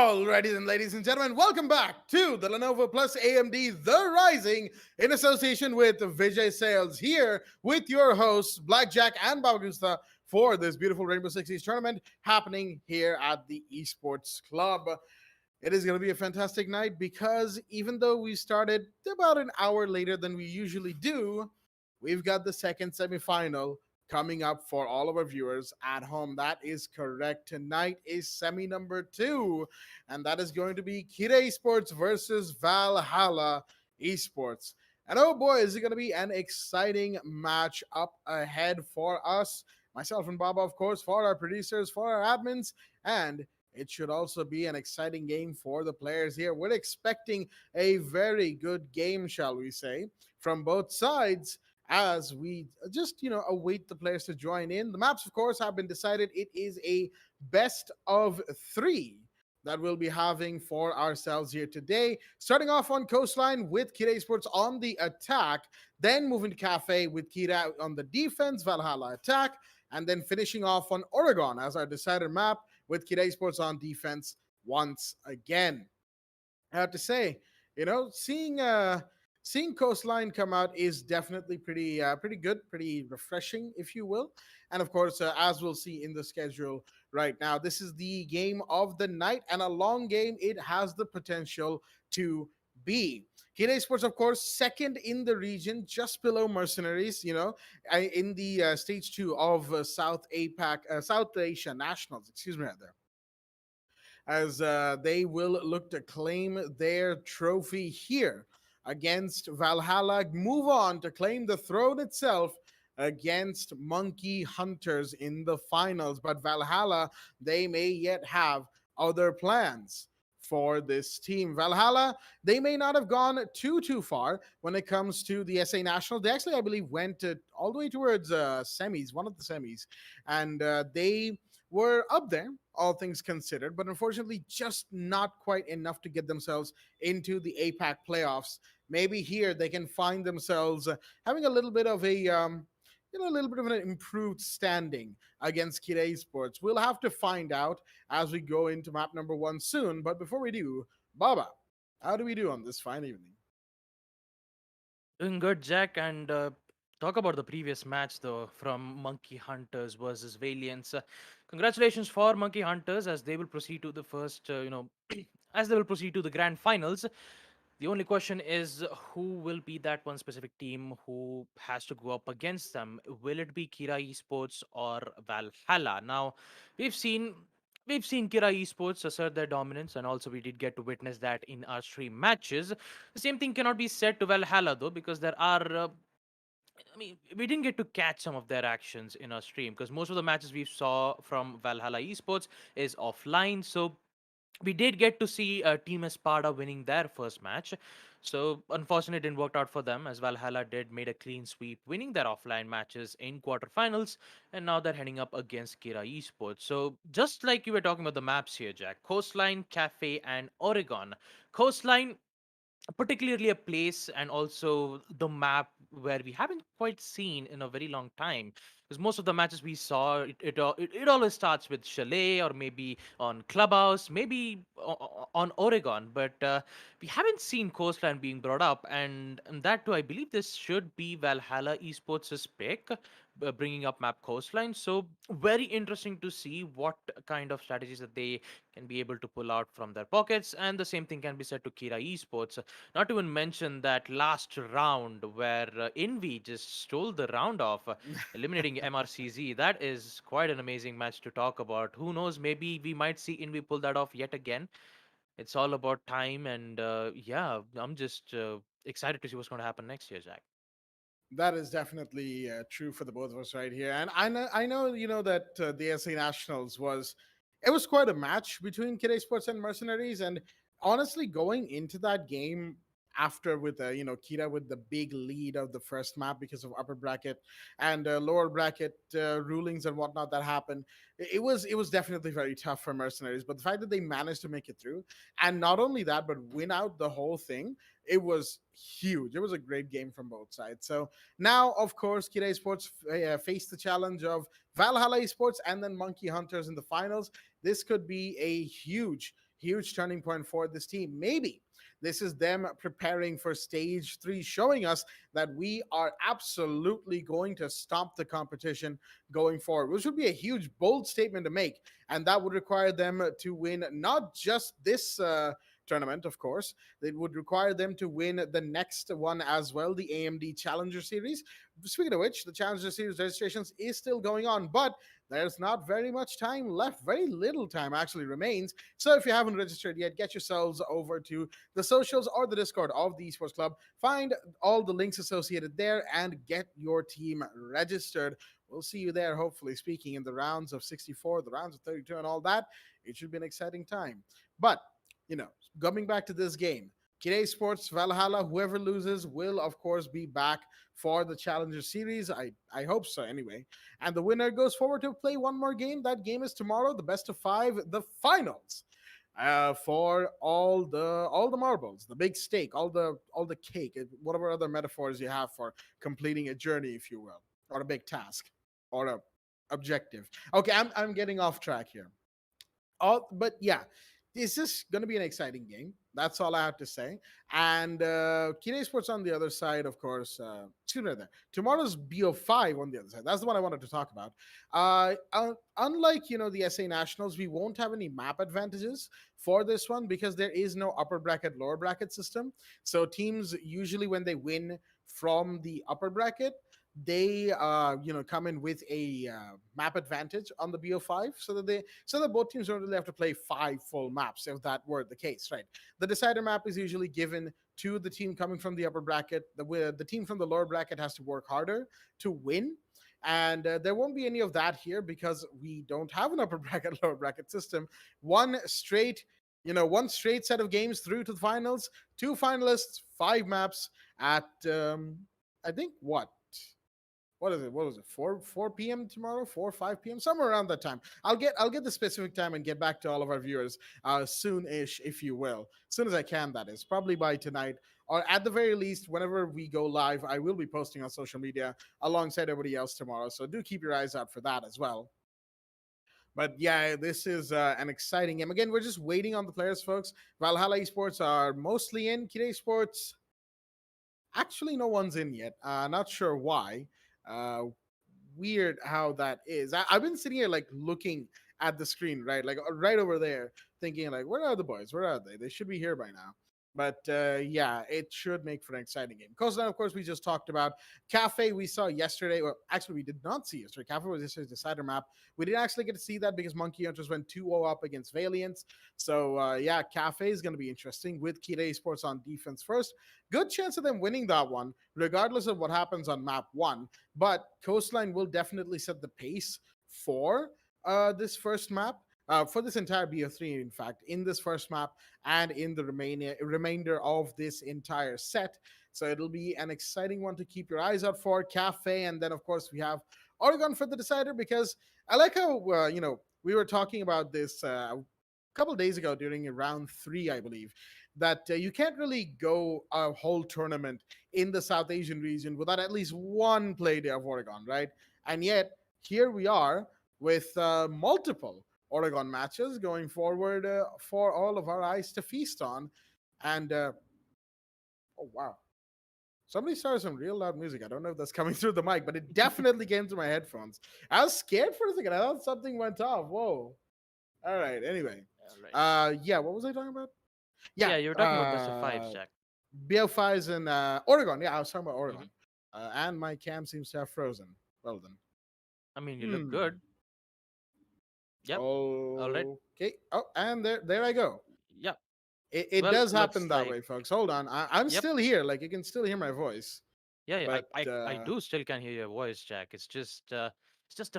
Alrighty then, ladies and gentlemen, welcome back to the Lenovo Plus AMD The Rising in association with Vijay Sales here with your hosts Blackjack and Babagusta for this beautiful Rainbow Six Siege tournament happening here at the Esports Club. It is going to be a fantastic night because even though we started about an hour later than we usually do, we've got the second semifinal coming up for all of our viewers at home. That is correct. Tonight is semi number 2, and that is going to be Kira Esports versus Valhalla Esports. And oh boy, is it going to be an exciting match up ahead for us, myself and Baba, of course, for our producers, for our admins, and it should also be an exciting game for the players here. We're expecting a very good game, shall we say, from both sides as we just, await the players to join in. The maps, of course, have been decided. It is a best of 3 that we'll be having for ourselves here today. Starting off on Coastline with Kira Esports on the attack, then moving to Cafe with Kira on the defense, Valhalla attack, and then finishing off on Oregon as our decided map with Kira Esports on defense once again. I have to say, seeing Coastline come out is definitely pretty good, pretty refreshing, if you will. And of course, as we'll see in the schedule right now, this is the game of the night, and a long game. It has the potential to be. Kira Sports, of course, second in the region, just below Mercenaries. In the stage 2 of South Asia Nationals. Excuse me, right there, as they will look to claim their trophy here against Valhalla, move on to claim the throne itself against Monkey Hunters in the finals. But Valhalla, they may yet have other plans for this team. Valhalla, they may not have gone too far when it comes to the SA National. They actually, I believe, went all the way towards semis, one of the semis, and they were up there, all things considered, but unfortunately just not quite enough to get themselves into the APAC playoffs. Maybe here they can find themselves having a little bit of a little bit of an improved standing against Kira Esports. We'll have to find out as we go into map number 1 soon. But before we do, Baba, how do we do on this fine evening? Doing good, Jack. And talk about the previous match, though, from Monkey Hunters versus Valiants. Congratulations for Monkey Hunters as they will proceed to the first, as they will proceed to the grand finals. The only question is who will be that one specific team who has to go up against them? Will it be Kira Esports or Valhalla? Now, we've seen we've seen Kira Esports assert their dominance, and also we did get to witness that in our stream matches. The same thing cannot be said to Valhalla though, because there are. We didn't get to catch some of their actions in our stream because most of the matches we saw from Valhalla Esports is offline. So we did get to see Team Espada winning their first match. So unfortunately, it didn't work out for them as Valhalla did made a clean sweep, winning their offline matches in quarterfinals, and now they're heading up against Kira Esports. So just like you were talking about the maps here, Jack, Coastline, Cafe, and Oregon. Coastline, particularly a place and also the map where we haven't quite seen in a very long time, because most of the matches we saw it always starts with chalet or maybe on clubhouse, maybe on Oregon, but we haven't seen Coastline being brought up, and that too I believe this should be Valhalla Esports' pick, bringing up map Coastline. So very interesting to see what kind of strategies that they can be able to pull out from their pockets, and the same thing can be said to Kira Esports. Not to even mention that last round where Envy just stole the round off, eliminating MRCZ. That is quite an amazing match to talk about. Who knows? Maybe we might see Envy pull that off yet again. It's all about time, and yeah, I'm just excited to see what's going to happen next year, Jack. That is definitely true for the both of us right here, and I know, that the SA Nationals was quite a match between Kid Sports and Mercenaries, and honestly, going into that game after with Kira with the big lead of the first map because of upper bracket and lower bracket rulings and whatnot that happened, it was definitely very tough for Mercenaries. But the fact that they managed to make it through, and not only that, but win out the whole thing, it was huge. It was a great game from both sides. So now, of course, Kira Sports face the challenge of Valhalla Esports and then Monkey Hunters in the finals. This could be a huge, huge turning point for this team. Maybe this is them preparing for stage three, showing us that we are absolutely going to stomp the competition going forward, which would be a huge, bold statement to make. And that would require them to win not just this tournament, of course. It would require them to win the next one as well, the AMD Challenger Series. Speaking of which, the Challenger Series registrations is still going on, but there's not very much time left. Very little time actually remains. So if you haven't registered yet, get yourselves over to the socials or the Discord of the Esports Club. Find all the links associated there and get your team registered. We'll see you there, hopefully, speaking in the rounds of 64, the rounds of 32, and all that. It should be an exciting time. But, coming back to this game, Kid Esports, Valhalla, whoever loses will, of course, be back for the Challenger Series. I hope so, anyway. And the winner goes forward to play one more game. That game is tomorrow, the best of five, the finals. For all the marbles, the big steak, all the cake, whatever other metaphors you have for completing a journey, if you will, or a big task, or a objective. Okay, I'm getting off track here. But yeah, this is going to be an exciting game. That's all I have to say. And Kine Sports on the other side, of course, sooner there. Tomorrow's BO5 on the other side. That's the one I wanted to talk about. Unlike, the SA Nationals, we won't have any map advantages for this one because there is no upper bracket, lower bracket system. So teams usually, when they win from the upper bracket, they come in with a map advantage on the BO5 so that both teams don't really have to play 5 full maps if that were the case, right? The decider map is usually given to the team coming from the upper bracket. The team from the lower bracket has to work harder to win, and there won't be any of that here because we don't have an upper bracket lower bracket system. One straight set of games through to the finals, 2 finalists, 5 maps at I think what is it? What was it? 4 p.m. tomorrow? 5 p.m. Somewhere around that time. I'll get the specific time and get back to all of our viewers soon-ish, if you will. As soon as I can, that is. Probably by tonight. Or at the very least, whenever we go live, I will be posting on social media alongside everybody else tomorrow. So do keep your eyes out for that as well. But yeah, this is an exciting game. Again, we're just waiting on the players, folks. Valhalla Esports are mostly in. Kid Esports, actually, no one's in yet. Not sure why. Uh, Weird how that is. I've been sitting here like looking at the screen, right, like right over there, thinking like, where are the boys? Where are they? They should be here by now. But yeah, it should make for an exciting game. Coastline, of course, we just talked about. Cafe, we saw yesterday. Well, actually, we did not see yesterday. Cafe was yesterday's decider map. We didn't actually get to see that because Monkey Hunters went 2-0 up against Valiant. So yeah, Cafe is going to be interesting with Kira Esports on defense first. Good chance of them winning that one, regardless of what happens on map 1. But Coastline will definitely set the pace for this first map. For this entire BO3, in fact, in this first map and in the remainder of this entire set. So it'll be an exciting one to keep your eyes out for. Cafe, and then, of course, we have Oregon for the decider because I like how, we were talking about this a couple days ago during round 3, I believe, that you can't really go a whole tournament in the South Asian region without at least one play day of Oregon, right? And yet, here we are with multiple Oregon matches going forward for all of our eyes to feast on. And oh, wow. Somebody started some real loud music. I don't know if that's coming through the mic, but it definitely came through my headphones. I was scared for a second. I thought something went off. Whoa. All right. Anyway. All right. Yeah, what was I talking about? Yeah. Yeah, you were talking about best of fives, Jack. BL5s in Oregon. Yeah, I was talking about Hmm. Oregon. And my cam seems to have frozen. Well then. I mean, you look Hmm. good. Yep. All right. Okay. Oh, and there I go. Yep. It Well, does happen looks that like. way, folks. Hold on. I'm Yep. still here. Like, you can still hear my voice. Yeah, yeah, But I do still can hear your voice, Jack. It's just a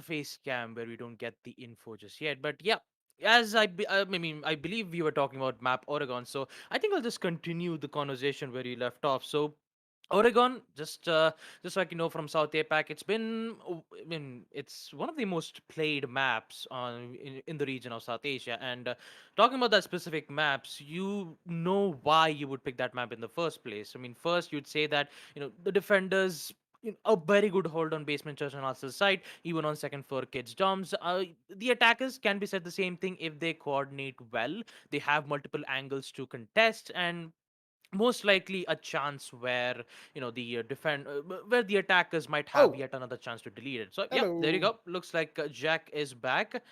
face cam where we don't get the info just yet. But yeah, I mean, I believe we were talking about Map Oregon, so I think I'll just continue the conversation where you left off. So Oregon, just so I can know from South APAC, I mean, it's one of the most played maps in the region of South Asia. And talking about that specific maps, you know why you would pick that map in the first place. I mean, first you'd say that the defenders a very good hold on basement church and Arsenal's side, even on second floor kids' dorms. The attackers can be said the same thing if they coordinate well. They have multiple angles to contest, and most likely a chance where the where the attackers might have Oh, yet another chance to delete it. So yeah, there you hello. go. Looks like Jack is back,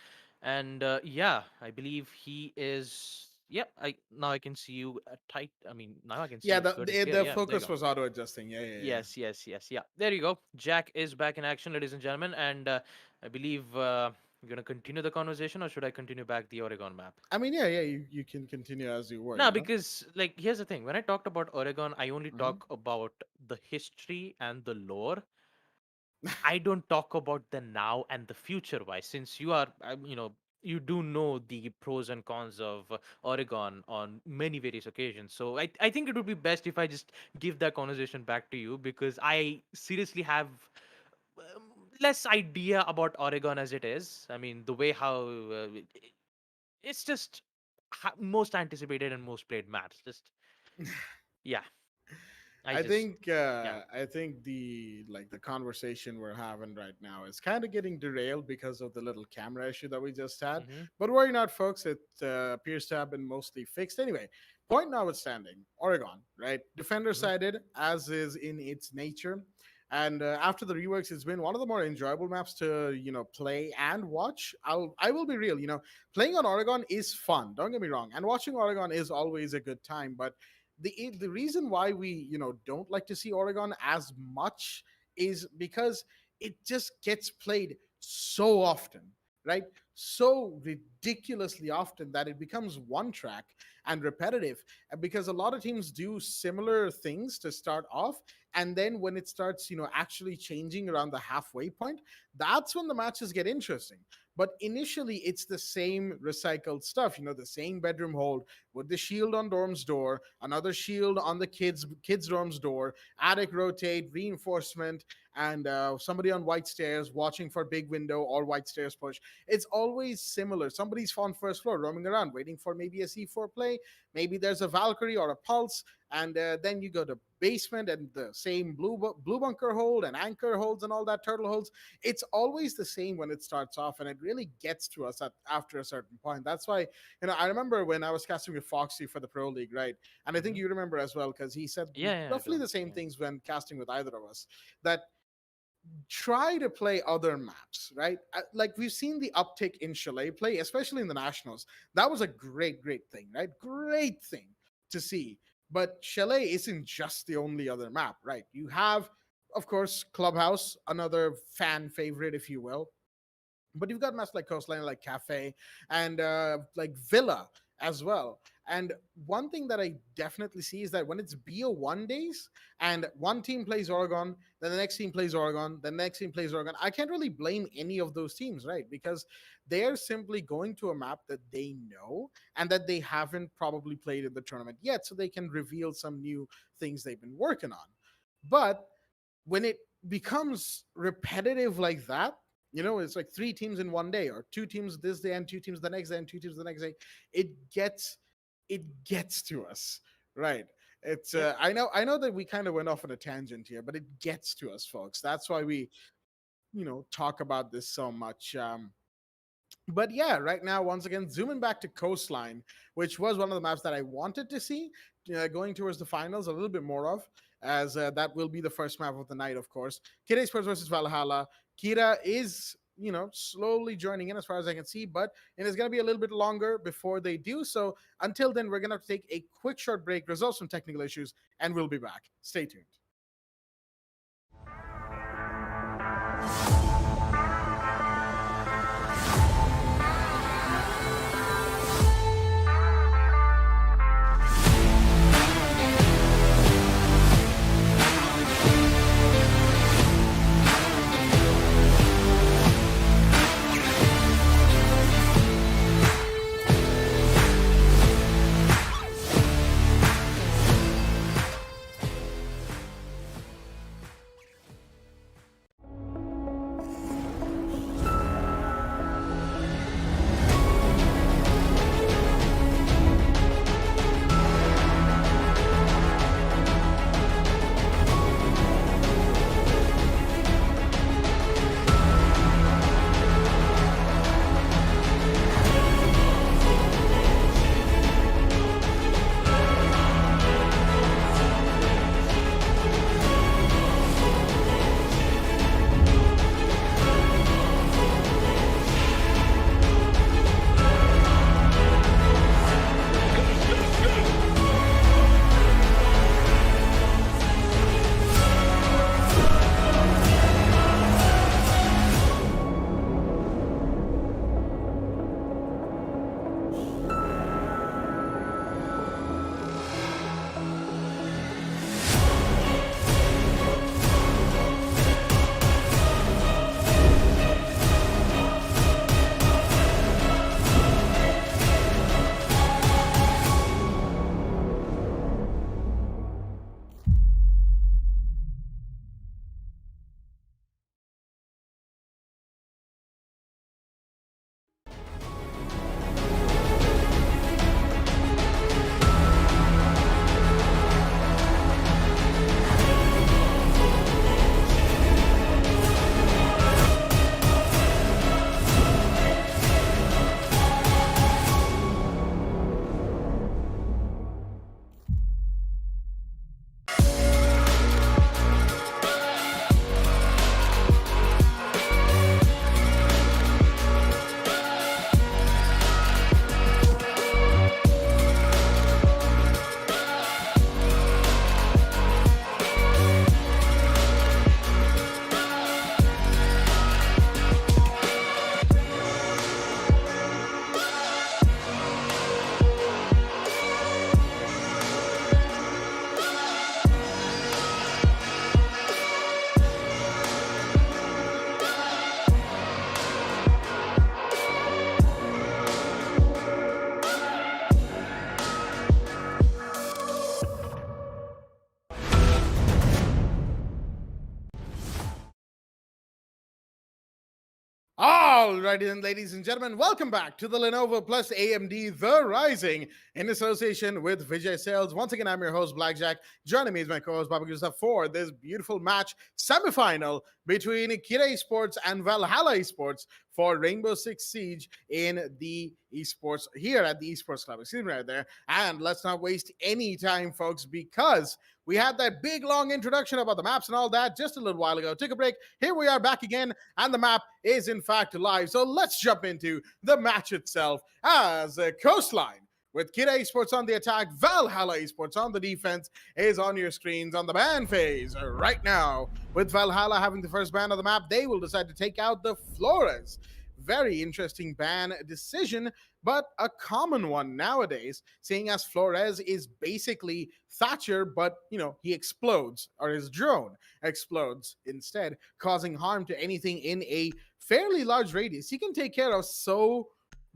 and yeah, I believe he is. Yeah, I can see you tight. I mean, now I can see Yeah, you good and clear. the Yeah, there you focus go. was auto adjusting. Yeah, yeah, yeah. Yes, yes, yes. Yeah, there you go. Jack is back in action, ladies and gentlemen, and I believe we're gonna continue the conversation, or should I continue back the Oregon map? I mean, yeah, yeah. You can continue as you were. No, You know. because like here's the thing. When I talked about Oregon, I only Hmm. talk about the history and the lore. I don't talk about the now and the future wise. Since you are, you do know the pros and cons of Oregon on many various occasions. So I think it would be best if I just give that conversation back to you because I seriously have less idea about Oregon as it is. I mean, the way how it's just most anticipated and most played maps. Just yeah, I just yeah. I think the conversation we're having right now is kind of getting derailed because of the little camera issue that we just had. Hmm. But worry not, folks. It appears to have been mostly fixed. Anyway, point notwithstanding, Oregon, right? Defender Hmm. sided, as is in its nature. And after the reworks, it's been one of the more enjoyable maps to play and watch. I will be real. Playing on Oregon is fun. Don't get me wrong, and watching Oregon is always a good time. But the reason why we don't like to see Oregon as much is because it just gets played so often, right? So ridiculously often that it becomes one track and repetitive. And because a lot of teams do similar things to start off, and then when it starts actually changing around the halfway point, that's when the matches get interesting. But initially it's the same recycled stuff, the same bedroom hold with the shield on dorm's door, another shield on the kids dorm's door, attic rotate, reinforcement, and somebody on white stairs watching for big window or white stairs push. It's always similar. Somebody's on first floor roaming around waiting for maybe a C4 play. Maybe there's a Valkyrie or a Pulse, and then you go to basement and the same blue bunker hold and anchor holds and all that turtle holds. It's always the same when it starts off, and it really gets to us after a certain point. That's why I remember when I was casting with Foxy for the Pro League, right? And I think Hmm. you remember as well because he said Yeah, yeah, I roughly do. the same Yeah. things when casting with either of us. That try to play other maps, right? Like we've seen the uptick in Chalet play, especially in the Nationals. That was a great thing, right? Great thing to see. But Chalet isn't just the only other map, right? You have, of course, Clubhouse, another fan favorite, if you will. But you've got maps like Coastline, like Cafe, and like Villa as well. And one thing that I definitely see is that when it's BO1 days and one team plays Oregon, then the next team plays Oregon, the next team plays Oregon, I can't really blame any of those teams, right? Because they're simply going to a map that they know and that they haven't probably played in the tournament yet, so they can reveal some new things they've been working on. But when it becomes repetitive like that, it's like three teams in one day, or two teams this day and two teams the next day and two teams the next day. It gets to us, right? It's Yep. I know that we kind of went off on a tangent here, but it gets to us, folks. That's why we talk about this so much. But yeah, right now, once again, zooming back to Coastline, which was one of the maps that I wanted to see going towards the finals a little bit more of, as that will be the first map of the night, of course. Kira Esports versus Valhalla. Kira is, slowly joining in as far as I can see, but it is going to be a little bit longer before they do. So until then, we're going to have to take a quick short break, resolve some technical issues, and we'll be back. Stay tuned. Alrighty then, ladies and gentlemen, welcome back to the Lenovo Plus AMD The Rising in association with Vijay Sales. Once again, I'm your host, Blackjack. Joining me is my co-host, Baba Gustav, for this beautiful match semifinal between Kira Esports and Valhalla Esports for Rainbow Six Siege in the Esports, here at the Esports Club. Excuse me right there. And let's not waste any time, folks, because we had that big long introduction about the maps and all that just a little while ago. Took a break. Here we are back again, and the map is in fact live. So let's jump into the match itself as a Coastline with Kira Esports on the attack, Valhalla Esports on the defense is on your screens on the ban phase right now. With Valhalla having the first ban of the map, they will decide to take out the Flores. Very interesting ban decision, but a common one nowadays, seeing as Flores is basically Thatcher, but he explodes, or his drone explodes instead, causing harm to anything in a fairly large radius. He can take care of so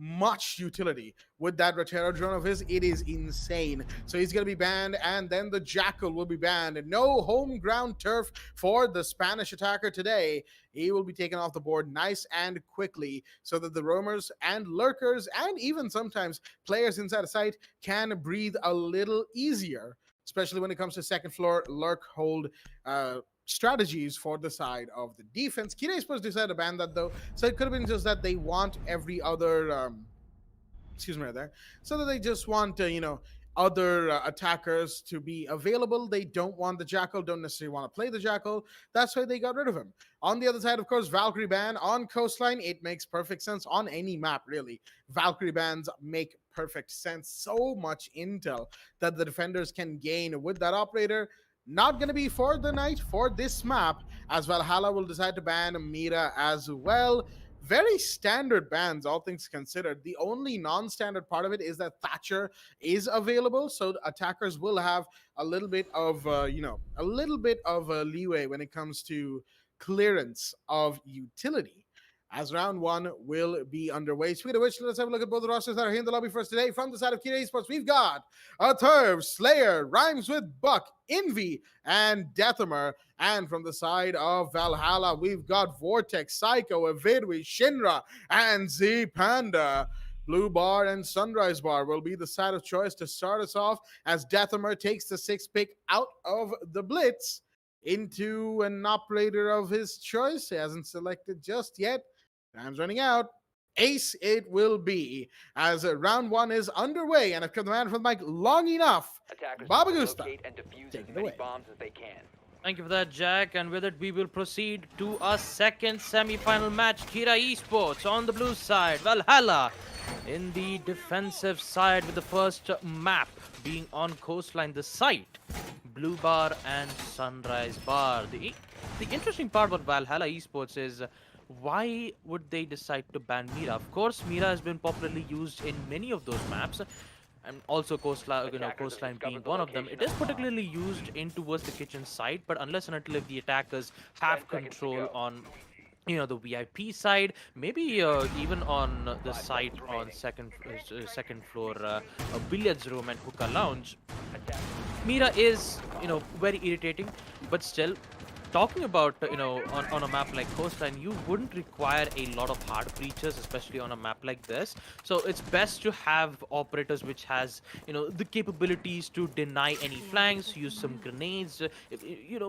much utility with that Rotero drone of his. It is insane. So he's going to be banned, and then the Jackal will be banned. No home ground turf for the Spanish attacker today. He will be taken off the board nice and quickly so that the roamers and lurkers and even sometimes players inside a site can breathe a little easier, especially when it comes to second floor lurk hold strategies for the side of the defense. Kira Esports decided to ban that though, so it could have been just that they want every other excuse me right there, so that they just want other attackers to be available. They don't want the Jackal, don't necessarily want to play the Jackal. That's why they got rid of him. On the other side, of course, Valkyrie ban on Coastline. It makes perfect sense on any map, really. Valkyrie bans make perfect sense. So much intel that the defenders can gain with that operator. Not going to be for the night for this map, as Valhalla will decide to ban Mira as well. Very standard bans, all things considered. The only non-standard part of it is that Thatcher is available, so attackers will have a little bit of, leeway when it comes to clearance of utility, as round one will be underway. Speaking of which, let's have a look at both the rosters that are here in the lobby for us today. From the side of Kira Esports, we've got a Turv, Slayer, Rhymes with Buck, Envy, and Deathamer. And from the side of Valhalla, we've got Vortex, Psycho, Avidwi, Shinra, and Z Panda. Blue Bar and Sunrise Bar will be the side of choice to start us off, as Deathamer takes the sixth pick out of the Blitz into an operator of his choice. He hasn't selected just yet. Time's running out. Ace it will be, as round one is underway, and I've kept the man from the mic long enough. Baba Gusta, take it away. Thank you for that, Jack. And with it, we will proceed to our second semi-final match. Kira Esports on the blue side, Valhalla in the defensive side, with the first map being on Coastline, the site, Blue Bar and Sunrise Bar. The interesting part about Valhalla Esports is why would they decide to ban Mira? Of course, Mira has been popularly used in many of those maps, and also Coastline being one of them. It is particularly used in towards the kitchen side, but unless and until if the attackers have control on the VIP side, maybe even on the site on second floor, a billiards room and hookah lounge, Mira is very irritating. But still, talking about on a map like Coastline, you wouldn't require a lot of hard breaches, especially on a map like this. So it's best to have operators which has the capabilities to deny any flanks, use some grenades,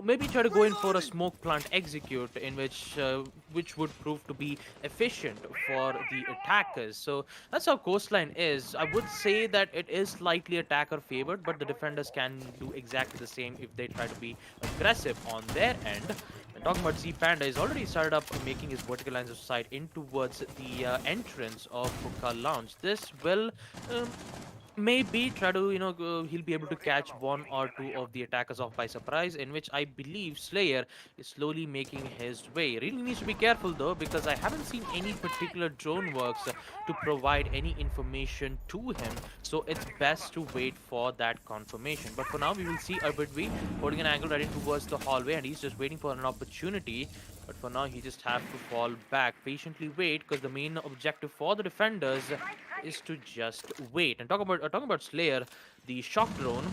maybe try to go in for a smoke plant execute, in which would prove to be efficient for the attackers. So that's how Coastline is. I would say that it is slightly attacker favored, but the defenders can do exactly the same if they try to be aggressive on their end. And talking about Z Panda, he's already started up making his vertical lines of sight in towards the entrance of Hookah Lounge. This will maybe try to he'll be able to catch one or two of the attackers off by surprise, in which I believe Slayer is slowly making his way. Really needs to be careful though, because I haven't seen any particular drone works to provide any information to him, so it's best to wait for that confirmation. But for now, we will see Abidwi holding an angle right in towards the hallway, and he's just waiting for an opportunity. But for now, he just have to fall back, patiently wait, because the main objective for the defenders is to just wait. And talking about Slayer, the shock drone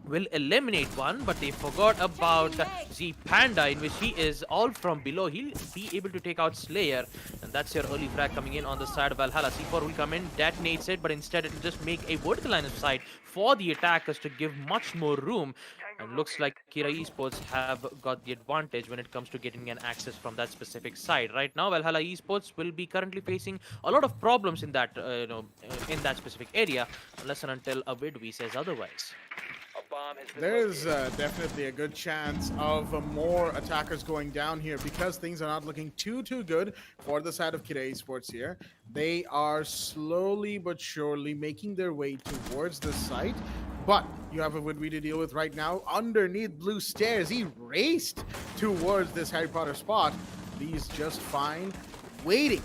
will eliminate one, but they forgot about Z Panda, in which he is all from below. He'll be able to take out Slayer, and that's your early frag coming in on the side of Valhalla. C4 will come in, detonates it, but instead it'll just make a vertical line of sight for the attackers to give much more room. And looks like Kira Esports have got the advantage when it comes to getting an access from that specific side. Right now, Valhalla Esports will be currently facing a lot of problems in that, in that specific area, unless and until a Vidwi says otherwise. There's definitely a good chance of more attackers going down here because things are not looking too good for the side of Kira Esports here. They are slowly but surely making their way towards the site. But you have a Woodwee to deal with right now underneath blue stairs. He raced towards this Harry Potter spot. He's just fine, waiting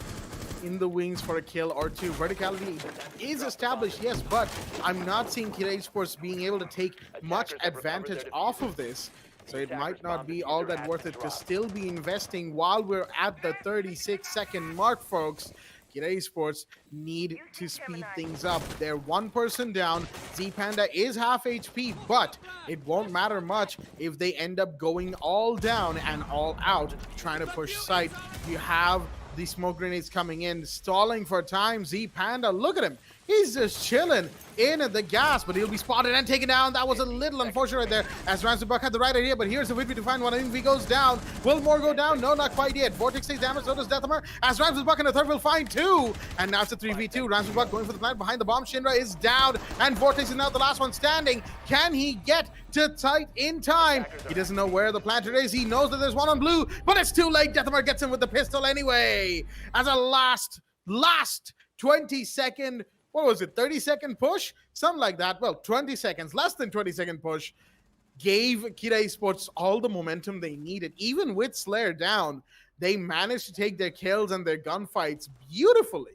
in the wings for a kill or two. Verticality is established, yes, but I'm not seeing Kira Esports being able to take much advantage off of this. So it might not be all that worth it to still be investing while we're at the 36-second mark, folks. Kira Esports need to speed things up. They're one person down. Z Panda is half HP, but it won't matter much if they end up going all down and all out trying to push site. You have the smoke grenades coming in, stalling for time. Z Panda, look at him. He's just chilling in the gas, but he'll be spotted and taken down. That was a little unfortunate right there, as Ramseybuck had the right idea, but here's the Whitby to find one. If he goes down, will more go down? No, not quite yet. Vortex takes damage, so does Deathamar, as Ramseybuck and the third will find two. And now it's a 3v2. Ramseybuck going for the plant behind the bomb. Shinra is down, and Vortex is now the last one standing. Can he get to tight in time? He doesn't know where the planter is. He knows that there's one on blue, but it's too late. Deathamar gets him with the pistol anyway. As a last 20-second, what was it, 30-second push? Something like that. Well, 20 seconds, less than 20-second push gave Kira Esports all the momentum they needed. Even with Slayer down, they managed to take their kills and their gunfights beautifully,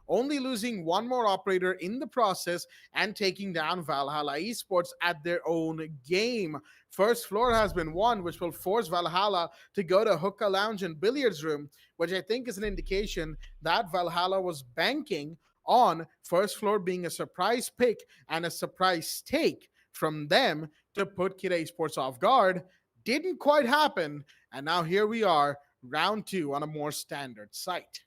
only losing one more operator in the process and taking down Valhalla Esports at their own game. First floor has been won, which will force Valhalla to go to hookah lounge and billiards room, which I think is an indication that Valhalla was banking on first floor being a surprise pick and a surprise take from them to put Kira Esports off guard. Didn't quite happen, and now here we are, round two on a more standard site.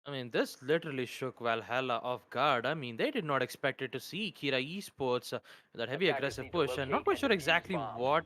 I mean, this literally shook Valhalla off guard. I mean, they did not expect it to see Kira Esports that heavy aggressive push, and not quite sure exactly what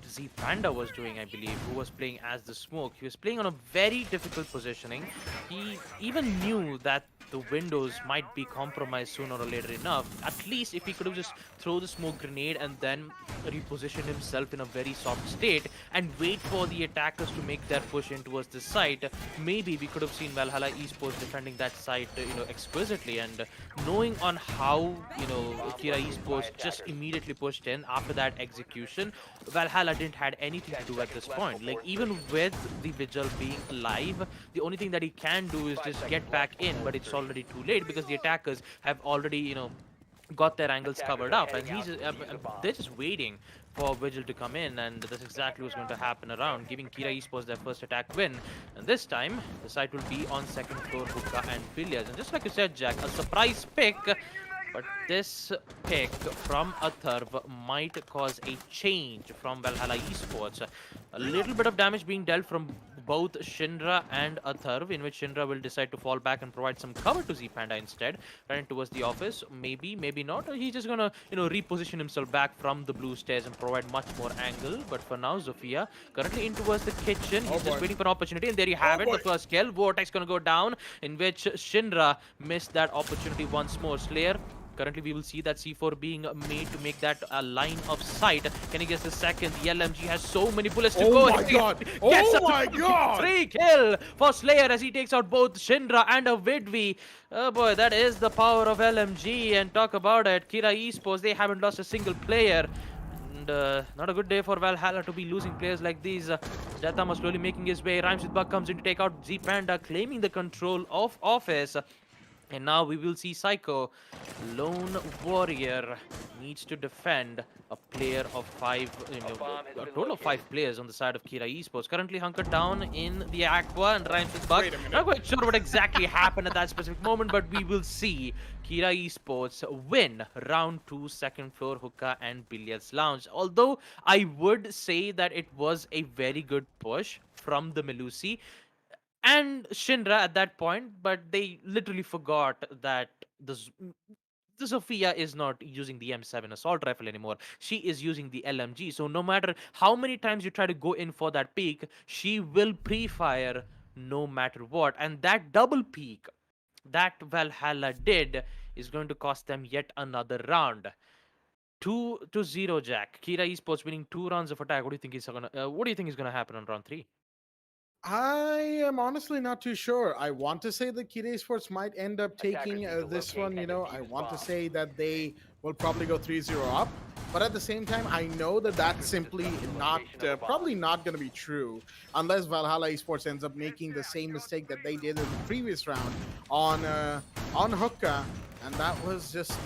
Z Panda was doing. I believe who was playing as the smoke. He was playing on a very difficult positioning. He even knew that the windows might be compromised sooner or later enough. At least if he could have just throw the smoke grenade and then reposition himself in a very soft state and wait for the attackers to make their push in towards the site, maybe we could have seen Valhalla Esports defending that site, exquisitely. And knowing on how, Kira Esports just immediately pushed in after that execution, Valhalla didn't had anything to do at this point. Like, even with the Vigil being alive, the only thing that he can do is just get back in, but it's already too late because the attackers have already, got their angles covered up, and they're just waiting for Vigil to come in, and that's exactly what's going to happen around, giving Kira Esports their first attack win. And this time, the site will be on second floor hookah and billiards. And just like you said, Jack, a surprise pick, but this pick from Atharv might cause a change from Valhalla Esports. A little bit of damage being dealt from both Shinra and Atharv, in which Shinra will decide to fall back and provide some cover to Z Panda instead, running towards the office. Maybe, maybe not. He's just gonna, reposition himself back from the blue stairs and provide much more angle. But for now, Zofia currently in towards the kitchen. He's just waiting for an opportunity, and there you have it. The first kill. Vortex gonna go down, in which Shinra missed that opportunity once more. Slayer. Currently, we will see that C4 being made to make that line of sight. Can he get the second? The LMG has so many bullets to go. Oh my god! Oh my god! 3 kill for Slayer as he takes out both Shinra and a Vidvi. Oh boy, that is the power of LMG. And talk about it, Kira Esports, they haven't lost a single player. And not a good day for Valhalla to be losing players like these. Jathama slowly making his way. Rhymes with Buck comes in to take out Z Panda, claiming the control of office. And now we will see Psycho. Lone Warrior needs to defend a player of five, a total of five players on the side of Kira Esports. Currently hunkered down in the Aqua and Rhymes with Buck. Wait a minute. Not quite sure what exactly happened at that specific moment, but we will see Kira Esports win round two, second floor hookah and billiards lounge. Although I would say that it was a very good push from the Melusi and Shinra at that point, but they literally forgot that the Sophia is not using the M7 assault rifle anymore. She is using the LMG. So no matter how many times you try to go in for that peak, she will pre-fire no matter what. And that double peak that Valhalla did is going to cost them yet another round. 2-0, Jack. Kira Esports winning 2 rounds of attack. What do you think is gonna happen on round three? I am honestly not too sure. I want to say that Kid Esports might end up taking this one. I want to say that they will probably go 3-0 up. But at the same time, I know that that's simply not, probably not going to be true unless Valhalla Esports ends up making the same mistake that they did in the previous round on Hookah. And that was just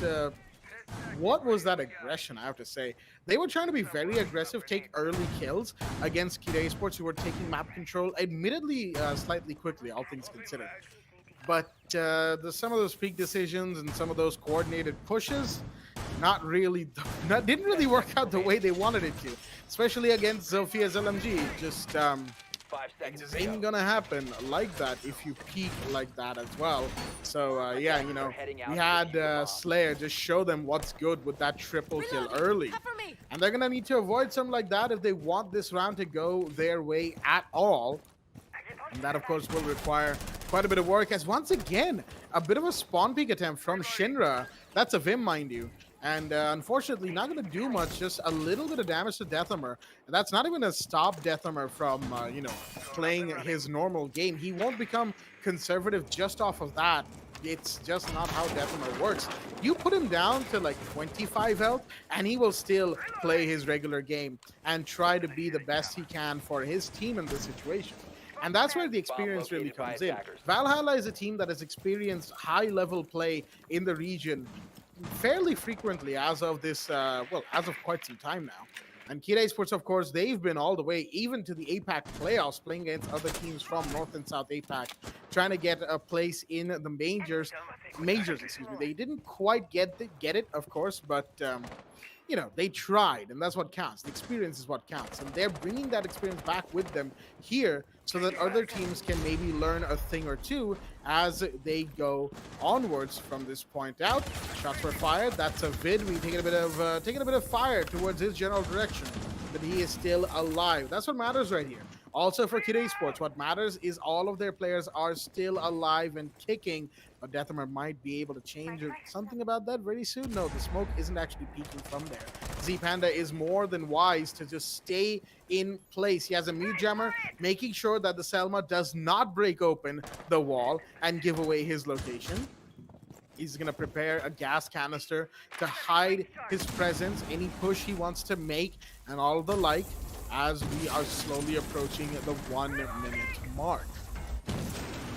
what was that aggression, I have to say. They were trying to be very aggressive, take early kills against Kira Esports, who were taking map control, admittedly slightly quickly, all things considered. But some of those peak decisions and some of those coordinated pushes, not really, didn't really work out the way they wanted it to, especially against Zophia's LMG. It just ain't gonna happen like that if you peak like that as well. So yeah, we had Slayer just show them what's good with that triple kill early, and they're gonna need to avoid something like that if they want this round to go their way at all. And that, of course, will require quite a bit of work, as once again, a bit of a spawn peek attempt from Shinra. That's a Vim, mind you. And unfortunately, not going to do much, just a little bit of damage to Deathamer. And that's not even to stop Deathamer from, playing his normal game. He won't become conservative just off of that. It's just not how Deathamer works. You put him down to like 25 health, and he will still play his regular game and try to be the best he can for his team in this situation. And that's where the experience really comes in. Valhalla is a team that has experienced high-level play in the region fairly frequently as of this, as of quite some time now. And Kira Esports, of course, they've been all the way, even to the APAC playoffs, playing against other teams from North and South APAC, trying to get a place in the majors. Excuse me. They didn't quite get it, of course, but they tried, and that's what counts. The experience is what counts, and they're bringing that experience back with them here so that other teams can maybe learn a thing or two as they go onwards from this point out. Shots were fired. That's a vid. We taking a bit of fire towards his general direction, but he is still alive. That's what matters right here. Also for Kid Esports, what matters is all of their players are still alive and kicking, but Deathamer might be able to change something about that very soon. No, the smoke isn't actually peeking from there. Z-Panda is more than wise to just stay in place. He has a mute jammer, making sure that the Selma does not break open the wall and give away his location. He's going to prepare a gas canister to hide his presence, any push he wants to make, and all the like, as we are slowly approaching the 1 minute mark.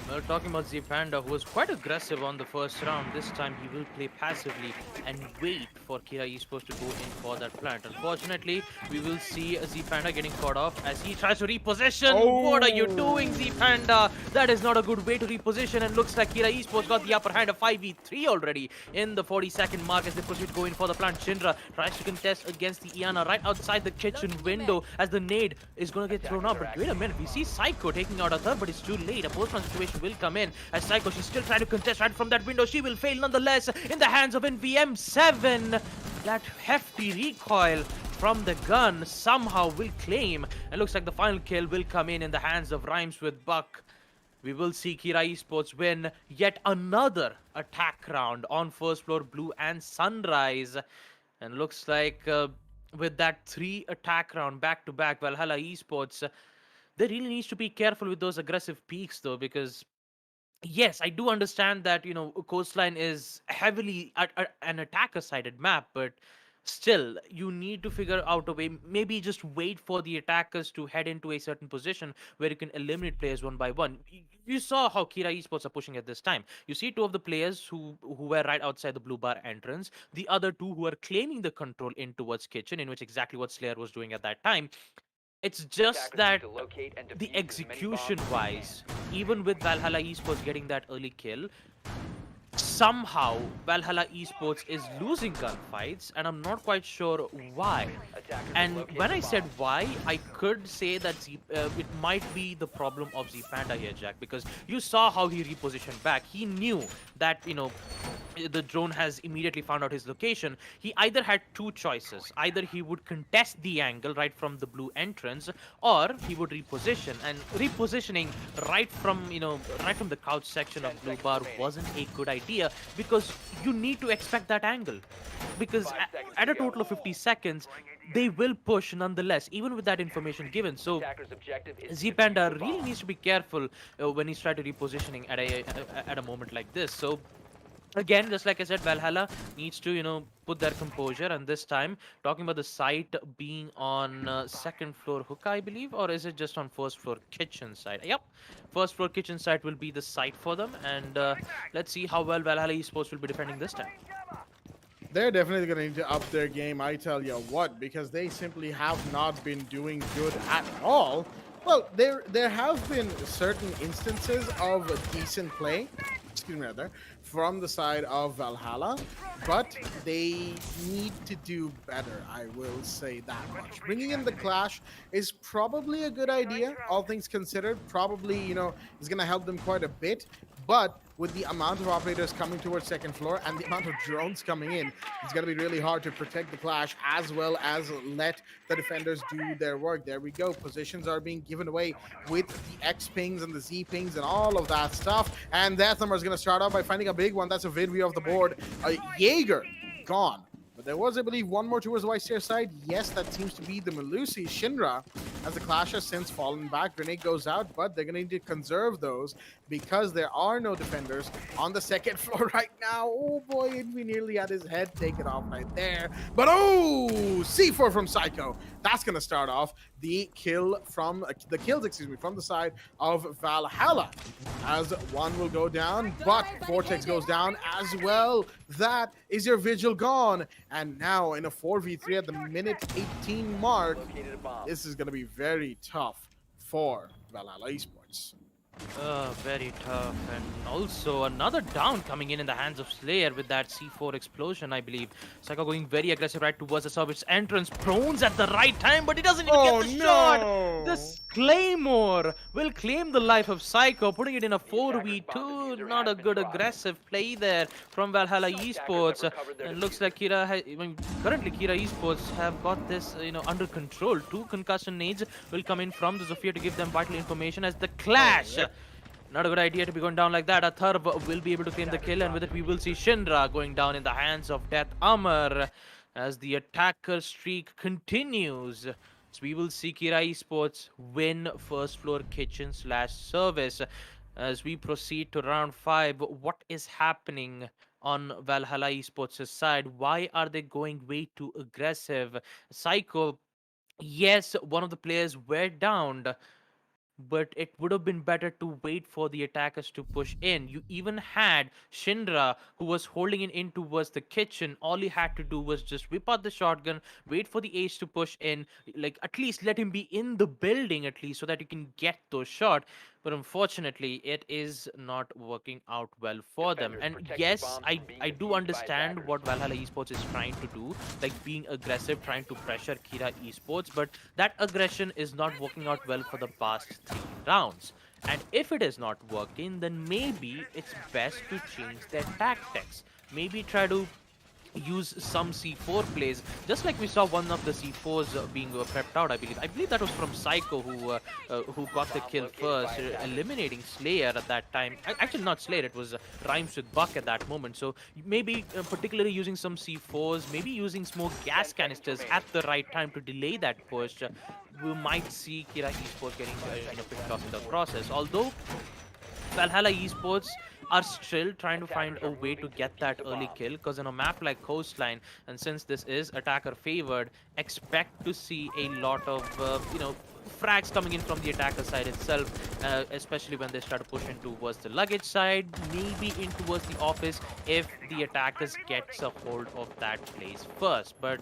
Well, talking about Z-Panda, who was quite aggressive on the first round, this time he will play passively and wait for Kira Esports to go in for that plant. Unfortunately, we will see Z-Panda getting caught off as he tries to reposition. Oh. What are you doing, Z-Panda? That is not a good way to reposition, and looks like Kira Esports got the upper hand of 5v3 already in the 40-second mark as they proceed to go in for the plant. Shinra tries to contest against the Iana right outside the kitchen window as the nade is going to get thrown out. But wait a minute, we see Psycho taking out a third, but it's too late. A post-round situation will come in as Psycho, she's still trying to contest right from that window. She will fail nonetheless in the hands of NVM7. That hefty recoil from the gun somehow will claim, and looks like the final kill will come in the hands of Rhymes with Buck. We will see Kira Esports win yet another attack round on first floor blue and Sunrise, and looks like with that 3 attack round back to back, Valhalla Esports, they really needs to be careful with those aggressive peaks though, because yes, I do understand that, Coastline is heavily an attacker-sided map, but Still, you need to figure out a way, maybe just wait for the attackers to head into a certain position where you can eliminate players one by one. You saw how Kira Esports are pushing at this time. You see two of the players who were right outside the blue bar entrance, the other two who are claiming the control in towards kitchen, in which exactly what Slayer was doing at that time. It's just that the execution wise, even with Valhalla Esports getting that early kill, somehow Valhalla Esports is losing gunfights, and I'm not quite sure why. And when I said why, I could say that it might be the problem of Z Panda here, Jack, because you saw how he repositioned back. He knew that, the drone has immediately found out his location. He either had two choices. Either he would contest the angle right from the blue entrance, or he would reposition. And repositioning right from the couch section of blue bar wasn't a good idea, because you need to expect that angle. Because at a total of 50 seconds, they will push nonetheless, even with that information given. So Zpanda really needs to be careful when he's trying to repositioning at a moment like this. So again, just like I said, Valhalla needs to, put their composure. And this time, talking about the site being on second floor hookah, I believe, or is it just on first floor kitchen side? Yep, first floor kitchen side will be the site for them. And let's see how well Valhalla Esports will be defending this time. They're definitely going to need to up their game, I tell you what, because they simply have not been doing good at all. Well, there have been certain instances of decent play, excuse me, rather, from the side of Valhalla, but they need to do better, I will say that much. Bringing in the Clash is probably a good idea, all things considered. Probably, is going to help them quite a bit, but with the amount of operators coming towards second floor and the amount of drones coming in, it's going to be really hard to protect the Clash as well as let the defenders do their work. There we go. Positions are being given away with the X pings and the Z pings and all of that stuff. And that number is going to start off by finding a big one. That's a vid view of the board. Jaeger gone. But there was, I believe, one more towards the White Stair side. Yes, that seems to be the Melusi. Shinra, as the Clash has since fallen back. Grenade goes out, but they're going to need to conserve those because there are no defenders on the second floor right now. Oh boy, we nearly had his head taken off right there. But oh, C4 from Psycho. That's going to start off the kills, from the side of Valhalla. As one will go down, but Vortex goes down as well. That is your Vigil gone. And now in a 4v3 at the minute 18 mark, this is going to be very tough for Valhalla Esports. Very tough. And also another down coming in the hands of Slayer with that C4 explosion, I believe. Psycho going very aggressive right towards the Savage entrance. Prones at the right time, but he doesn't even get the shot. This Claymore will claim the life of Psycho, putting it in a 4v2. Not a good aggressive play there from Valhalla Esports. And looks like currently Kira Esports have got this, under control. Two concussion nades will come in from the Zofia to give them vital information as the Clash. Not a good idea to be going down like that. Atharv will be able to claim the kill, and with it we will see Shinra going down in the hands of Death Amar as the attacker streak continues. So we will see Kira Esports win first floor kitchen / service. As we proceed to round 5, what is happening on Valhalla Esports' side? Why are they going way too aggressive? Psycho, yes, one of the players were downed, but it would have been better to wait for the attackers to push in. You even had Shinra, who was holding it in towards the kitchen. All he had to do was just whip out the shotgun, wait for the ace to push in, like at least let him be in the building at least so that you can get those shots. But unfortunately, it is not working out well for them. And yes, I do understand what Valhalla Esports is trying to do, like being aggressive, trying to pressure Kira Esports, but that aggression is not working out well for the past 3 rounds. And if it is not working, then maybe it's best to change their tactics. Maybe try to use some C4 plays, just like we saw one of the C4s being prepped out. I believe that was from Psycho who got the kill first, eliminating Slayer at that time. Actually, not Slayer, it was Rhymes with Buck at that moment. So maybe particularly using some C4s, maybe using smoke gas canisters at the right time to delay that push. We might see Kira Esports getting picked off in the process. Although Valhalla Esports are still trying to find a way to get that early kill, because in a map like Coastline, and since this is attacker favored, expect to see a lot of frags coming in from the attacker side itself, especially when they start pushing towards the luggage side, maybe in towards the office if the attackers gets a hold of that place first. But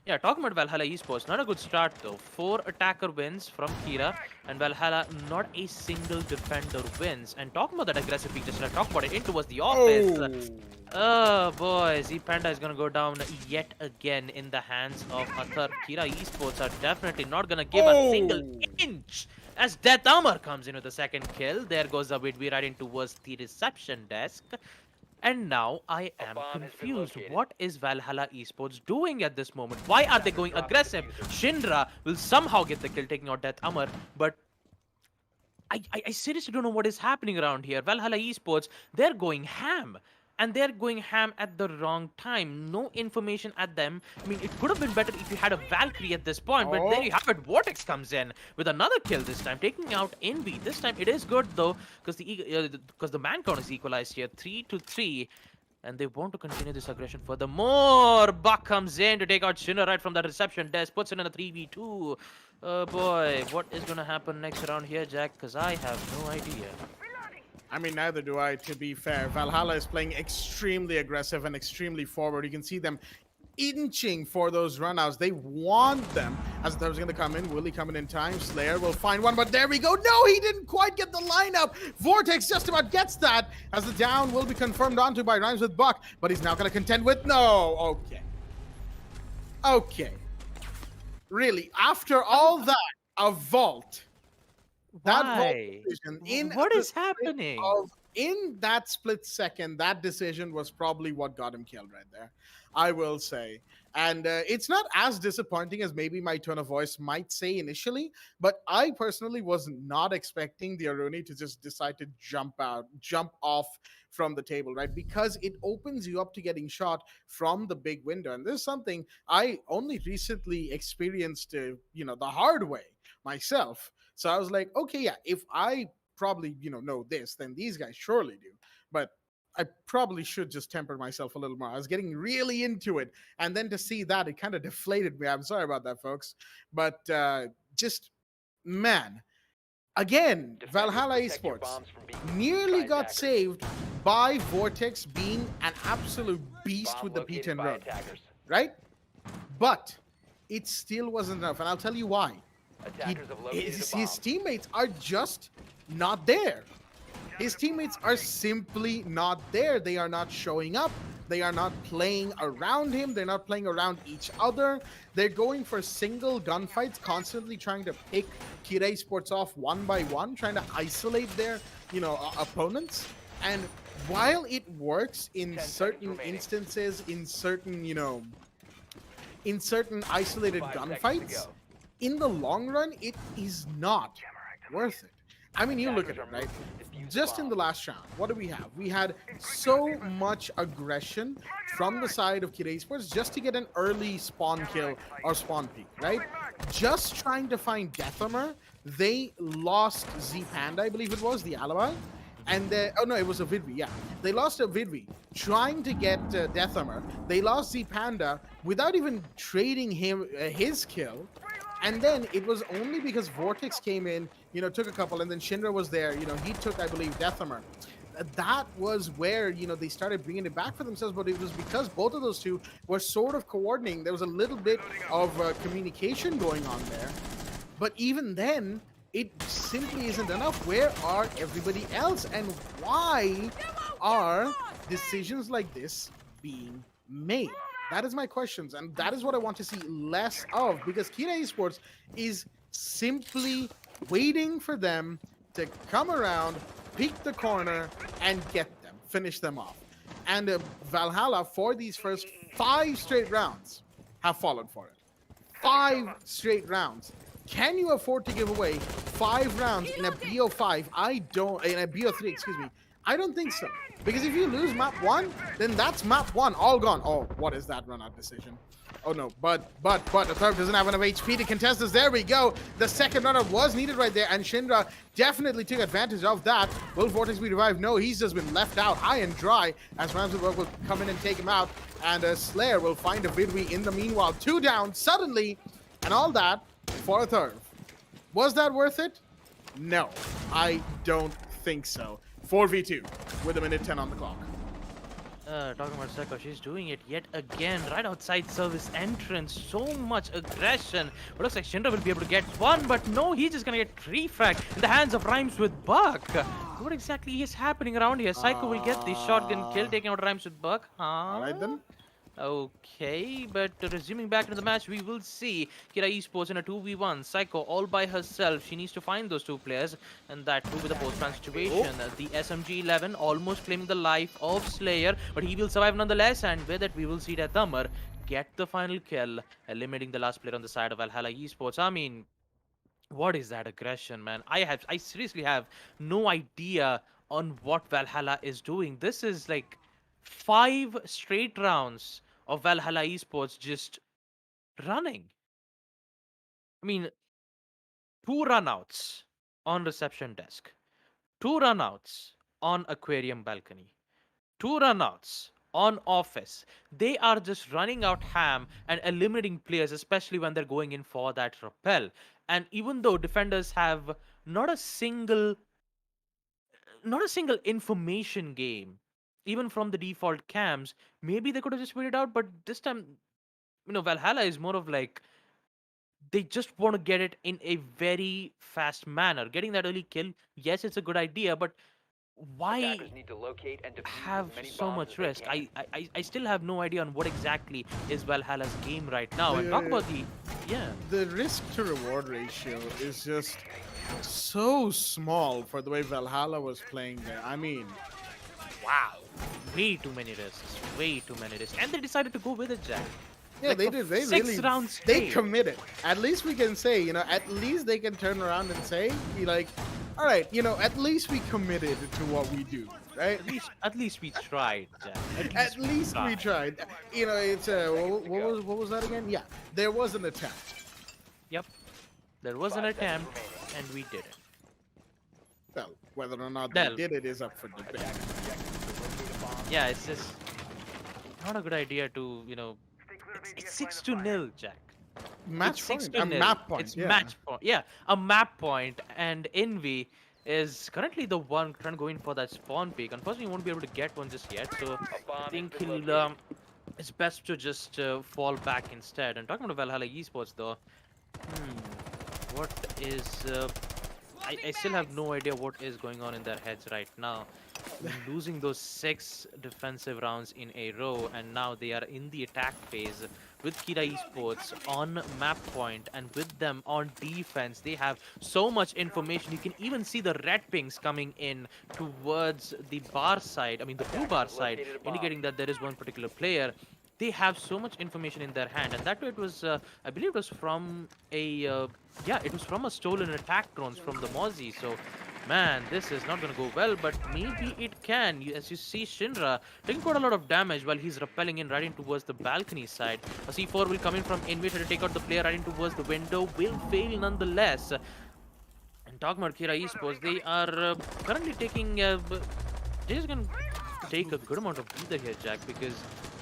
yeah, talking about Valhalla Esports, not a good start though. 4 attacker wins from Kira, and Valhalla, not a single defender wins. And talking about that aggressive peak, just talk about it in towards the office. Oh boy, Z Panda is gonna go down yet again in the hands of Athar. Kira Esports are definitely not gonna give a single inch as Death Armor comes in with the second kill. There goes the Widby right in towards the reception desk. And now I am confused. What is Valhalla Esports doing at this moment? Why are they going aggressive? Shinra will somehow get the kill, taking out Death Armor, but I seriously don't know what is happening around here. Valhalla Esports, they're going ham. And they're going ham at the wrong time. No information at them. I mean, it could have been better if you had a Valkyrie at this point, but there you have it. Vortex comes in with another kill this time, taking out Envy. This time it is good though, because the man count is equalized here, 3-3. And they want to continue this aggression furthermore. Buck comes in to take out Shinra right from the reception desk, puts it in a 3v2. Oh boy, what is going to happen next around here, Jack? Because I have no idea. I mean, neither do I, to be fair. Valhalla is playing extremely aggressive and extremely forward. You can see them inching for those runouts. They want them. As that was going to come in. Will he come in time? Slayer will find one, but there we go. No, he didn't quite get the lineup. Vortex just about gets that, as the down will be confirmed onto by Rhymes with Buck, but he's now going to contend with... No, okay. Okay. Really, after all that, a vault... That vault decision what is happening? In that split second, that decision was probably what got him killed right there, I will say. And it's not as disappointing as maybe my tone of voice might say initially, but I personally was not expecting the Aruni to just decide to jump off from the table, right? Because it opens you up to getting shot from the big window. And this is something I only recently experienced, the hard way myself. So I was like, okay, yeah, if I probably, know this, then these guys surely do. But I probably should just temper myself a little more. I was getting really into it. And then to see that, it kind of deflated me. I'm sorry about that, folks. But man, again, Valhalla Esports nearly got saved by Vortex being an absolute beast with the beat and run, right? But it still wasn't enough. And I'll tell you why. His teammates are just not there. His teammates are simply not there. They are not showing up. They are not playing around him. They're not playing around each other. They're going for single gunfights, constantly trying to pick Kira Esports off one by one, trying to isolate their, opponents. And while it works in certain instances, in certain isolated gunfights, in the long run, it is not worth it. I mean, you look at it, right? Just in the last round, what do we have? We had so much aggression from the side of Kira Esports just to get an early spawn kill or spawn peek, right? Just trying to find Death Armor. They lost Z Panda, I believe it was, the alibi. And oh no, it was a Vidvi, yeah. They lost a Vidvi trying to get Death Armor. They lost Z Panda without even trading him his kill. And then it was only because Vortex came in, took a couple, and then Shinra was there. He took, I believe, Death Armor. That was where, they started bringing it back for themselves, but it was because both of those two were sort of coordinating. There was a little bit of communication going on there. But even then, it simply isn't enough. Where are everybody else? And why are decisions like this being made? That is my questions, and that is what I want to see less of, because Kira Esports is simply waiting for them to come around, peek the corner, and get them, finish them off. And Valhalla, for these first 5 straight rounds, have fallen for it. 5 straight rounds. Can you afford to give away 5 rounds in a BO5? In a BO3, excuse me. I don't think so. Because if you lose map one, then that's map one, all gone. Oh, what is that run out decision? Oh no, but the third doesn't have enough HP to contest this. There we go. The second runner was needed right there, and Shinra definitely took advantage of that. Will Vortex be revived? No, he's just been left out high and dry as Ramsey will come in and take him out, and Slayer will find a Vidwi in the meanwhile. 2 down suddenly, and all that for a third. Was that worth it? No, I don't think so. 4v2 with a minute 10 on the clock. Talking about Seko, she's doing it yet again, right outside service entrance. So much aggression. But looks like Shinra will be able to get one, but no, he's just gonna get refragged in the hands of Rhymes with Buck. What exactly is happening around here? Psycho will get the shotgun kill, taking out Rhymes with Buck. Huh? Alright then. Okay, but resuming back into the match, we will see Kira Esports in a 2v1. Psycho all by herself. She needs to find those two players, and that too with a post-run situation. The SMG-11 almost claiming the life of Slayer, but he will survive nonetheless, and with it, we will see that Tamar get the final kill, eliminating the last player on the side of Valhalla Esports. I mean, what is that aggression, man? I seriously have no idea on what Valhalla is doing. This is like 5 straight rounds of Valhalla Esports just running. I mean, 2 runouts on reception desk, 2 runouts on aquarium balcony, 2 runouts on office. They are just running out ham and eliminating players, especially when they're going in for that rappel. And even though defenders have not a single not a single information game, even from the default cams, maybe they could have just put it out, but this time, Valhalla is more of like they just want to get it in a very fast manner. Getting that early kill, yes, it's a good idea, but why have so much risk? I still have no idea on what exactly is Valhalla's game right now. And talk about the risk to reward ratio is just so small for the way Valhalla was playing there. I mean, wow. Way too many risks. Way too many risks. And they decided to go with it, Jack. Yeah, like they did. They 6 really rounds they straight. committed. At least we can say, at least they can turn around and say, be like, all right, at least we committed to what we do, right? At least we tried, Jack. At least we tried. It's what was that again? Yeah, there was an attempt. Yep. There was an attempt, and we did it. Well, whether or not they did it is up for debate. Yeah, it's just not a good idea to, it's 6-0, Jack. Match It's point. A map point. It's match point. Yeah, a map point, and Envy is currently the one trying to go in for that spawn peak. Unfortunately, he won't be able to get one just yet, so I think it's best to just fall back instead. And talking about Valhalla Esports, though, what is... I still have no idea what is going on in their heads right now. Losing those 6 defensive rounds in a row, and now they are in the attack phase with Kira Esports on map point, and with them on defense. They have so much information. You can even see the red pings coming in towards the bar side, the blue bar side, indicating that there is one particular player. They have so much information in their hand, and that way it was, I believe it was from a, it was from a stolen attack drones from the Mozzie. So, man, this is not going to go well, but maybe it can. As you see, Shinra taking quite a lot of damage while he's rappelling in right in towards the balcony side. A C4 will come in from Invader to take out the player right in towards the window. Will fail nonetheless. And talking about Kira Esports, they are currently taking... they're just going to take a good amount of breather here, Jack, because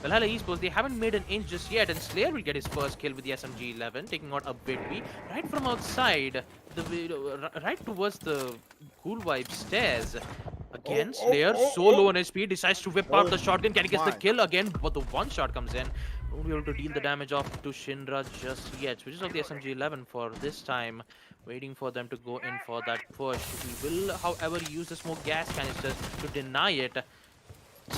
Valhalla Esports, they haven't made an inch just yet, and Slayer will get his first kill with the SMG-11, taking out a Bidby right from outside, right towards the Cool Vibe stairs. Again, Slayer, so low on HP, decides to whip out the shotgun, can he get the kill again, but the one shot comes in. Won't be able to deal the damage off to Shinra just yet. Switches off the SMG-11 for this time, waiting for them to go in for that push. He will, however, use the smoke gas canisters to deny it.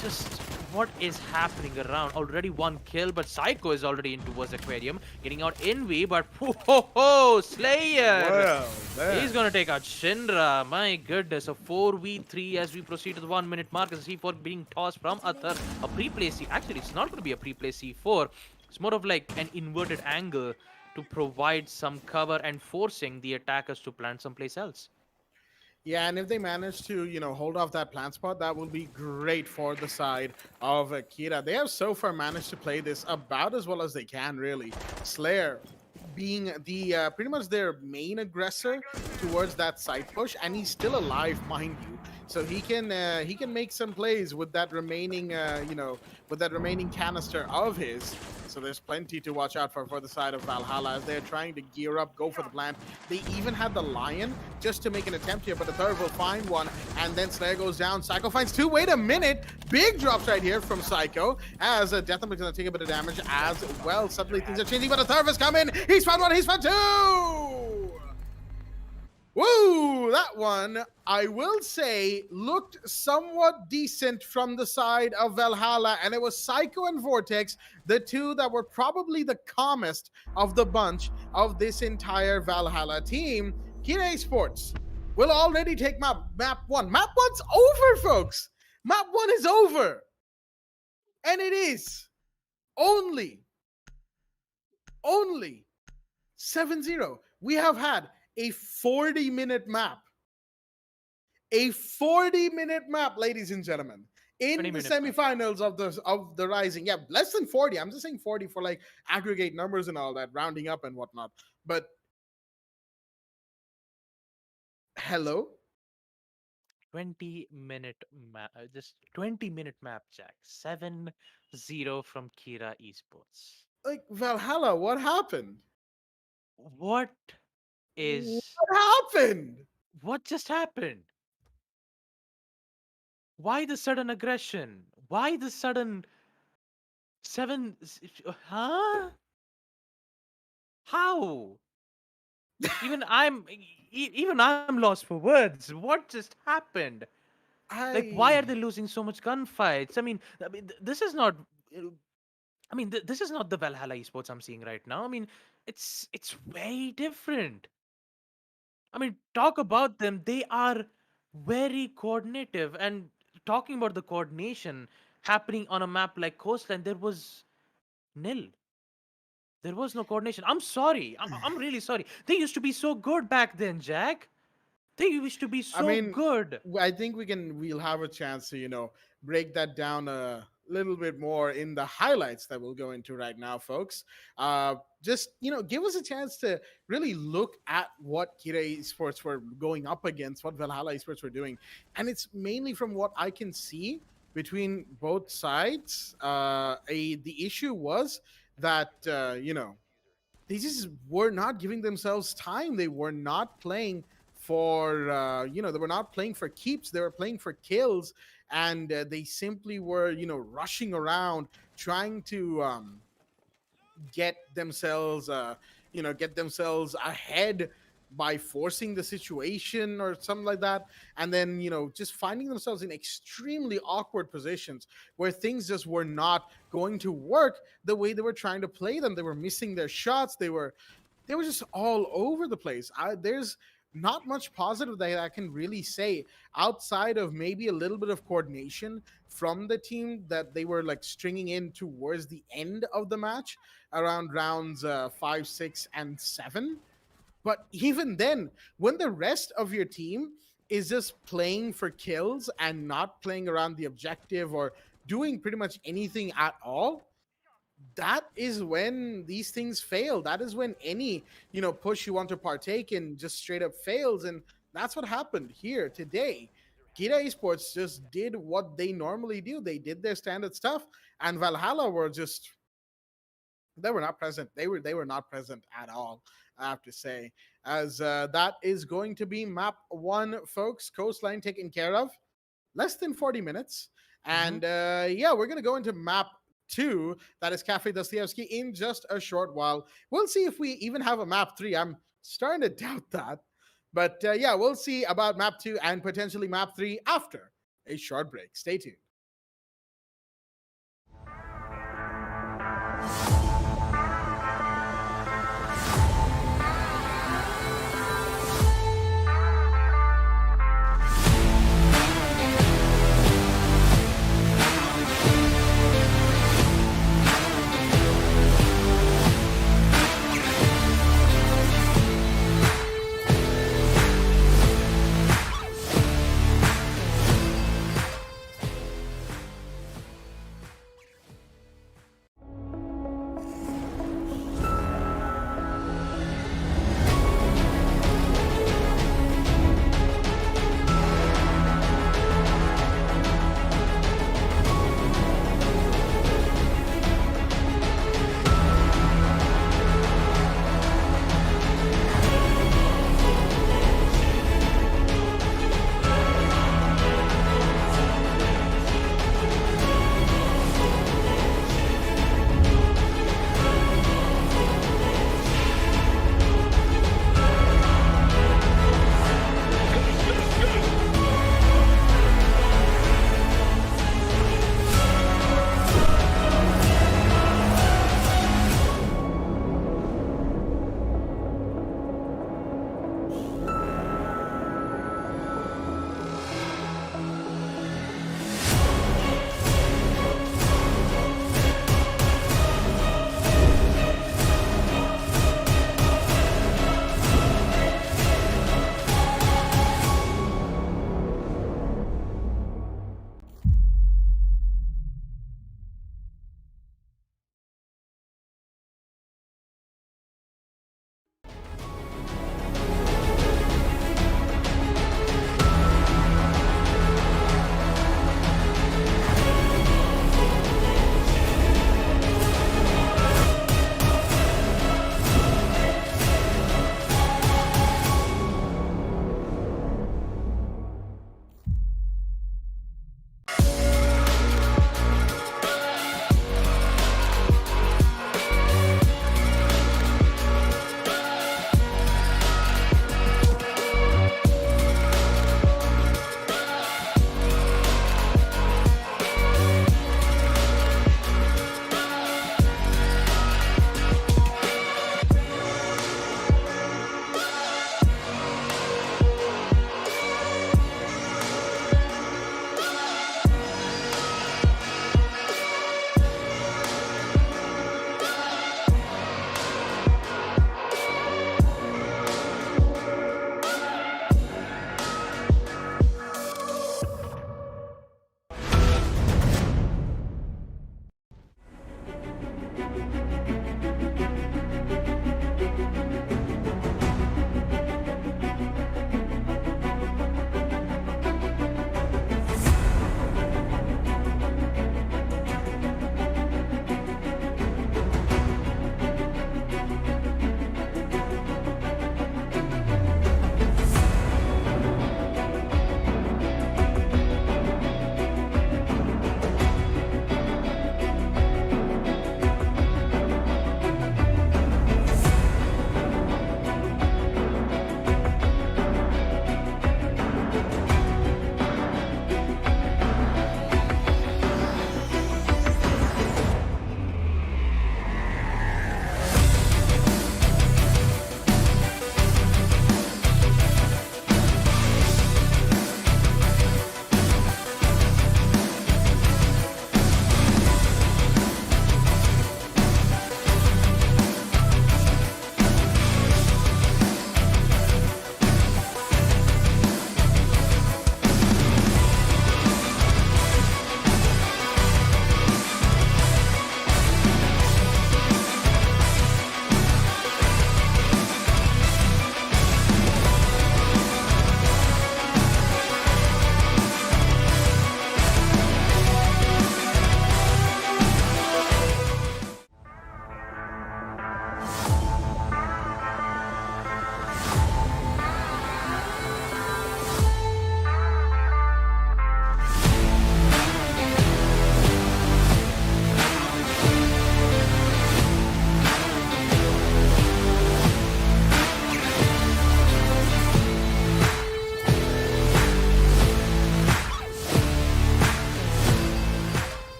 Just what is happening around? Already one kill, but Psycho is already in towards Aquarium, getting out Envy, but Slayer! Well, he's gonna take out Shinra. My goodness, a 4v3 as we proceed to the 1 minute mark. As C4 being tossed from Athar, a pre-play C. Actually, it's not gonna be a pre-play C4. It's more of like an inverted angle to provide some cover and forcing the attackers to plant someplace else. Yeah, and if they manage to, hold off that plant spot, that will be great for the side of Kira. They have so far managed to play this about as well as they can, really. Slayer being the pretty much their main aggressor towards that side push, and he's still alive, mind you. So he can make some plays with that remaining, with that remaining canister of his. So there's plenty to watch out for the side of Valhalla as they're trying to gear up, go for the plant. They even had the Lion just to make an attempt here, but the third will find one, and then Slayer goes down. Psycho finds two. Wait a minute. Big drops right here from Psycho as Deatham is going to take a bit of damage as well. Suddenly things are changing, but a third has come in. He's found one. He's found two. Woo! That one, I will say, looked somewhat decent from the side of Valhalla, and it was Psycho and Vortex, the two that were probably the calmest of the bunch of this entire Valhalla team. Kira Esports will already take map one. Map one's over, folks. Map one is over. And it is only 7-0. We have had a 40-minute map. A 40-minute map, ladies and gentlemen, in the semifinals of the Rising. Yeah, less than 40. I'm just saying 40 for like aggregate numbers and all that, rounding up and whatnot. But hello? 20-minute map, just 20-minute map, Jack. 7-0 from Kira Esports. Like, Valhalla, what happened? What happened? What just happened? Why the sudden aggression? Why the sudden 7? Huh? How? Even I'm lost for words. What just happened? Like, why are they losing so much gunfights? I mean, this is not. This is not the Valhalla esports I'm seeing right now. I mean, it's very different. I mean, talk about them. They are very coordinative. And talking about the coordination happening on a map like Coastline, there was nil. There was no coordination. I'm sorry. I'm really sorry. They used to be so good back then, Jack. They used to be so good. I think we'll have a chance to, break that down a little bit more in the highlights that we'll go into right now, folks. Just, give us a chance to really look at what Kira Esports were going up against, what Valhalla Esports were doing. And it's mainly from what I can see between both sides. The issue was that, they just were not giving themselves time. They were not playing for they were not playing for keeps. They were playing for kills, and they simply were rushing around trying to get themselves ahead by forcing the situation or something like that, and then just finding themselves in extremely awkward positions where things just were not going to work the way they were trying to play them. They were missing their shots. They were just all over the place. There's not much positive that I can really say outside of maybe a little bit of coordination from the team that they were like stringing in towards the end of the match around rounds 5, 6, and 7. But even then, when the rest of your team is just playing for kills and not playing around the objective or doing pretty much anything at all, that is when these things fail. That is when any, push you want to partake in just straight up fails. And that's what happened here today. Kira Esports just did what they normally do. They did their standard stuff, and Valhalla were just, they were not present. They were not present at all, I have to say. As that is going to be map 1, folks. Coastline taken care of. Less than 40 minutes. And we're going to go into map 2, that is Cafe Dostoevsky, in just a short while. We'll see if we even have a map 3. I'm starting to doubt that. But we'll see about map 2 and potentially map 3 after a short break. Stay tuned.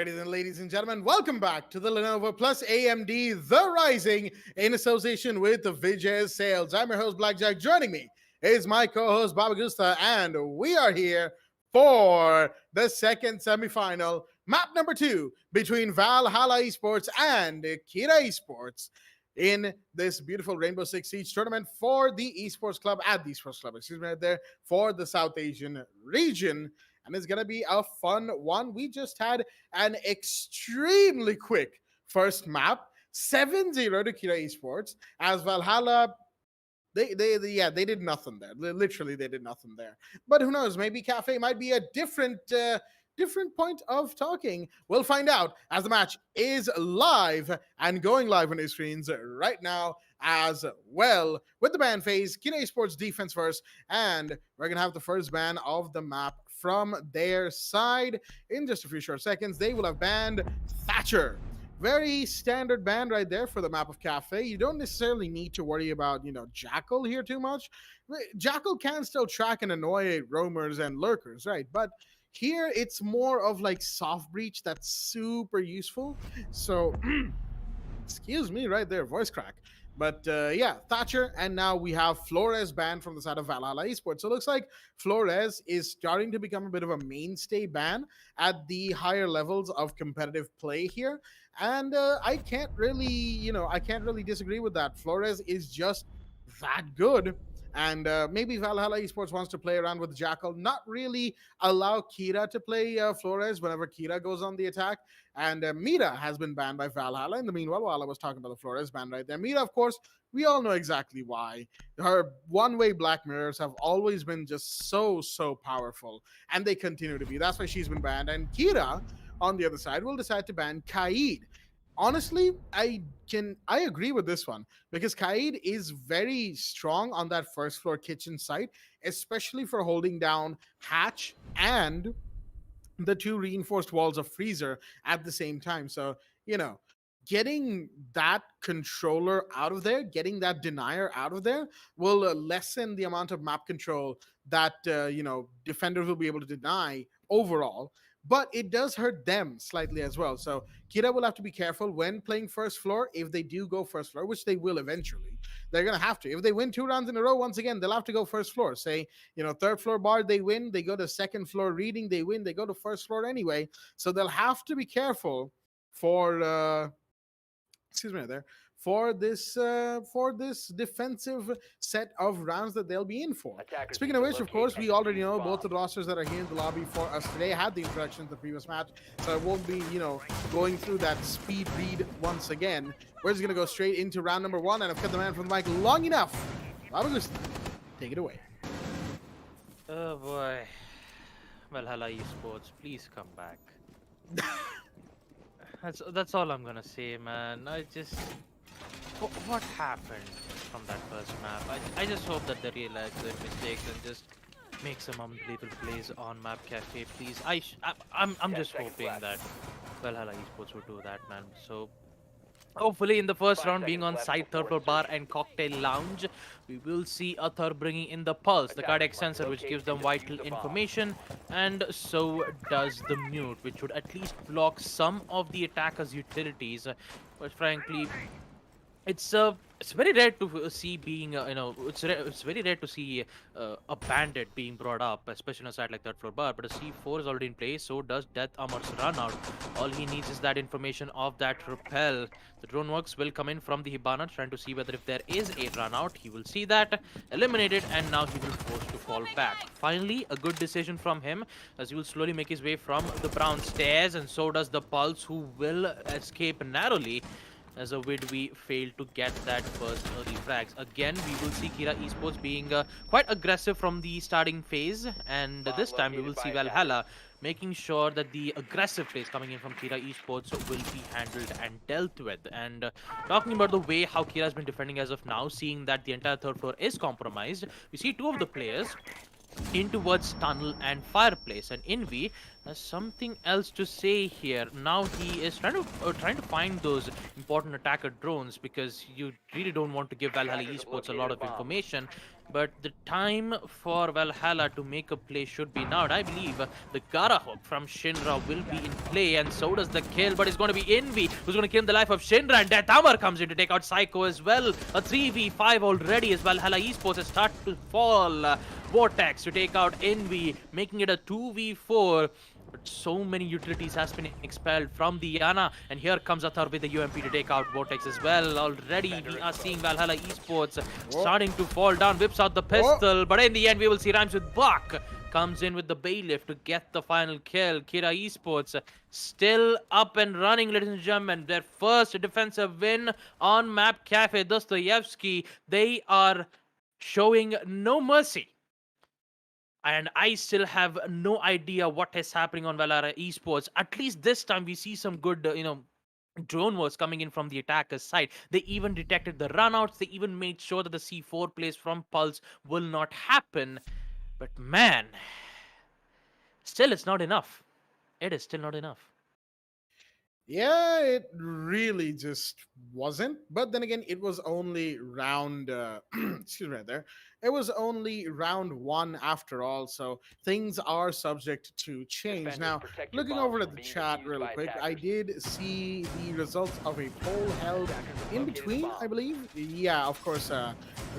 Alrighty then, ladies and gentlemen, welcome back to the Lenovo Plus AMD The Rising in association with the Vijay Sales. I'm your host, Blackjack. Joining me is my co-host, Baba Gusta, and we are here for the second semifinal, map number 2 between Valhalla Esports and Kira Esports in this beautiful Rainbow Six Siege tournament for the Esports Club at the Esports Club, excuse me, right there, for the South Asian region. And it's going to be a fun one. We just had an extremely quick first map, 7-0 to Kira Esports, as Valhalla they did nothing there. Literally, they did nothing there. But who knows? Maybe Cafe might be a different point of talking. We'll find out as the match is live and going live on your screens right now as well. With the ban phase, Kina Esports defense first, and we're gonna have the first ban of the map from their side in just a few short seconds. They will have banned Thatcher. Very standard ban right there for the map of Cafe. You don't necessarily need to worry about, Jackal here too much. Jackal can still track and annoy roamers and lurkers, right? But here it's more of like soft breach that's super useful. So, excuse me right there, voice crack. But yeah, Thatcher, and now we have Flores banned from the side of Valhalla Esports. So it looks like Flores is starting to become a bit of a mainstay ban at the higher levels of competitive play here. And I can't really, I can't really disagree with that. Flores is just that good. And maybe Valhalla Esports wants to play around with Jackal, not really allow Kira to play Flores whenever Kira goes on the attack. And Mira has been banned by Valhalla. In the meanwhile, while I was talking about the Flores ban right there, Mira, of course, we all know exactly why. Her one-way Black Mirrors have always been just so powerful, and they continue to be. That's why she's been banned. And Kira, on the other side, will decide to ban Kaid. Honestly, I agree with this one because Kaid is very strong on that first floor kitchen site, especially for holding down Hatch and the 2 reinforced walls of Freezer at the same time. So, getting that controller out of there, getting that denier out of there will lessen the amount of map control that, defenders will be able to deny overall. But it does hurt them slightly as well. So Kira will have to be careful when playing first floor. If they do go first floor, which they will eventually, they're going to have to. If they win 2 rounds in a row, once again, they'll have to go first floor. Say, third floor bar, they win. They go to second floor reading, they win. They go to first floor anyway. So they'll have to be careful for, excuse me there, for this defensive set of rounds that they'll be in for. Speaking of which, of course, we already know both of the rosters that are here in the lobby for us today had the introduction to the previous match, so I won't be, going through that speed read once again. We're just gonna go straight into round number 1, and I've kept the man from the mic long enough. Take it away. Oh boy. Valhalla Esports, please come back. That's all I'm gonna say, man. What happened from that first map? I just hope that they realize their mistakes and just make some unbelievable plays on Map Cafe, please. I'm just hoping that Valhalla Esports would do that, man. So hopefully in the first round, being on site, third floor bar and cocktail lounge, we will see Athar bringing in the pulse, the cardiac sensor, which gives them vital information, and so does the mute, which would at least block some of the attacker's utilities. But frankly, it's very rare to see being it's very rare to see a bandit being brought up, especially on a site like third floor bar. But a C4 is already in place, so does Death Amar's run out. All he needs is that information of that repel. The drone works will come in from the Hibana, trying to see whether if there is a run out. He will see that, eliminate it, and now he will force to fall back. Finally, a good decision from him, as he will slowly make his way from the brown stairs, and so does the Pulse, who will escape narrowly. As a Wid, we failed to get that first early frags. Again, we will see Kira Esports being quite aggressive from the starting phase, and this time we will see Valhalla making sure that the aggressive plays coming in from Kira Esports will be handled and dealt with. And talking about the way how Kira has been defending as of now, seeing that the entire third floor is compromised, we see 2 of the players in towards tunnel and fireplace, and Envy There's something else to say here. Now he is trying to find those important attacker drones because you really don't want to give Valhalla Attackers have Esports a located lot a of bomb. information. But the time for Valhalla to make a play should be now. And I believe the Gara hook from Shinra will be in play, and so does the kill. But it's going to be Envy who's going to kill the life of Shinra, and Death Hammer comes in to take out Psycho as well. A 3v5 already as Valhalla Esports has started to fall. Vortex to take out Envy, making it a 2v4. But so many utilities has been expelled from the Yana, and here comes Athar with the UMP to take out Vortex as well. Already we are seeing Valhalla Esports Whoa. starting to fall down, whips out the Whoa. pistol, but in the end we will see Rhymes with Buck comes in with the bailiff to get the final kill. Kira Esports still up and running, ladies and gentlemen. Their first defensive win on Map Cafe Dostoyevsky. They are showing no mercy, and I still have no idea what is happening on Valhalla Esports. At least this time we see some good, drone wars coming in from the attacker's side. They even detected the runouts. They even made sure that the C4 plays from Pulse will not happen. But man, still it's not enough. It is still not enough. Yeah, it really just wasn't. But then again, it was only round. Excuse me, right there. It was only round one after all, so things are subject to change. Defenders, Now, protect your looking bombs over at from the being chat defused real by quick, I attackers. did see the results of a poll held Attackers have in located a between, bomb. I believe. Yeah, of course.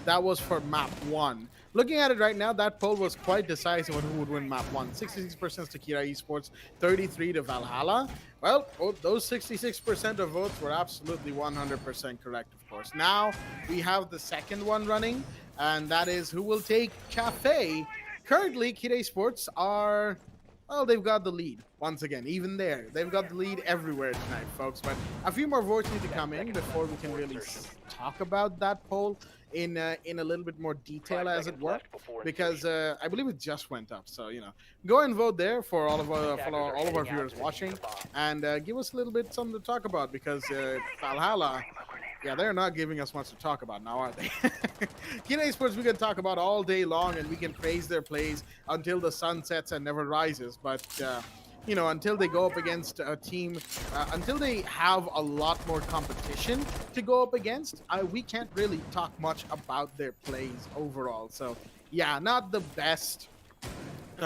That was for map one. Looking at it right now, that poll was quite decisive on who would win map one. 66% to Kira Esports, 33 to Valhalla. Well, those 66% of votes were absolutely 100% correct, of course. Now we have the second one running, and that is who will take Cafe. Currently, Kira Sports are, well, they've got the lead once again. Even there, they've got the lead everywhere tonight, folks. But a few more votes need to come in before we can really talk about that poll in a little bit more detail, 5 as it seconds were, left before because insertion. I believe it just went up. So go and vote there for Attackers are all of our heading out viewers to defuse watching, the bomb. and give us a little bit something to talk about because Valhalla. Yeah, they're not giving us much to talk about now, are they? Kina Esports we can talk about all day long, and we can praise their plays until the sun sets and never rises. But until they go up against a team, until they have a lot more competition to go up against, we can't really talk much about their plays overall. So yeah, not the best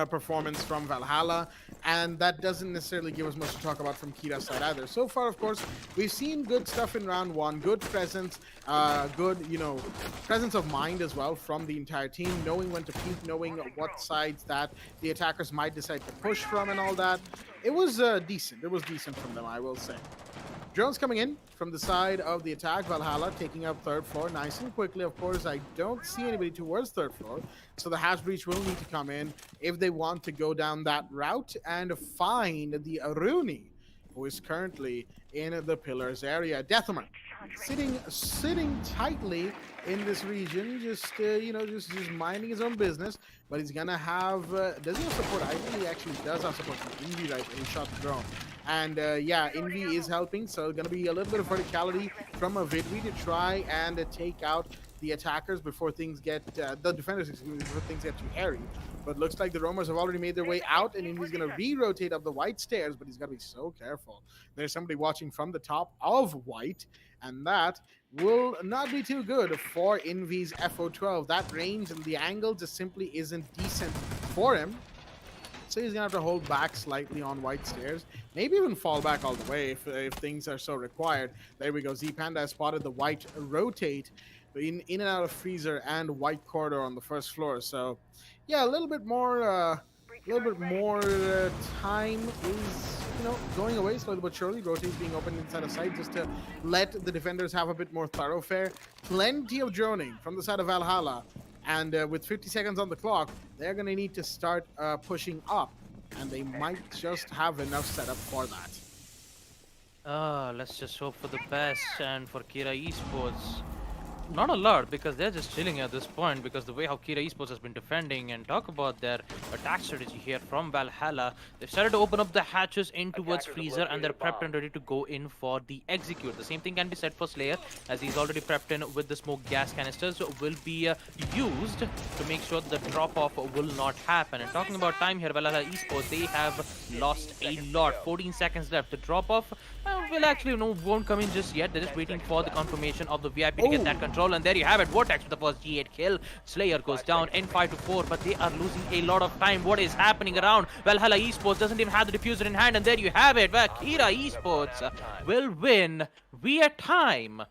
performance from Valhalla, and that doesn't necessarily give us much to talk about from Kira's side either. So far, of course, we've seen good stuff in round one, good presence, good, presence of mind as well from the entire team, knowing when to peek, knowing what sides that the attackers might decide to push from and all that. It was decent. It was decent from them, I will say. Drones coming in from the side of the attack. Valhalla taking up third floor nice and quickly. Of course, I don't see anybody towards third floor, so the hatch breach will need to come in if they want to go down that route and find the Aruni, who is currently in the pillars area. Deathhammer sitting tightly in this region, just minding his own business. But he's gonna have. Does he have support? I think he actually does have support from Envy right when he shot the drone. And yeah, Envy is helping, so gonna be a little bit of verticality from a Vidvi to try and take out the attackers before things get the defenders, excuse me, before things get too hairy. But looks like the roamers have already made their way out, and Envy's gonna re-rotate up the white stairs, but he's gotta be so careful. There's somebody watching from the top of white, and that will not be too good for Envy's FO12. That range and the angle just simply isn't decent for him. So he's gonna have to hold back slightly on white stairs, maybe even fall back all the way if things are so required. There we go. Z Panda has spotted the white rotate in and out of freezer and white corridor on the first floor. So yeah, a little bit more time is going away slowly but surely. Rotates being opened inside of sight just to let the defenders have a bit more thoroughfare. Plenty of droning from the side of Valhalla. And with 50 seconds on the clock, they're going to need to start pushing up. And they might just have enough setup for that. Let's just hope for the best and for Kira Esports. not a lot, because they're just chilling at this point, because the way how Kira Esports has been defending, and talk about their attack strategy here from Valhalla. They've started to open up the hatches in towards Freezer, and they're prepped and ready to go in for the execute. The same thing can be said for Slayer, as he's already prepped in with the smoke gas canisters will be used to make sure the drop-off will not happen. And talking about time here, Valhalla Esports, they have lost a lot. 14 seconds left. The drop-off will actually, won't come in just yet. They're just waiting for the confirmation of the VIP to get that control. And there you have it. Vortex with the first G8 kill. Slayer goes down in 5-4, but they are losing a lot of time. What is happening around? Valhalla Esports doesn't even have the diffuser in hand, and there you have it. Kira Esports will win via time.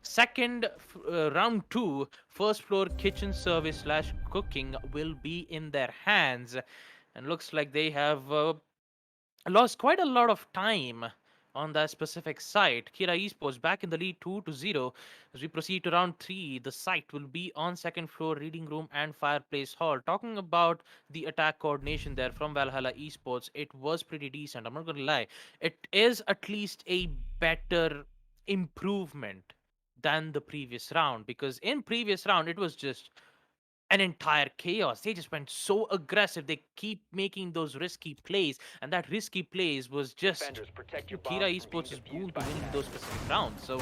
Second round 2, first floor kitchen service / cooking will be in their hands, and looks like they have lost quite a lot of time on that specific site. Kira Esports back in the lead 2-0. As we proceed to round 3, the site will be on second floor, reading room and fireplace hall. Talking about the attack coordination there from Valhalla Esports, it was pretty decent. I'm not going to lie. It is at least a better improvement than the previous round, because in previous round it was just an entire chaos. They just went so aggressive. They keep making those risky plays, and that risky plays was just Kira Esports' boon to winning those specific rounds. So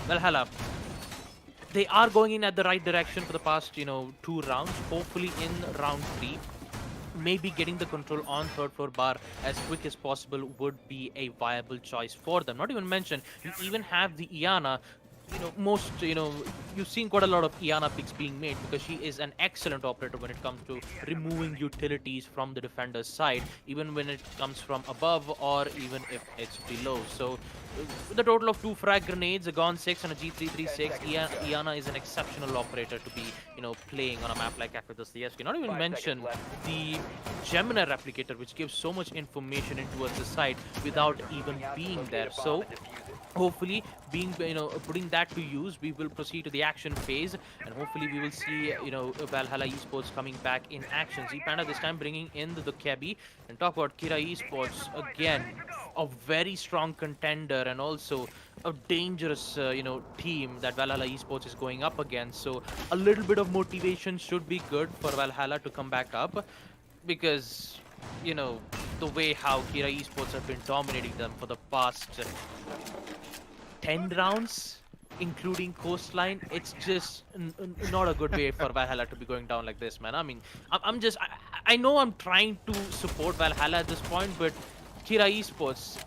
Valhalla, they are going in at the right direction for the past 2 rounds. Hopefully in round 3, maybe getting the control on third floor bar as quick as possible would be a viable choice for them. Not even mention, you even have the Iana. You've seen quite a lot of Iana picks being made, because she is an excellent operator when it comes to removing utilities from the defender's side, even when it comes from above or even if it's below. So with a total of 2 frag grenades, a Gone 6 and a G336, Iana is an exceptional operator to be, playing on a map like Aquatus CSK. Not even mention the Gemini replicator, which gives so much information in towards the side without even being there. So hopefully putting that to use, we will proceed to the action phase, and hopefully we will see Valhalla Esports coming back in action. Panda this time bringing in the Kebi. And talk about Kira Esports, again a very strong contender, and also a dangerous team that Valhalla Esports is going up against. So a little bit of motivation should be good for Valhalla to come back up, because the way how Kira Esports have been dominating them for the past 10 rounds, including Coastline, it's just not a good way for Valhalla to be going down like this, man. I mean, I know I'm trying to support Valhalla at this point, but Kira Esports,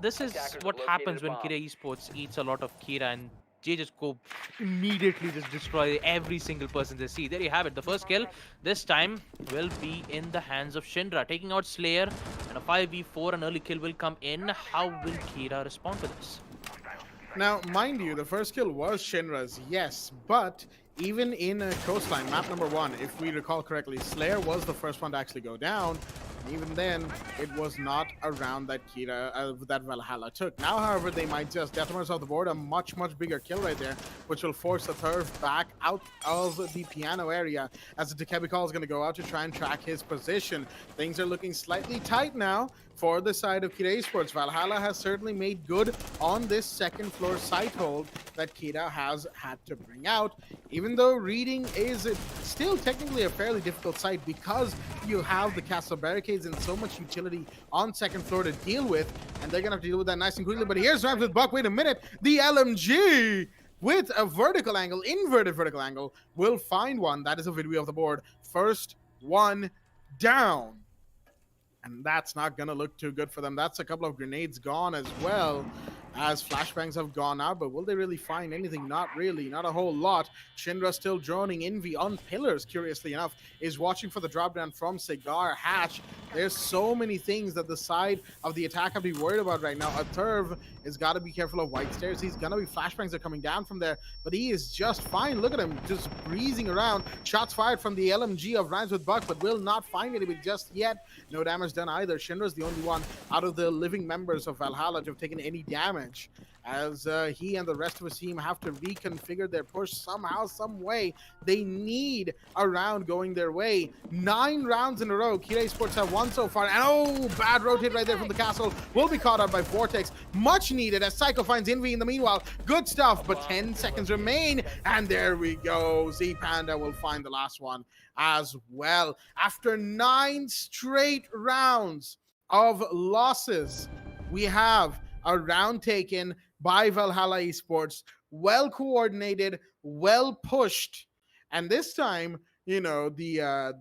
this is what happens when Kira Esports eats a lot of Kira, and they just go immediately just destroy every single person they see. There you have it. The first kill this time will be in the hands of Shinra, taking out Slayer, and a 5v4. An early kill will come in. How will Kira respond to this? Now, mind you, the first kill was Shinra's, yes, but even in Coastline, map number 1, if we recall correctly, Slayer was the first one to actually go down. Even then, it was not around that Kira that Valhalla took. Now, however, they might just Deathmers off the board, a much bigger kill right there, which will force the turf back out of the piano area, as the Dekebikal is going to go out to try and track his position. Things are looking slightly tight now for the side of Kira Esports. Valhalla has certainly made good on this second floor site hold that Kira has had to bring out, even though reading is still technically a fairly difficult site, because you have the castle barricades and so much utility on second floor to deal with, and they're gonna have to deal with that nice and quickly. But here's Rams with Buck. Wait a minute, the LMG with a vertical angle, inverted vertical angle, will find one. That is a video of the board. First one down. And that's not going to look too good for them. That's a couple of grenades gone as well, as flashbangs have gone out. But will they really find anything? Not really. Not a whole lot. Shinra still droning. Envy on pillars, curiously enough, is watching for the drop down from Cigar Hatch. There's so many things that the side of the attack have to be worried about right now. A Turv has got to be careful of white stairs. He's going to be flashbangs are coming down from there, but he is just fine. Look at him just breezing around. Shots fired from the LMG of Rhymes with Buck, but will not find anybody just yet. No damage done either. Shinra's the only one out of the living members of Valhalla to have taken any damage. advantage as he and the rest of his team have to reconfigure their push somehow, some way. They need a round going their way. 9 rounds in a row. Kira Esports have won so far. And oh, bad rotate right there from the castle. Will be caught out by Vortex. Much needed as Psycho finds Envy in the meanwhile. Good stuff, but 10 seconds remain. And there we go. Z Panda will find the last one as well. After 9 straight rounds of losses, we have a round taken by Valhalla Esports, well coordinated, well pushed, and this time, you know, the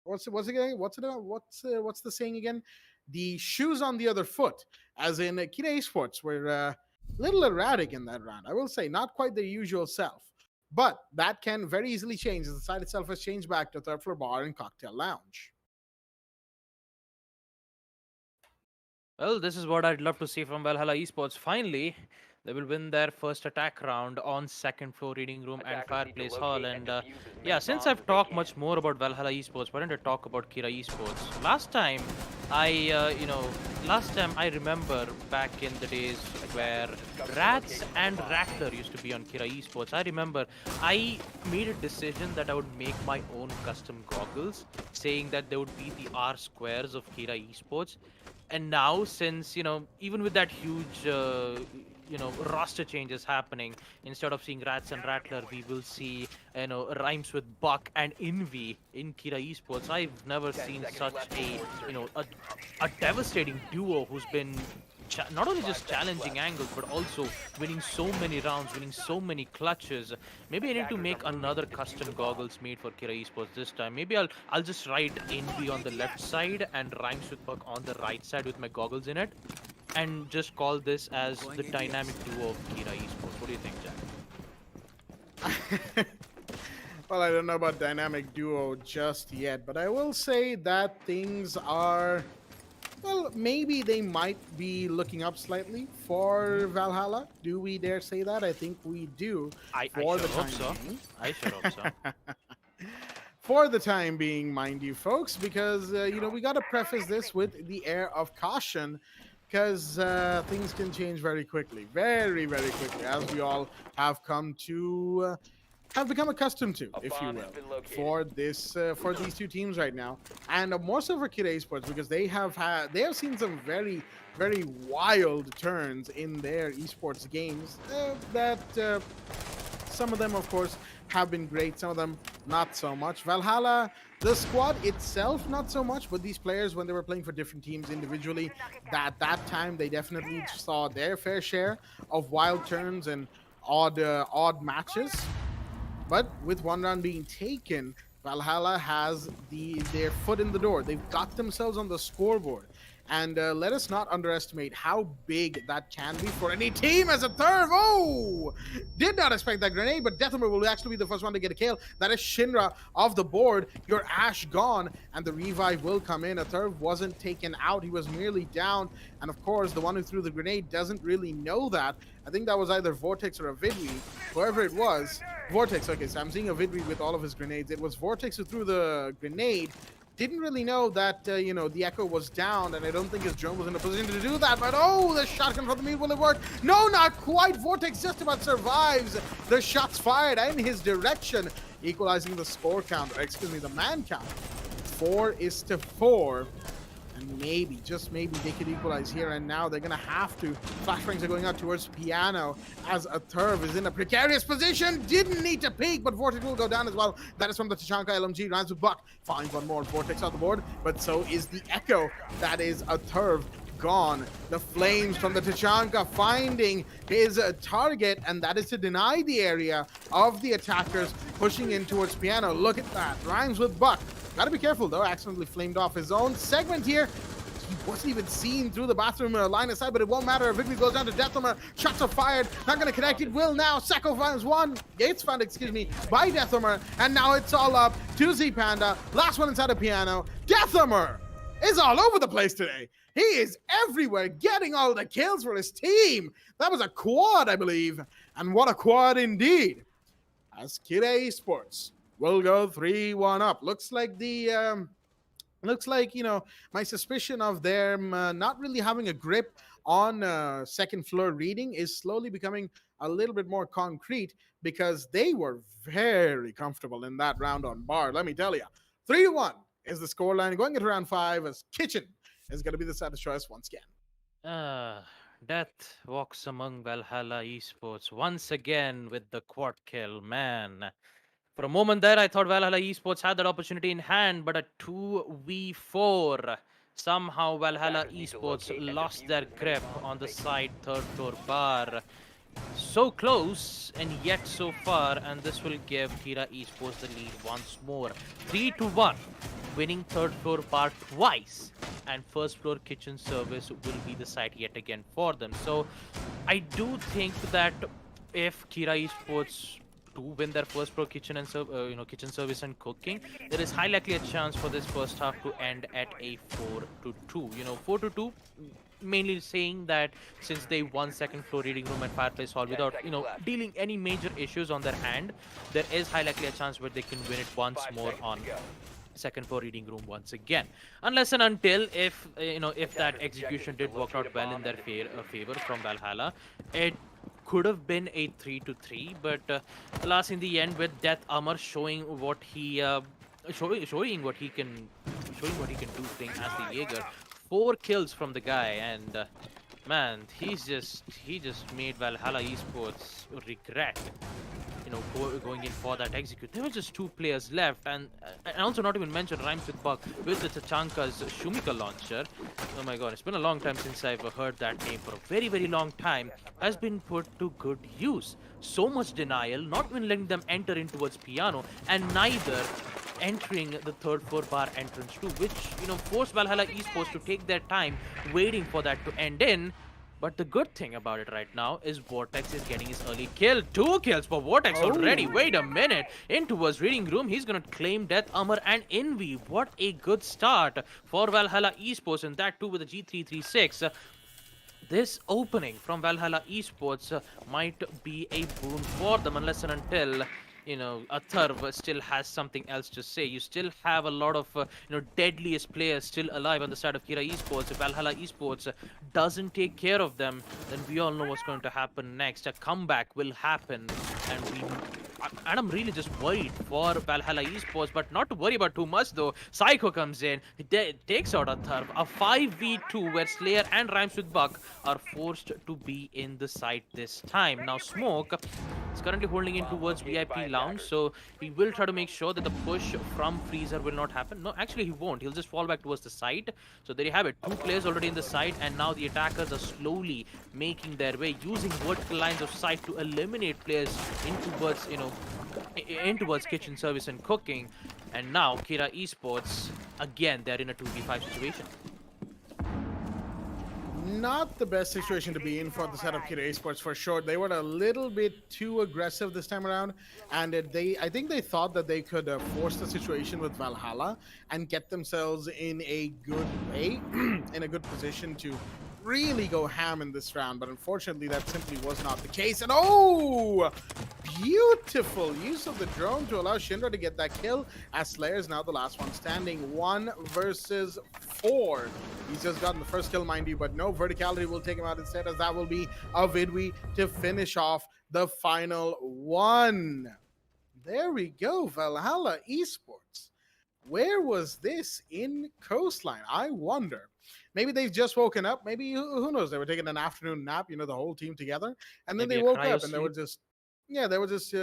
what's it again? What's the saying again? The shoes on the other foot, as in Kira Esports were a little erratic in that round. I will say, not quite their usual self, but that can very easily change as the side itself has changed back to third floor bar and cocktail lounge. Well, this is what I'd love to see from Valhalla Esports. Finally, they will win their first attack round on second floor reading room and fireplace hall. And yeah, since I've talked much more about Valhalla Esports, why don't I talk about Kira Esports? Last time I remember back in the days where Rats and Rattler used to be on Kira Esports. I remember I made a decision that I would make my own custom goggles, saying that they would be the R squares of Kira Esports. And now, since even with that huge roster changes happening, instead of seeing Rats and Rattler, we will see rhymes with Buck and Envy in Kira Esports. I've never seen such a devastating duo who's been not only just challenging angles, but also winning so many rounds, winning so many clutches. Maybe I need to make another custom goggles made for Kira Esports this time. Maybe I'll just write Envy on the left side and Rhymes with Buck on the right side with my goggles in it, and just call this as the dynamic duo of Kira Esports. What do you think, Jack? Well, I don't know about dynamic duo just yet, but I will say that things are... Well, maybe they might be looking up slightly for Valhalla. Do we dare say that? I think we do. I should hope so. I should hope so. For the time being, mind you, folks, because, we got to preface this with the air of caution, because things can change very quickly. Very, very quickly, as we all have become accustomed to, if you will, for these two teams right now, and more so for Kira Esports, because they have seen some very, very wild turns in their esports games. Some of them, of course, have been great. Some of them not so much. Valhalla, the squad itself, not so much, but these players, when they were playing for different teams individually, at that time they definitely saw their fair share of wild turns and odd matches. But with one round being taken, Valhalla has their foot in the door. They've got themselves on the scoreboard. And let us not underestimate how big that can be for any team as a third. Oh! Did not expect that grenade, but Deathhammer will actually be the first one to get a kill. That is Shinra off the board. Your Ash gone, and the revive will come in. A third wasn't taken out. He was merely down. And of course, the one who threw the grenade doesn't really know that. I think that was either Vortex or a Vidwi, whoever it was. Vortex, okay, so I'm seeing a Vidwi with all of his grenades. It was Vortex who threw the grenade. Didn't really know that, the Echo was down, and I don't think his drone was in a position to do that, but oh, the shotgun from the mid, will it work? No, not quite. Vortex just about survives the shots fired in his direction, equalizing the score count, or excuse me, the man count. 4-4. And maybe, just maybe, they could equalize here and now. They're going to have to. Flashbangs are going out towards Piano as a Turv is in a precarious position. Didn't need to peek, but Vortex will go down as well. That is from the Tachanka LMG. Rhymes with Buck. Finds one more. Vortex on the board, but so is the Echo. That is a Turv gone. The flames from the Tachanka finding his target, and that is to deny the area of the attackers pushing in towards Piano. Look at that. Rhymes with Buck. Gotta be careful though, accidentally flamed off his own segment here. He wasn't even seen through the bathroom line of sight, but it won't matter. Victory goes down to Deathhammer. Shots are fired. Not gonna connect. It will now. Sacco finds one. Gates found, excuse me, by Deathhammer. And now it's all up to Z Panda. Last one inside of Piano. Deathhammer is all over the place today. He is everywhere, getting all the kills for his team. That was a quad, I believe. And what a quad indeed. As Kira Esports will go 3-1 up. Looks like the looks like my suspicion of them not really having a grip on second floor reading is slowly becoming a little bit more concrete, because they were very comfortable in that round on bar, let me tell you. 3-1 is the scoreline going into round 5, as Kitchen is going to be the set of choice once again. Uh, Death walks among Valhalla Esports once again with the quad kill, man. For a moment there, I thought Valhalla Esports had that opportunity in hand, but a 2v4. Somehow, Valhalla Esports lost their grip on the side third floor bar. So close and yet so far, and this will give Kira Esports the lead once more. 3-1, winning third floor bar twice, and first floor kitchen service will be the site yet again for them. So I do think that if Kira Esports to win their first pro kitchen and kitchen service and cooking, there is high likely a chance for this first half to end at a 4-2. 4-2, mainly saying that since they won second floor reading room and fireplace hall without dealing any major issues on their hand, there is high likely a chance where they can win it once more on second floor reading room once again, unless and until if that execution did work out well in their favor from Valhalla, it could have been a 3-3, but alas, in the end, with Death Amar showing what he showing what he can do playing as the Jaeger. 4 kills from the guy, and man, he just made Valhalla Esports regret going in for that execute. There were just 2 players left, and also not even mention Rhymes with Buck with the Tachanka's Shumika launcher. Oh my god, it's been a long time since I've heard that name. For a very, very long time, has been put to good use. So much denial, not even letting them enter in towards piano, and neither entering the third floor bar entrance too, which forced Valhalla Esports to take their time waiting for that to end in. But the good thing about it right now is Vortex is getting his early kill. 2 kills for Vortex already. Wait a minute. In towards reading room, he's gonna claim Death Armor and Envy. What a good start for Valhalla Esports, and that too with a G336. This opening from Valhalla Esports might be a boon for them, unless and until Atharv still has something else to say. You still have a lot of deadliest players still alive on the side of Kira Esports. If Valhalla Esports doesn't take care of them, then we all know what's going to happen next. A comeback will happen, and I'm really just worried for Valhalla Esports, but not to worry about too much though. Psycho comes in, he takes out Atharv. A 5v2 where Slayer and Rhymes with Buck are forced to be in the site this time. Now Smoke is currently holding in towards VIP Lounge, so he will try to make sure that the push from Freezer will not happen. No, actually he won't. He'll just fall back towards the site. So there you have it. 2 players already in the site, and now the attackers are slowly making their way, using vertical lines of sight to eliminate players in towards kitchen service and cooking. And now Kira Esports, again, they're in a 2v5 situation. Not the best situation to be in for the setup Kira Esports, for sure. They were a little bit too aggressive this time around, and I think they thought that they could force the situation with Valhalla and get themselves in a good way, in a good position to really go ham in this round. But unfortunately, that simply was not the case. And beautiful use of the drone to allow Shinra to get that kill, as Slayer is now the last one standing. 1 versus 4. He's just gotten the first kill, mind you, but no verticality will take him out instead, as that will be a Vidwi to finish off the final one. There we go, Valhalla Esports. Where was this in Coastline? I wonder. Maybe they've just woken up. Maybe, who knows, they were taking an afternoon nap, the whole team together. And then Maybe they a woke cryo up and they were just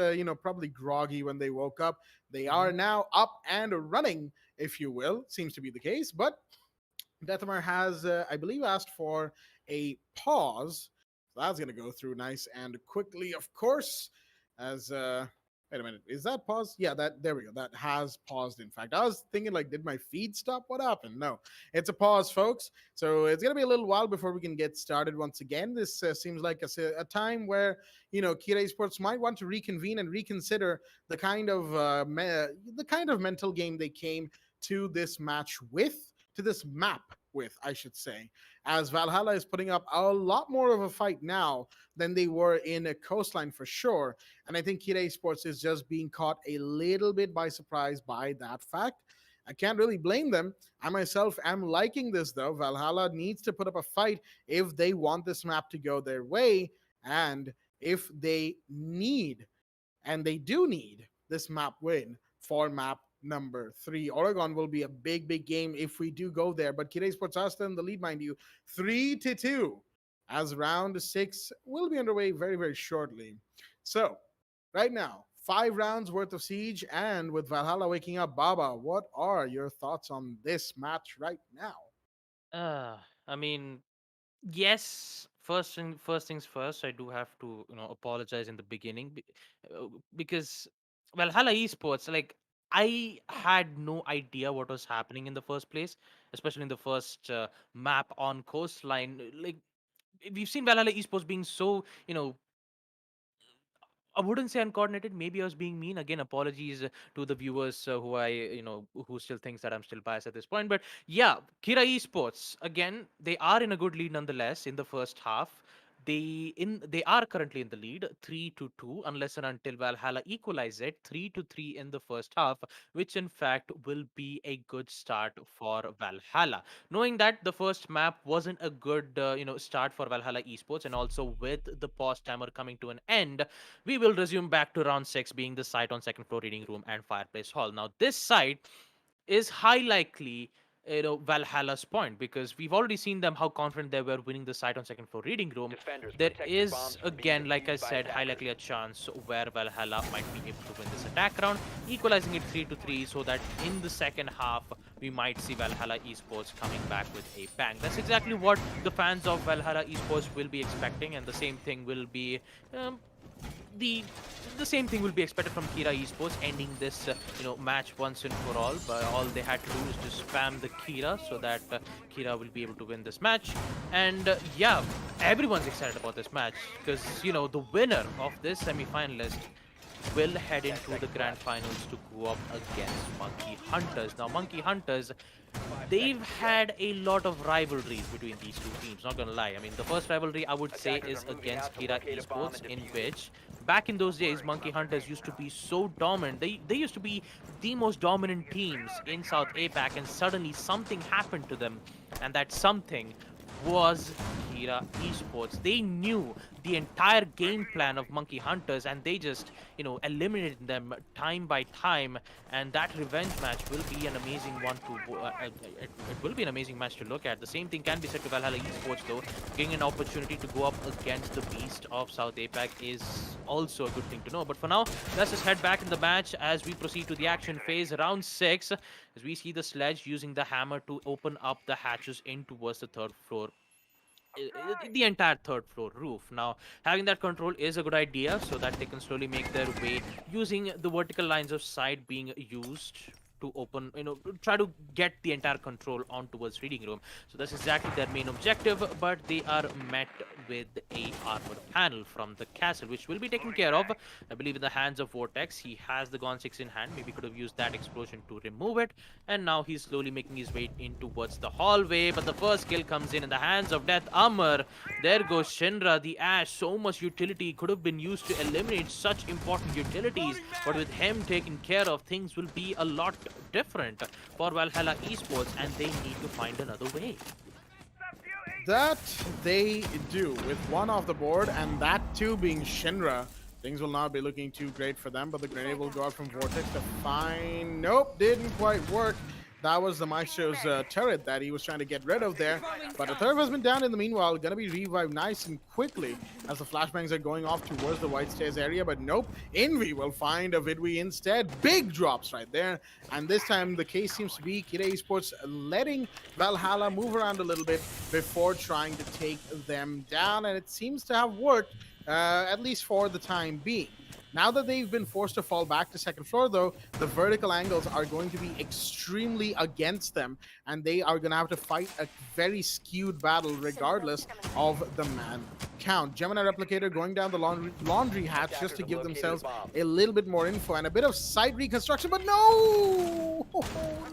probably groggy when they woke up. They are now up and running, if you will. Seems to be the case. But Deathmar has, I believe, asked for a pause. So that's going to go through nice and quickly, of course, as wait a minute, is that pause? Yeah, there we go. That has paused. In fact, I was thinking, like, did my feed stop? What happened? No, it's a pause, folks. So it's gonna be a little while before we can get started once again. This seems like a time where Kira Esports might want to reconvene and reconsider the kind of mental game they came to this match with, to this map with, I should say, as Valhalla is putting up a lot more of a fight now than they were in a Coastline, for sure. And I think Kira Esports is just being caught a little bit by surprise by that fact. I can't really blame them. I myself am liking this though. Valhalla needs to put up a fight if they want this map to go their way, and if they need, and they do need, this map win for map number 3. Oregon will be a big, big game if we do go there. But Kira Esports are still in the lead, mind you, 3-2, as round 6 will be underway very, very shortly. So, right now, 5 rounds worth of siege, and with Valhalla waking up, Baba, what are your thoughts on this match right now? I mean, yes. First things first. I do have to, apologize in the beginning because Valhalla Esports, like, I had no idea what was happening in the first place, especially in the first map on coastline. Like, we've seen Valhalla Esports being so, I wouldn't say uncoordinated. Maybe I was being mean. Again, apologies to the viewers who still thinks that I'm still biased at this point. But yeah, Kira Esports, again, they are in a good lead nonetheless in the first half. They are currently in the lead 3-2 unless and until Valhalla equalize it 3-3 in the first half, which in fact will be a good start for Valhalla. Knowing that the first map wasn't a good start for Valhalla Esports, and also with the pause timer coming to an end, we will resume back to round 6, being the site on second floor reading room and fireplace hall. Now this site is high likely Valhalla's point, because we've already seen them how confident they were winning the site on second floor reading room. There is again, like I said, high likely a chance where Valhalla might be able to win this attack round, equalizing it 3-3, so that in the second half we might see Valhalla Esports coming back with a bang. That's exactly what the fans of Valhalla Esports will be expecting, and the same thing will be um, the the same thing will be expected from Kira Esports, ending this match once and for all. But all they had to do is just spam the Kira, so that Kira will be able to win this match. And yeah, everyone's excited about this match, because the winner of this semi-finalist will head into the grand finals to go up against Monkey Hunters. Now, Monkey Hunters, they've had a lot of rivalries between these two teams, not gonna lie. I mean, the first rivalry I would say is against Kira Esports, in which back in those days Monkey Hunters used to be so dominant. They used to be the most dominant teams in South APAC, and suddenly something happened to them, and that something was Kira Esports. They knew the entire game plan of Monkey Hunters, and they just, eliminated them time by time. And that revenge match will be an amazing one to. It will be an amazing match to look at. The same thing can be said to Valhalla Esports, though. Getting an opportunity to go up against the beast of South APAC is also a good thing to know. But for now, let's just head back in the match as we proceed to the action phase, round 6, as we see the sledge using the hammer to open up the hatches in towards the third floor, the entire third floor roof. Now, having that control is a good idea, so that they can slowly make their way, using the vertical lines of sight being used to open, try to get the entire control on towards reading room. So that's exactly their main objective, but they are met with a armored panel from the castle, which will be taken care of, I believe, in the hands of Vortex. He has the Gon 6 in hand. Maybe could have used that explosion to remove it, and now he's slowly making his way in towards the hallway. But the first kill comes in the hands of Death Amar. There goes Shinra, the Ash. So much utility could have been used to eliminate such important utilities, but with him taken care of, things will be a lot different for Valhalla Esports, and they need to find another way. That they do, with one off the board, and that too being Shinra. Things will not be looking too great for them, but the grenade will go out from Vortex to find... Nope, didn't quite work. That was the Maestro's turret that he was trying to get rid of there. But the third has been down in the meanwhile. Gonna be revived nice and quickly as the flashbangs are going off towards the White Stairs area. But nope, Envy will find a Vidwi instead. Big drops right there. And this time the case seems to be Kira Esports letting Valhalla move around a little bit before trying to take them down. And it seems to have worked, at least for the time being. Now that they've been forced to fall back to second floor, though, the vertical angles are going to be extremely against them, and they are going to have to fight a very skewed battle regardless of the man count. Gemini Replicator going down the laundry hatch just to give themselves a little bit more info and a bit of site reconstruction, but no!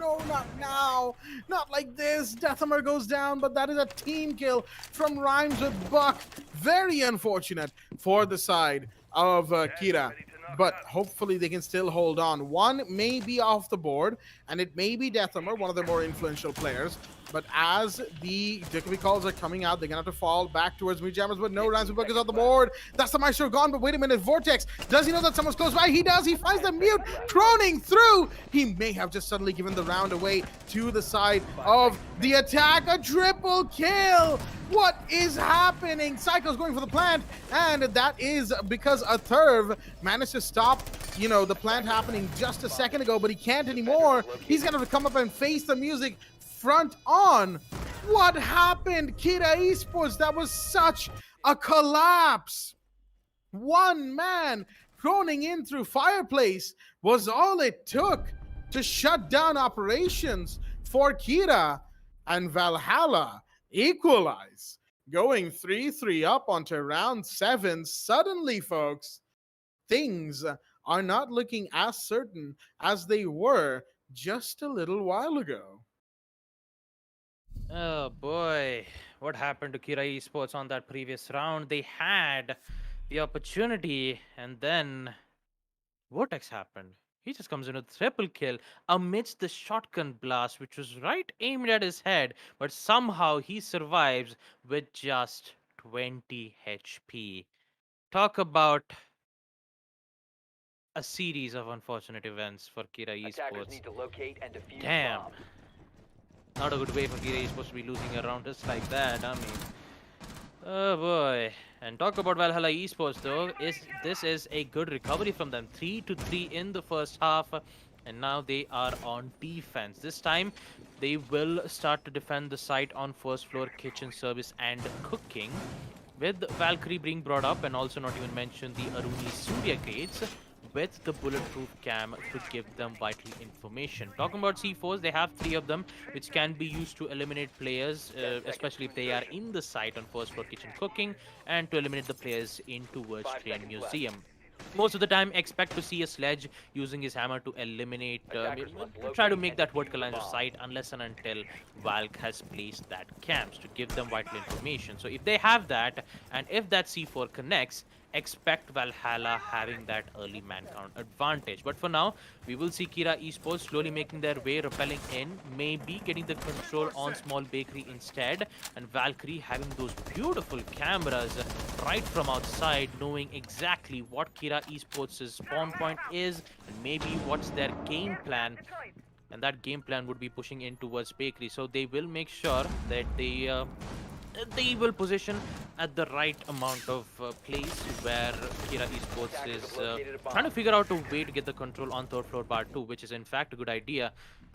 No, not now. Not like this. Deathamer goes down, but that is a team kill from Rhymes with Buck. Very unfortunate for the side of Kira. but hopefully they can still hold on. One may be off the board, and it may be Deathammer, one of the more influential players. But as the Dickory calls are coming out, they're going to have to fall back towards Mujammers, but no Ransomberg is on the board. That's the Maestro gone, but wait a minute, Vortex, does he know that someone's close by? He does, he finds the mute, Croning through. He may have just suddenly given the round away to the side of the attack. A triple kill! What is happening? Psycho's going for the plant, and that is because a Thurv managed to stop, the plant happening just a second ago, but he can't anymore. He's going to come up and face the music front on. What happened? Kira Esports, that was such a collapse. One man droning in through Fireplace was all it took to shut down operations for Kira, and Valhalla equalize, going 3-3 up onto round 7. Suddenly, folks, things are not looking as certain as they were just a little while ago. Oh boy, what happened to Kira Esports on that previous round? They had the opportunity, and then Vortex happened. He just comes in with triple kill amidst the shotgun blast, which was right aimed at his head, but somehow he survives with just 20 HP. Talk about a series of unfortunate events for Kira Esports. Damn. Not a good way for Vijay is supposed to be losing a round just like that. I mean, oh boy. And talk about Valhalla Esports though. This is a good recovery from them. 3-3 in the first half, and now they are on defense. This time, they will start to defend the site on first floor, kitchen service and cooking, with Valkyrie being brought up, and also not even mention the Aruni Surya gates with the bulletproof cam to give them vital information. Talking about C4s, they have 3 of them, which can be used to eliminate players, especially if they are in the site on first floor kitchen cooking, and to eliminate the players in towards train museum. Most of the time, expect to see a sledge using his hammer to eliminate, try to make that vertical line of sight, unless and until Valk has placed that camps to give them vital information. So if they have that, and if that C4 connects, expect Valhalla having that early man count advantage. But for now, we will see Kira Esports slowly making their way, rappelling in, maybe getting the control on Small Bakery instead, and Valkyrie having those beautiful cameras right from outside, knowing exactly what Kira Esports' spawn point is, and maybe what's their game plan. And that game plan would be pushing in towards Bakery, so they will make sure that they will position at the right amount of place where Kira Esports is trying to figure out a way to get the control on third floor bar 2, which is in fact a good idea.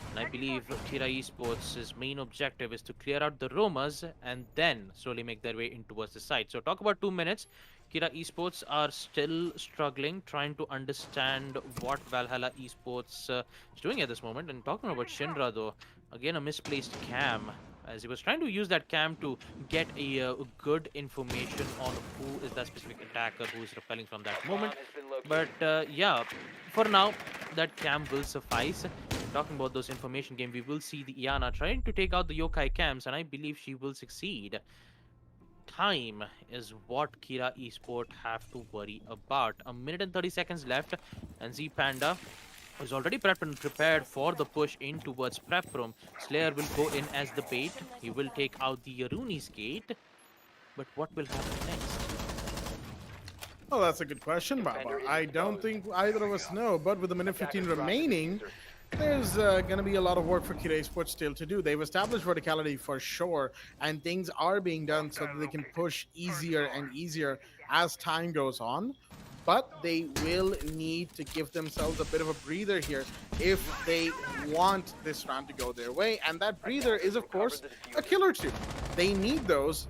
And I believe Kira Esports' main objective is to clear out the roamers and then slowly make their way in towards the site. So talk about 2 minutes. Kira Esports are still struggling, trying to understand what Valhalla Esports is doing at this moment. And talking about Shinra though, again a misplaced cam, as he was trying to use that cam to get a good information on who is that specific attacker who is repelling from that moment. But yeah, for now, that cam will suffice. Talking about those information game, we will see the Iana trying to take out the yokai cams, and I believe she will succeed. Time is what Kira Esport have to worry about. 1 minute and 30 seconds left, and Z Panda is already prepped and prepared for the push in towards prep room. Slayer will go in as the bait. He will take out the Aruni's gate. But what will happen next? Well, that's a good question, Baba. I don't think either of us know, but with a minute 15 remaining, there's going to be a lot of work for Kira Esports still to do. They've established verticality for sure, and things are being done so that they can push easier and easier as time goes on. But they will need to give themselves a bit of a breather here if they want this round to go their way. And that breather is, of course, a kill or two. They need those,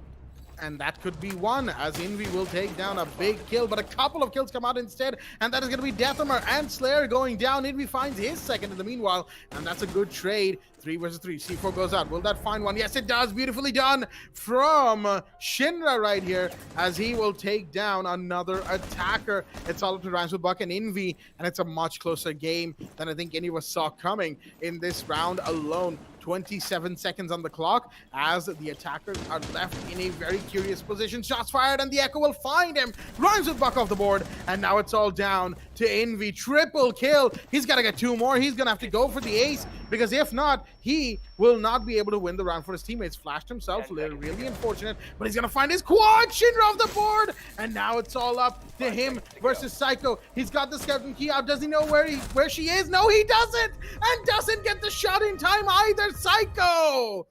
and that could be one, as Envy will take down a big kill, but a couple of kills come out instead, and that is going to be Deathammer and Slayer going down. Envy finds his second in the meanwhile, and that's a good trade. 3 versus 3. C4 goes out. Will that find one? Yes, it does. Beautifully done from Shinra right here, as he will take down another attacker. It's all up to Rhymes with Buck and Envy, and it's a much closer game than I think any of us saw coming in this round alone. 27 seconds on the clock as the attackers are left in a very curious position. Shots fired, and the Echo will find him. Rhymes with Buck off the board, and now it's all down to Envy. Triple kill. He's got to get 2 more. He's going to have to go for the ace, because if not, he will not be able to win the round for his teammates. Flashed himself, really unfortunate, but he's going to find his quad. Shinra off the board, and now it's all up to him versus Psycho. He's got the skeleton key out. Does he know where she is? No, he doesn't, and doesn't get the shot in time either. Psycho,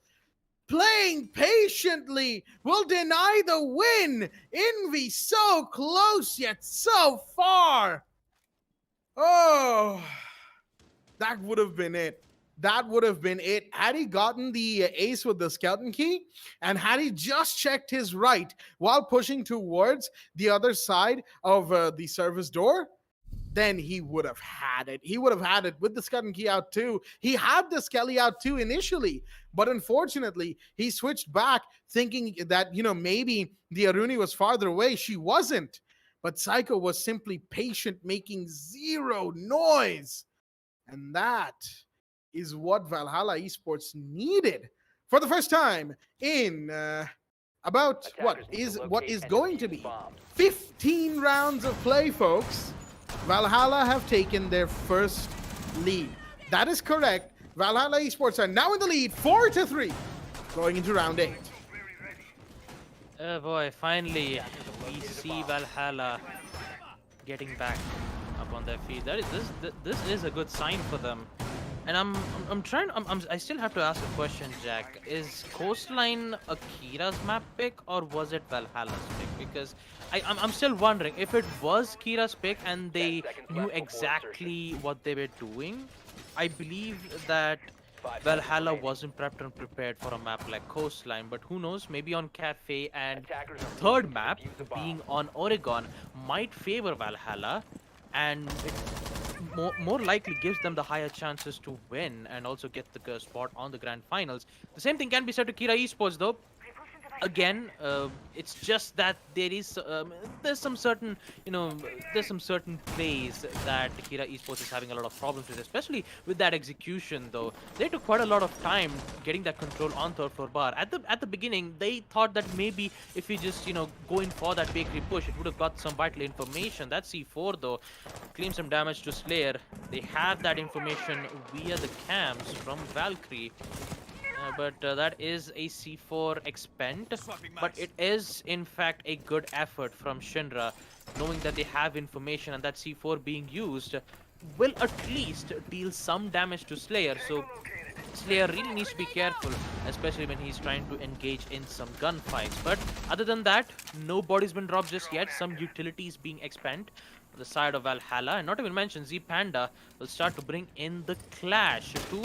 playing patiently, will deny the win. Envy so close yet so far. Oh, that would have been it. That would have been it. Had he gotten the ace with the skeleton key, and had he just checked his right while pushing towards the other side of the service door, then he would have had it. He would have had it with the skeleton key out too. He had the skelly out too initially, but unfortunately, he switched back thinking that, maybe the Aruni was farther away. She wasn't. But Psycho was simply patient, making zero noise. And that is what Valhalla Esports needed for the first time in about what is going to be 15 rounds of play, folks. Valhalla have taken their first lead. That is correct. Valhalla Esports are now in the lead, 4-3, going into round 8. Oh boy, finally we see Valhalla getting back up on their feet. This is a good sign for them. And I still have to ask a question, Jack. Is Coastline Akira's map pick, or was it Valhalla's pick? Because I'm still wondering if it was Kira's pick and they knew exactly what they were doing. I believe that Valhalla wasn't prepped and prepared for a map like Coastline, but who knows, maybe on Cafe and third map, being on Oregon, might favor Valhalla, and it more likely gives them the higher chances to win and also get the spot on the grand finals. The same thing can be said to Kira Esports though. Again, it's just that there's some certain plays that Kira Esports is having a lot of problems with, especially with that execution though. They took quite a lot of time getting that control on third floor bar. At the beginning, they thought that maybe if we just go in for that bakery push, it would have got some vital information. That C4 though claims some damage to Slayer. They have that information via the cams from Valkyrie. But that is a C4 expend, but it is in fact a good effort from Shinra, knowing that they have information and that C4 being used will at least deal some damage to Slayer. So Slayer really needs to be careful, especially when he's trying to engage in some gunfights. But other than that, no body's been dropped just yet. Some utilities being expend on the side of Valhalla, and not even mention Z Panda will start to bring in the clash. 2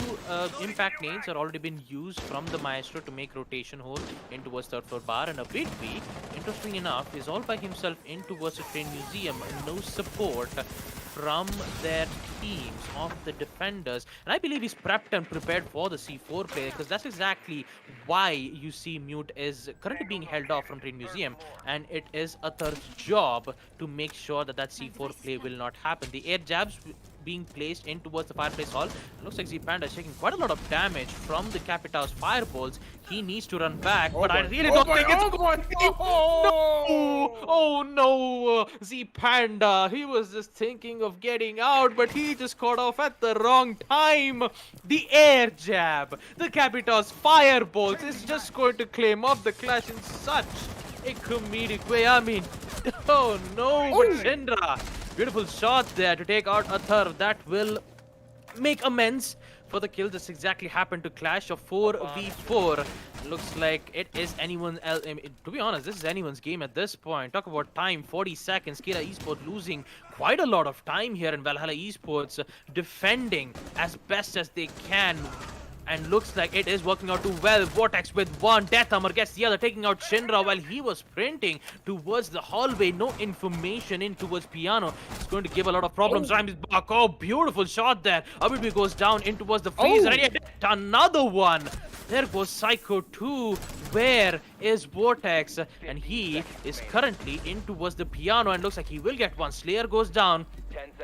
impact nades are already been used from the Maestro to make rotation hole in towards third floor bar, and a bit B, interesting enough, is all by himself in towards the train museum. No support from their teams of the defenders, and I believe he's prepped and prepared for the C4 play, because that's exactly why you see Mute is currently being held off from Train Museum, and it is Athar's job to make sure that that C4 play will not happen. The air jabs being placed in towards the fireplace hall. It looks like Z Panda is taking quite a lot of damage from the Capitao's fireballs. He needs to run back, but I really don't think it's going. Oh no! Z Panda, he was just thinking of getting out, but he just caught off at the wrong time. The air jab, the Capitao's fireballs is just going to claim off the clash in such a comedic way. I mean, oh no, but Shinra, beautiful shot there to take out Athar. That will make amends for the kill. This exactly happened to Clash of 4v4. Looks like it is anyone else. I mean, to be honest, this is anyone's game at this point. Talk about time, 40 seconds. Kira Esports losing quite a lot of time here, in Valhalla Esports defending as best as they can. And looks like it is working out too well. Vortex with one, Death Hammer gets the other, taking out Shinra while he was sprinting towards the hallway. No information in towards Piano. It's going to give a lot of problems. Rhymes back. Oh, beautiful shot there. Abidbi goes down in towards the freezer. And yet another one. There goes Psycho 2. Where is Vortex? And he is currently in towards the piano and looks like he will get one. Slayer goes down.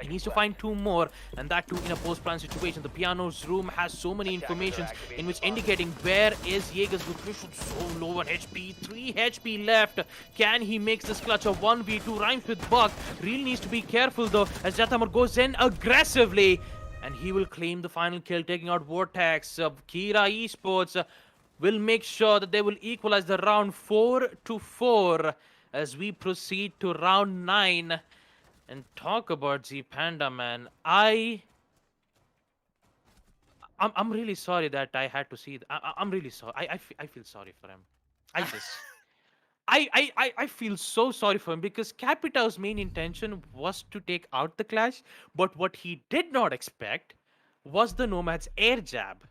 He needs to find two more, and that too in a post-plan situation. The piano's room has so many informations in which indicating where is Jaeger's location. So low on HP, 3 HP left. Can he make this clutch of 1v2? Rhymes with Buck. Really needs to be careful though, as Jatamar goes in aggressively, and he will claim the final kill, taking out Vortex. Kira Esports will make sure that they will equalize the round 4-4 as we proceed to round 9. And talk about Z Panda, man. I'm really sorry that I had to see. I'm really sorry. I feel sorry for him. I just. I feel so sorry for him because Capita's main intention was to take out the clash, but what he did not expect was the Nomad's air jab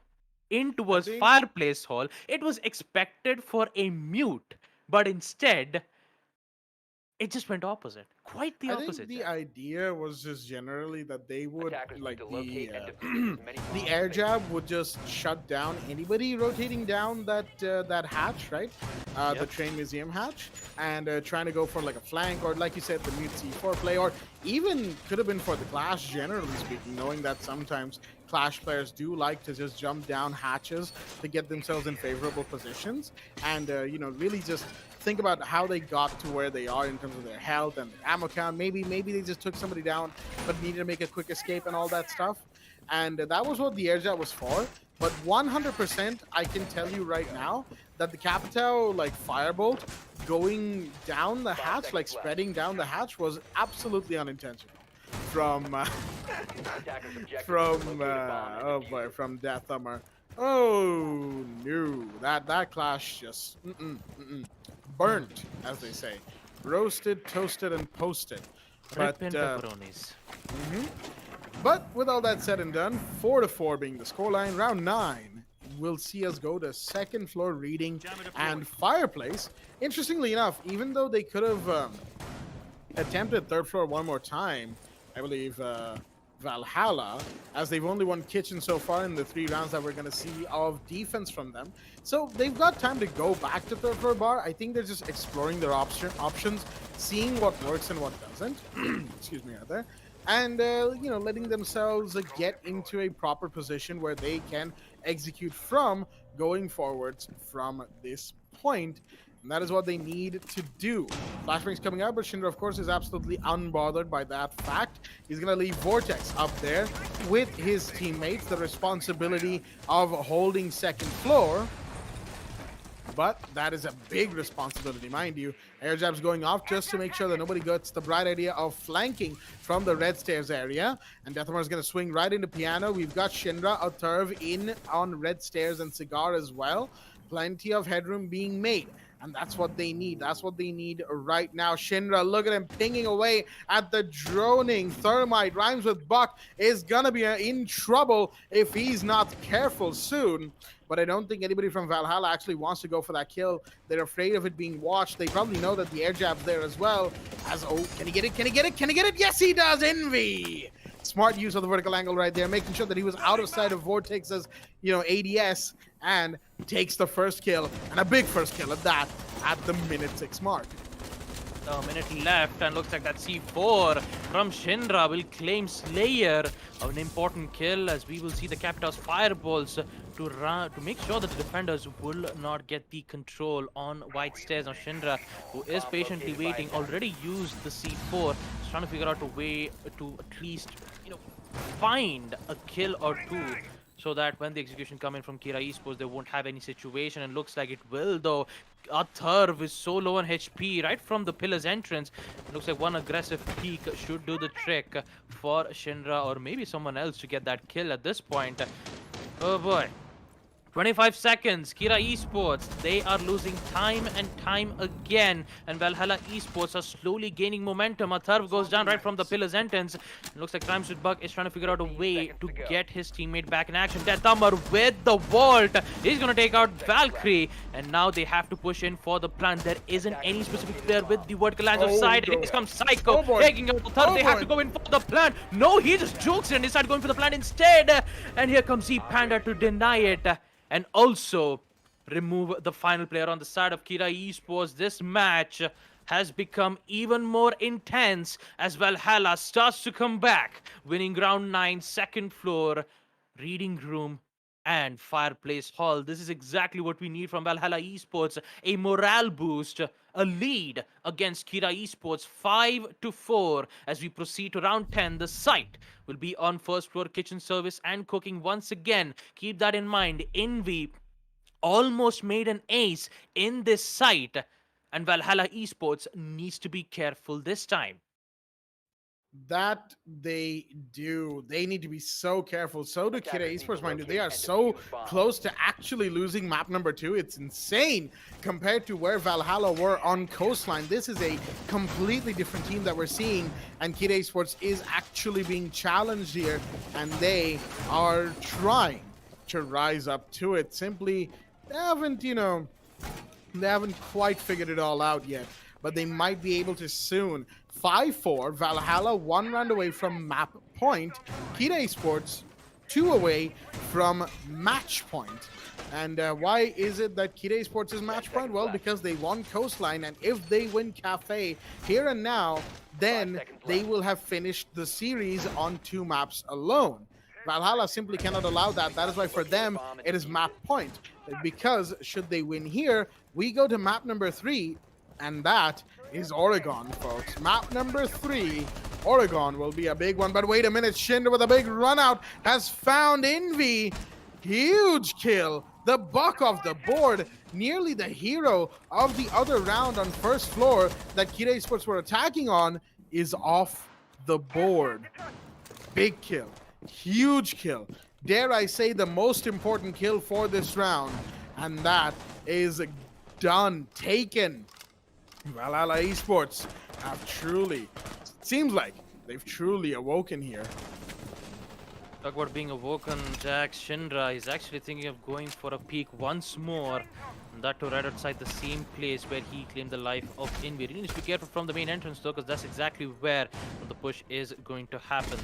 in I towards think Fireplace Hall. It was expected for a mute, but instead it just went opposite. Quite the I think opposite. the idea was just generally that they would Attackers like need to locate and defuse as many the bombs air as they jab would just shut down anybody rotating down that hatch, right? The Yep. train museum hatch, and trying to go for like a flank or like you said, the mute C4 play, or even could have been for the clash. Generally speaking, knowing that sometimes clash players do like to just jump down hatches to get themselves in favorable positions, and really just think about how they got to where they are in terms of their health and their ammo count. Maybe they just took somebody down, but needed to make a quick escape and all that stuff. And that was what the air jet was for. But 100%, I can tell you right now that the Capitao like firebolt going down the hatch, like spreading down the hatch, was absolutely unintentional from Attackers objective from is located bomb and oh defuse boy, it. from Death Hammer. Oh no, that clash just burnt, as they say, roasted, toasted, and posted. But Rip and pepperonis. mhm. But with all that said and done, 4-4 being the scoreline, round 9 will see us go to second floor reading and fireplace. Interestingly enough, even though they could have attempted third floor one more time, I believe Valhalla, as they've only won kitchen so far in the 3 rounds that we're going to see of defense from them. So they've got time to go back to third floor bar. I think they're just exploring their options, seeing what works and what doesn't. Excuse me, rather. And, letting themselves get into a proper position where they can execute from going forwards from this point. And that is what they need to do. Flashbang's coming out, but Shinra, of course, is absolutely unbothered by that fact. He's going to leave Vortex up there with his teammates, the responsibility of holding second floor. But that is a big responsibility, mind you. Air jabs going off just to make sure that nobody gets the bright idea of flanking from the red stairs area. And Deathhammer is going to swing right into piano. We've got Shinra, Aturv in on red stairs and Cigar as well. Plenty of headroom being made. And that's what they need. That's what they need right now. Shinra, look at him pinging away at the droning thermite. Rhymes with Buck is going to be in trouble if he's not careful soon. But I don't think anybody from Valhalla actually wants to go for that kill. They're afraid of it being watched. They probably know that the air jab's there as well. Can he get it? Can he get it? Can he get it? Yes, he does. Envy. Smart use of the vertical angle right there, making sure that he was out of sight of Vortex's, ADS, and takes the first kill, and a big first kill at that, at the minute 6 mark. A minute left, and looks like that C4 from Shinra will claim Slayer of an important kill, as we will see the Capita's fireballs to make sure that the defenders will not get the control on white stairs. Now Shinra, who is patiently waiting, already used the C4. He's trying to figure out a way to at least, find a kill or two, so that when the execution come in from Kira Esports, they won't have any situation, and looks like it will though. Aturv is so low on HP right from the pillar's entrance. It looks like one aggressive peek should do the trick for Shinra, or maybe someone else, to get that kill at this point. Oh boy. 25 seconds, Kira Esports, they are losing time and time again, and Valhalla Esports are slowly gaining momentum. Aturv goes down right from the pillar's entrance. It looks like Crimes with Buck is trying to figure out a way to get his teammate back in action. Deathhammer with the vault, he's gonna take out Valkyrie, and now they have to push in for the plan. There isn't any specific player with the vertical lines of sight, and here comes Psycho taking out Aturv. They have to go in for the plan. No, he just jokes and decides going for the plan instead, and here comes Z Panda to deny it. and also remove the final player on the side of Kira Esports. This match has become even more intense as Valhalla starts to come back, winning round 9, second floor, reading room, and fireplace hall. This is exactly what we need from Valhalla Esports, a morale boost, a lead against Kira Esports 5-4. As we proceed to round 10, the site will be on first floor kitchen service and cooking once again. Keep that in mind. Envy almost made an ace in this site, and Valhalla Esports needs to be careful this time. That they do. They need to be so careful. So do Kira Attackers need to Esports, mind you. They locate are and so defuse bombs. close to actually losing map number 2. It's insane compared to where Valhalla were on Coastline. This is a completely different team that we're seeing, and Kira Esports is actually being challenged here, and they are trying to rise up to it. Simply, they haven't, they haven't quite figured it all out yet, but they might be able to soon. 5-4, Valhalla 1 round away from map point. Kira Esports 2 away from match point. And why is it that Kira Esports is match point? Well, because they won Coastline, and if they win Cafe here and now, then they will have finished the series on 2 maps alone. Valhalla simply cannot allow that. That is why for them, it is map point. Because should they win here, we go to map number 3, and that is Oregon, folks. Map number 3, Oregon will be a big one. But wait a minute, Shinder with a big run out has found Envy. Huge kill. The buck of the board, nearly the hero of the other round on first floor that Kira Esports were attacking on, is off the board. Big kill. Huge kill. Dare I say the most important kill for this round. And that is done. Taken. Valhalla Esports have truly, seems like they've truly awoken here. Talk about being awoken, Jack. Shinra is actually thinking of going for a peek once more. And that to right outside the same place where he claimed the life of Envy. Really needs to be careful from the main entrance though, because that's exactly where the push is going to happen.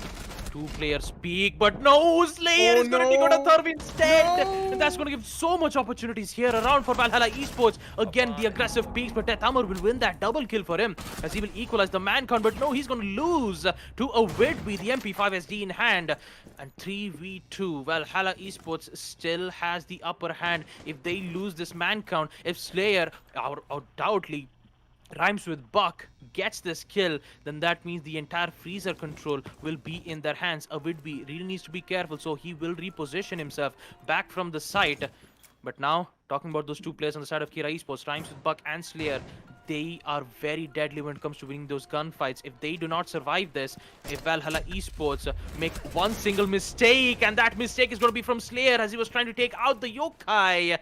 2 players peek, but no, Slayer is going to take out a Thurv instead. No. And that's going to give so much opportunities here around for Valhalla Esports. Again, the aggressive peeks, but Tethamur will win that double kill for him as he will equalize the man count. But no, he's going to lose to a Widby, the MP5 SD in hand. And 3v2, Valhalla Esports still has the upper hand. If they lose this man count, if Slayer undoubtedly rhymes with Buck gets this kill, then that means the entire freezer control will be in their hands. A Widby really needs to be careful, so he will reposition himself back from the site. But now, talking about those 2 players on the side of Kira Esports, rhymes with Buck and Slayer, they are very deadly when it comes to winning those gunfights. If they do not survive this, if Valhalla Esports make one single mistake, and that mistake is going to be from Slayer as he was trying to take out the yokai,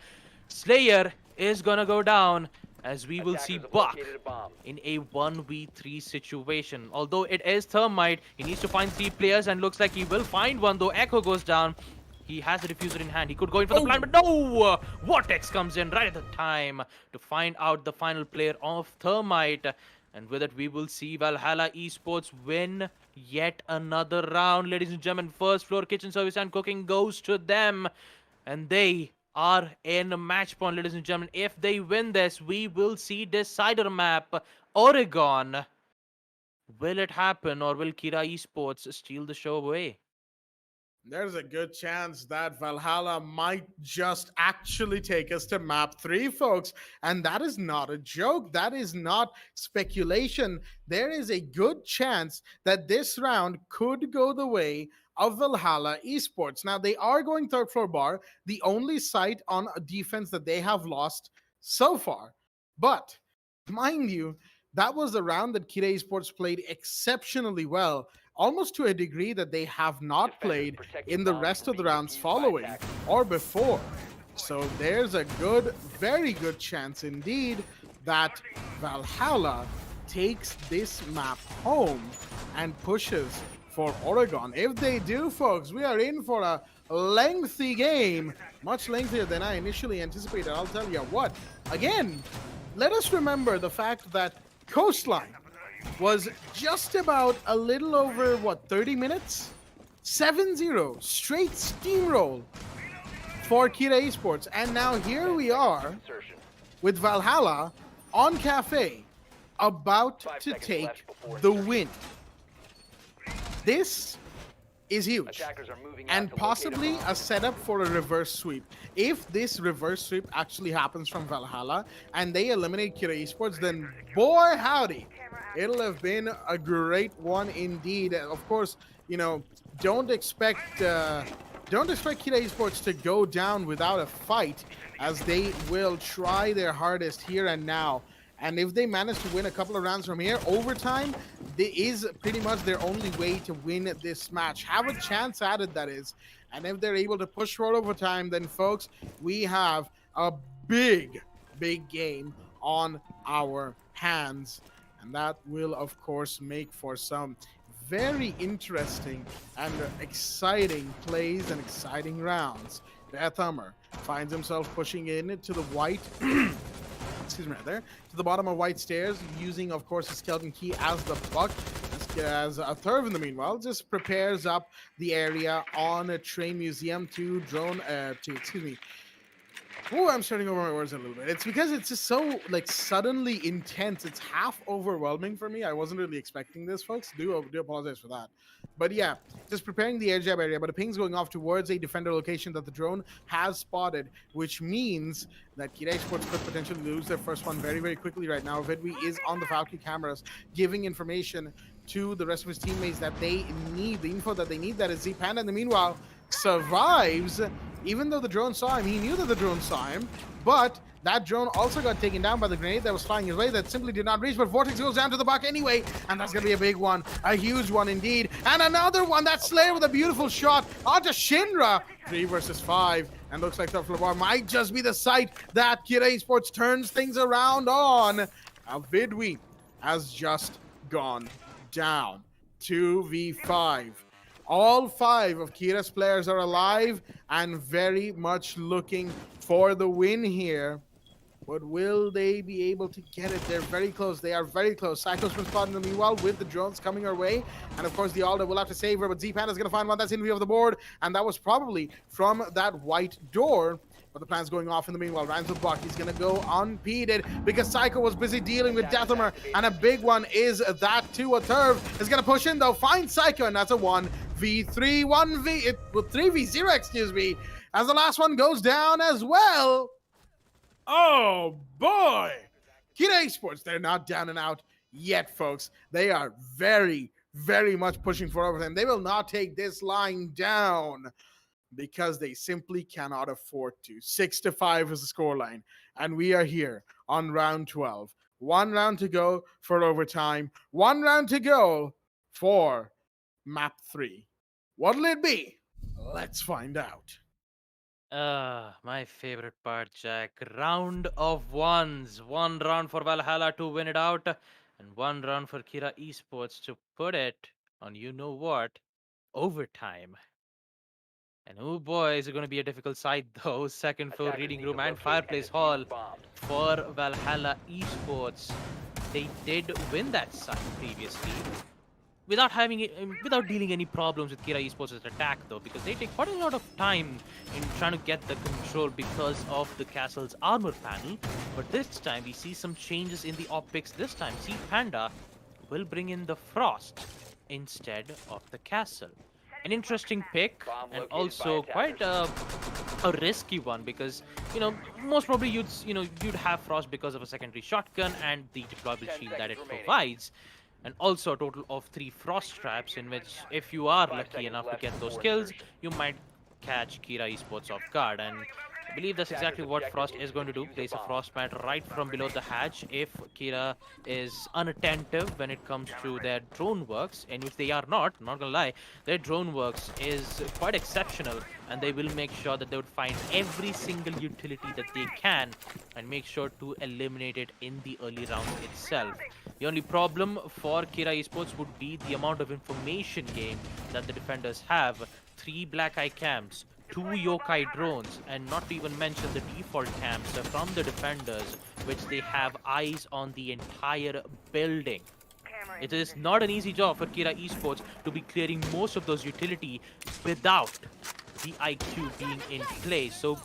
Slayer is going to go down, as we will see Buck in a 1v3 situation. Although it is Thermite, he needs to find 3 players, and looks like he will find one, though Echo goes down. He has the diffuser in hand. He could go in for the plan, but no! Vortex comes in right at the time to find out the final player of Thermite. And with it, we will see Valhalla Esports win yet another round. Ladies and gentlemen, first floor kitchen service and cooking goes to them. And they are in match point, ladies and gentlemen. If they win this, we will see decider map Oregon. Will it happen, or will Kira Esports steal the show away? There's a good chance that Valhalla might just actually take us to map 3, folks. And that is not a joke. That is not speculation. There is a good chance that this round could go the way of Valhalla Esports. Now, they are going third floor bar, the only site on a defense that they have lost so far. But, mind you, that was the round that Kira Esports played exceptionally well, almost to a degree that they have not played in the rest of the rounds following or before. So there's a good, very good chance indeed that Valhalla takes this map home and pushes for Oregon. If they do, folks, we are in for a lengthy game, much lengthier than I initially anticipated. I'll tell you what. Again, let us remember the fact that Coastline was just about a little over, 30 minutes? 7-0, straight steamroll for Kira Esports. And now here we are Insertion. with Valhalla on Cafe, about 5 to seconds take left before the insertion. win. This is huge. Attackers are moving out And to locate a possibly bomb. a setup for a reverse sweep. If this reverse sweep actually happens from Valhalla and they eliminate Kira Esports, then boy howdy, it'll have been a great one indeed. Of course, you know, don't expect Kira Esports to go down without a fight, as they will try their hardest here and now. And if they manage to win a couple of rounds from here, overtime is pretty much their only way to win this match. Have a chance at it, that is. And if they're able to push for overtime, then folks, we have a big, big game on our hands. And that will, of course, make for some very interesting and exciting plays and exciting rounds. Death Hummer finds himself pushing in to the white excuse me, right there, to the bottom of white stairs, using, of course, a skeleton key as the buck. As a Thurv, in the meanwhile, just prepares up the area on a train museum to drone, Oh, I'm starting over my words a little bit. It's because it's just so, like, suddenly intense. It's half overwhelming for me. I wasn't really expecting this, folks. Do apologize for that. But yeah, just preparing the air jab area, but a ping's going off towards a defender location that the drone has spotted, which means that Kira Esports could potentially lose their first one very, very quickly right now. Vidwi is on the Valkyrie cameras, giving information to the rest of his teammates that they need, the info that they need. That is Z-Panda, in the meanwhile, survives. Even though the drone saw him, he knew that the drone saw him, but that drone also got taken down by the grenade that was flying his way that simply did not reach, but Vortex goes down to the buck anyway, and that's going to be a big one, a huge one indeed. And another one, that Slayer with a beautiful shot onto Shinra. 3 versus 5, and looks like Tough Labar might just be the site that Kira Esports turns things around on. Now Vidwi has just gone down. 2v5. All 5 of Kira's players are alive and very much looking for the win here. But will they be able to get it? They're very close. They are very close. Psycho's been spotted in the meanwhile with the drones coming our way. And of course, the Alda will have to save her, but Z-Panda's going to find one that's in view of the board. And that was probably from that white door. But the plan's going off in the meanwhile. Rhymes with Buck. He's going to go unimpeded because Psycho was busy dealing with Deathhammer. And a big one is that too. A Thurv is going to push in though. Find Psycho, and that's a 1v3, 3v0, excuse me. As the last one goes down as well. Oh boy! Kira Esports, they're not down and out yet, folks. They are very, very much pushing for overtime. They will not take this line down because they simply cannot afford to. 6-5 is the scoreline, and we are here on round 12. 1 round to go for overtime. 1 round to go for map 3. What'll it be? Let's find out. My favorite part, Jack. Round of ones. 1 round for Valhalla to win it out, and 1 round for Kira Esports to put it on you know what? Overtime. And oh boy, is it going to be a difficult side though. Second floor Attackers reading need room to and locate fireplace and hall defuse bombs. for Valhalla Esports. They did win that side previously, without dealing any problems with Kira Esports' attack though, because they take quite a lot of time in trying to get the control because of the castle's armor panel. But this time we see some changes in the optics. This time Sea Panda will bring in the frost instead of the castle. An interesting pick, Bomb and located also by quite a risky one, because most probably you'd have frost because of a secondary shotgun and the deployable 10 shield that it seconds remaining. provides. And also a total of 3 frost traps, in which if you are 5 lucky seconds enough to left get those before kills, insertion. you might catch Kira Esports off guard. And I believe that's exactly what Frost is going to do. Place a frost mat right from below the hatch if Kira is unattentive when it comes to their drone works, in which they are not. I'm not gonna lie, their drone works is quite exceptional, and they will make sure that they would find every single utility that they can and make sure to eliminate it in the early round itself. The only problem for Kira Esports would be the amount of information gain that the defenders have. 3 black eye cams, 2 yokai drones, and not to even mention the default cams from the defenders, which they have eyes on the entire building. It is not an easy job for Kira Esports to be clearing most of those utility without the IQ being in play. So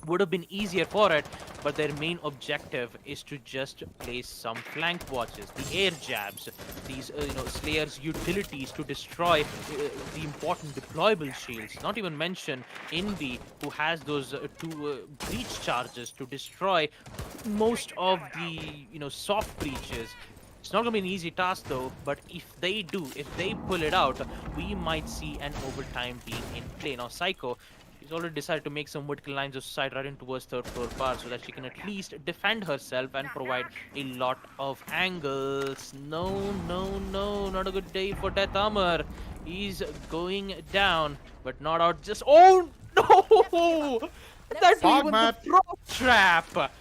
would have been easier for it, but their main objective is to just place some flank watches, the air jabs, these Slayer's utilities to destroy the important deployable shields. Not even mention Envy, who has those two breach charges to destroy most of the soft breaches. It's not gonna be an easy task though, but if they pull it out, we might see an overtime being in play. Now Psycho, she's already decided to make some vertical lines of sight right in towards third floor bar so that she can at least defend herself and provide a lot of angles. No, no, no, not a good day for Death Armor. He's going down, but not out. Just oh no! That Fog even mat. the frog trap.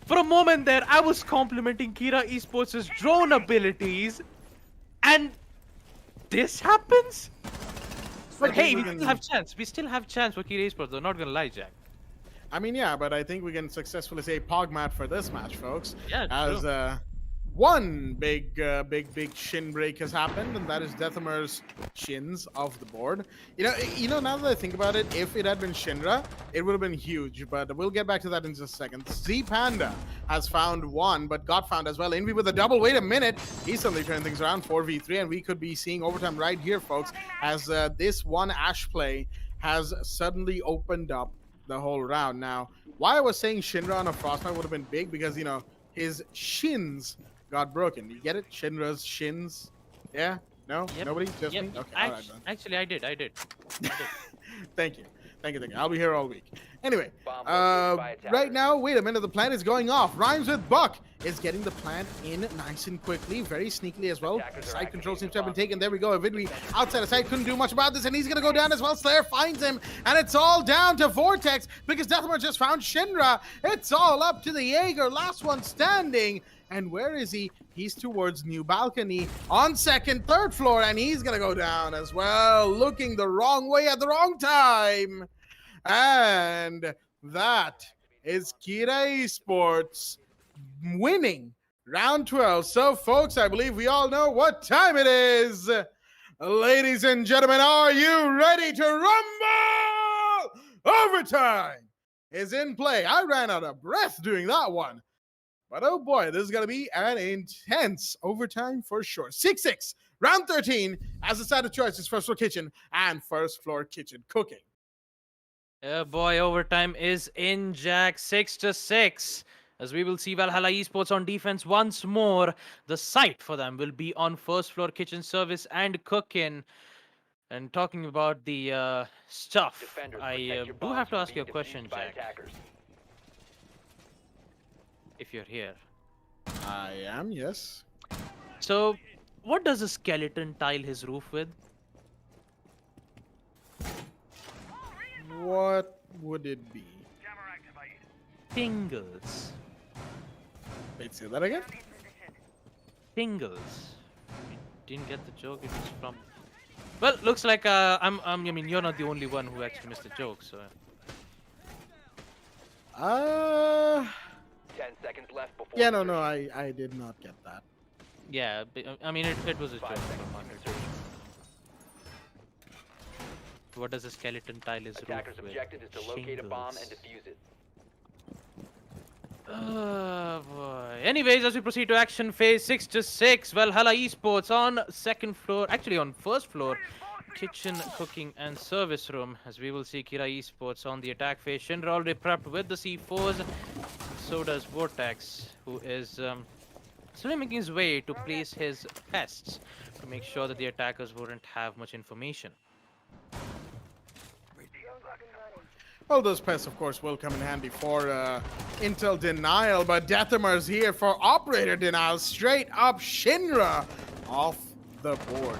For a moment there, I was complimenting Kira Esports' drone abilities, and this happens? But hey, we still have chance. We still have chance for Kira Esports, though. Not gonna lie, Jack. I mean, yeah, but I think we can successfully say Pogmat for this match, folks. Yeah, As true. one big shin break has happened, and that is Deathamer's shins off the board. Now that I think about it, if it had been Shinra, it would have been huge. But we'll get back to that in just a second. Z Panda has found one, but got found as well. Envy with a double. Wait a minute, he's suddenly turning things around. 4v3, and we could be seeing overtime right here, folks. As this one Ash play has suddenly opened up the whole round. Now, why I was saying Shinra on a Frostbite would have been big because his shins got broken. You get it? Shinra's shins. Yeah? No? Yep. Nobody? Just Yep. me? Okay. All right, then. Actually, I did. Thank you. I'll be here all week. Anyway, Bomb located by attackers. right now, wait a minute. The plan is going off. Rhymes with Buck is getting the plan in nice and quickly, very sneakily as well. Attackers are Side control activating seems the to have been bomb. taken. There we go. Avidri outside of sight couldn't do much about this, and he's going to go down as well. Slayer finds him, and it's all down to Vortex because Deathmark just found Shinra. It's all up to the Jaeger, last one standing. And where is he? He's towards New Balcony on second, third floor, and he's going to go down as well, looking the wrong way at the wrong time. And that is Kira Esports winning round 12. So, folks, I believe we all know what time it is. Ladies and gentlemen, are you ready to rumble? Overtime is in play. I ran out of breath doing that one. But oh boy, this is going to be an intense overtime for sure. 6-6, round 13, as the side of choice is First Floor Kitchen and First Floor Kitchen Cooking. Yeah, boy, overtime is in, Jack. 6-6. As we will see Valhalla Esports on defense once more. The sight for them will be on First Floor Kitchen Service and Cooking. And talking about the stuff, Defenders, I protect your do bombs have to from ask you a being question, defused by Jack. attackers. If you're here. I am, yes. So, what does a skeleton tile his roof with? What would it be? Tingles. Wait, say that again? Tingles. You didn't get the joke. It was from. Well, looks like I mean, you're not the only one who actually missed the joke. So. 10 seconds left before. Yeah, no, insertion. I did not get that. Yeah, I mean, it was a joke. 5 seconds from to Hunter. insertion. What does a skeleton tile his Attackers' roof with? objective is to locate a bomb and Shingles. defuse it. Oh boy. Anyways, as we proceed to action phase 6-6, Valhalla Esports on second floor, actually on first floor, kitchen, cooking, and service room. As we will see Kira Esports on the attack phase. Shinra already prepped with the C4s. So does Vortex, who is slowly making his way to place his pests to make sure that the attackers wouldn't have much information. Well, those pests, of course, will come in handy for intel denial, but Deathamer's here for operator denial. Straight up Shinra off the board.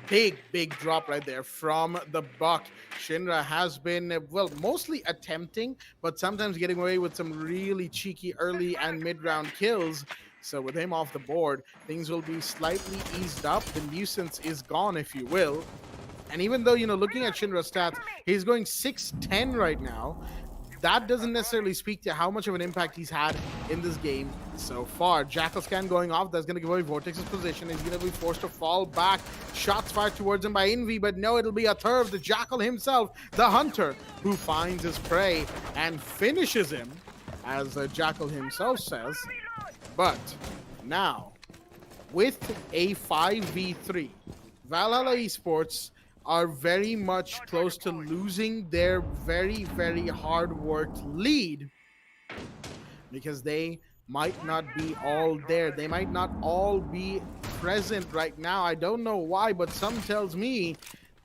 Big drop right there from the Buck. Shinra has been, well, mostly attempting, but sometimes getting away with some really cheeky early and mid-round kills. So with him off the board, things will be slightly eased up. The nuisance is gone, if you will. And even though, looking at Shinra's stats, he's going 6-10 right now. that doesn't necessarily speak to how much of an impact he's had in this game so far. Jackal scan going off. That's going to give away Vortex's position. He's going to be forced to fall back. Shots fired towards him by Envy, but no, it'll be a third. The Jackal himself, the hunter, who finds his prey and finishes him, as Jackal himself says. But now, with a 5v3, Valhalla Esports are very much close to losing their very, very hard-worked lead, because they might not be all there. They might not all be present right now. I don't know why, but some tells me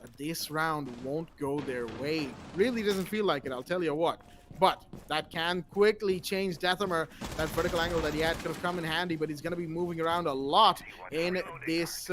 that this round won't go their way. Really doesn't feel like it, I'll tell you what. But that can quickly change Deathamer. That vertical angle that he had could have come in handy, but he's going to be moving around a lot in this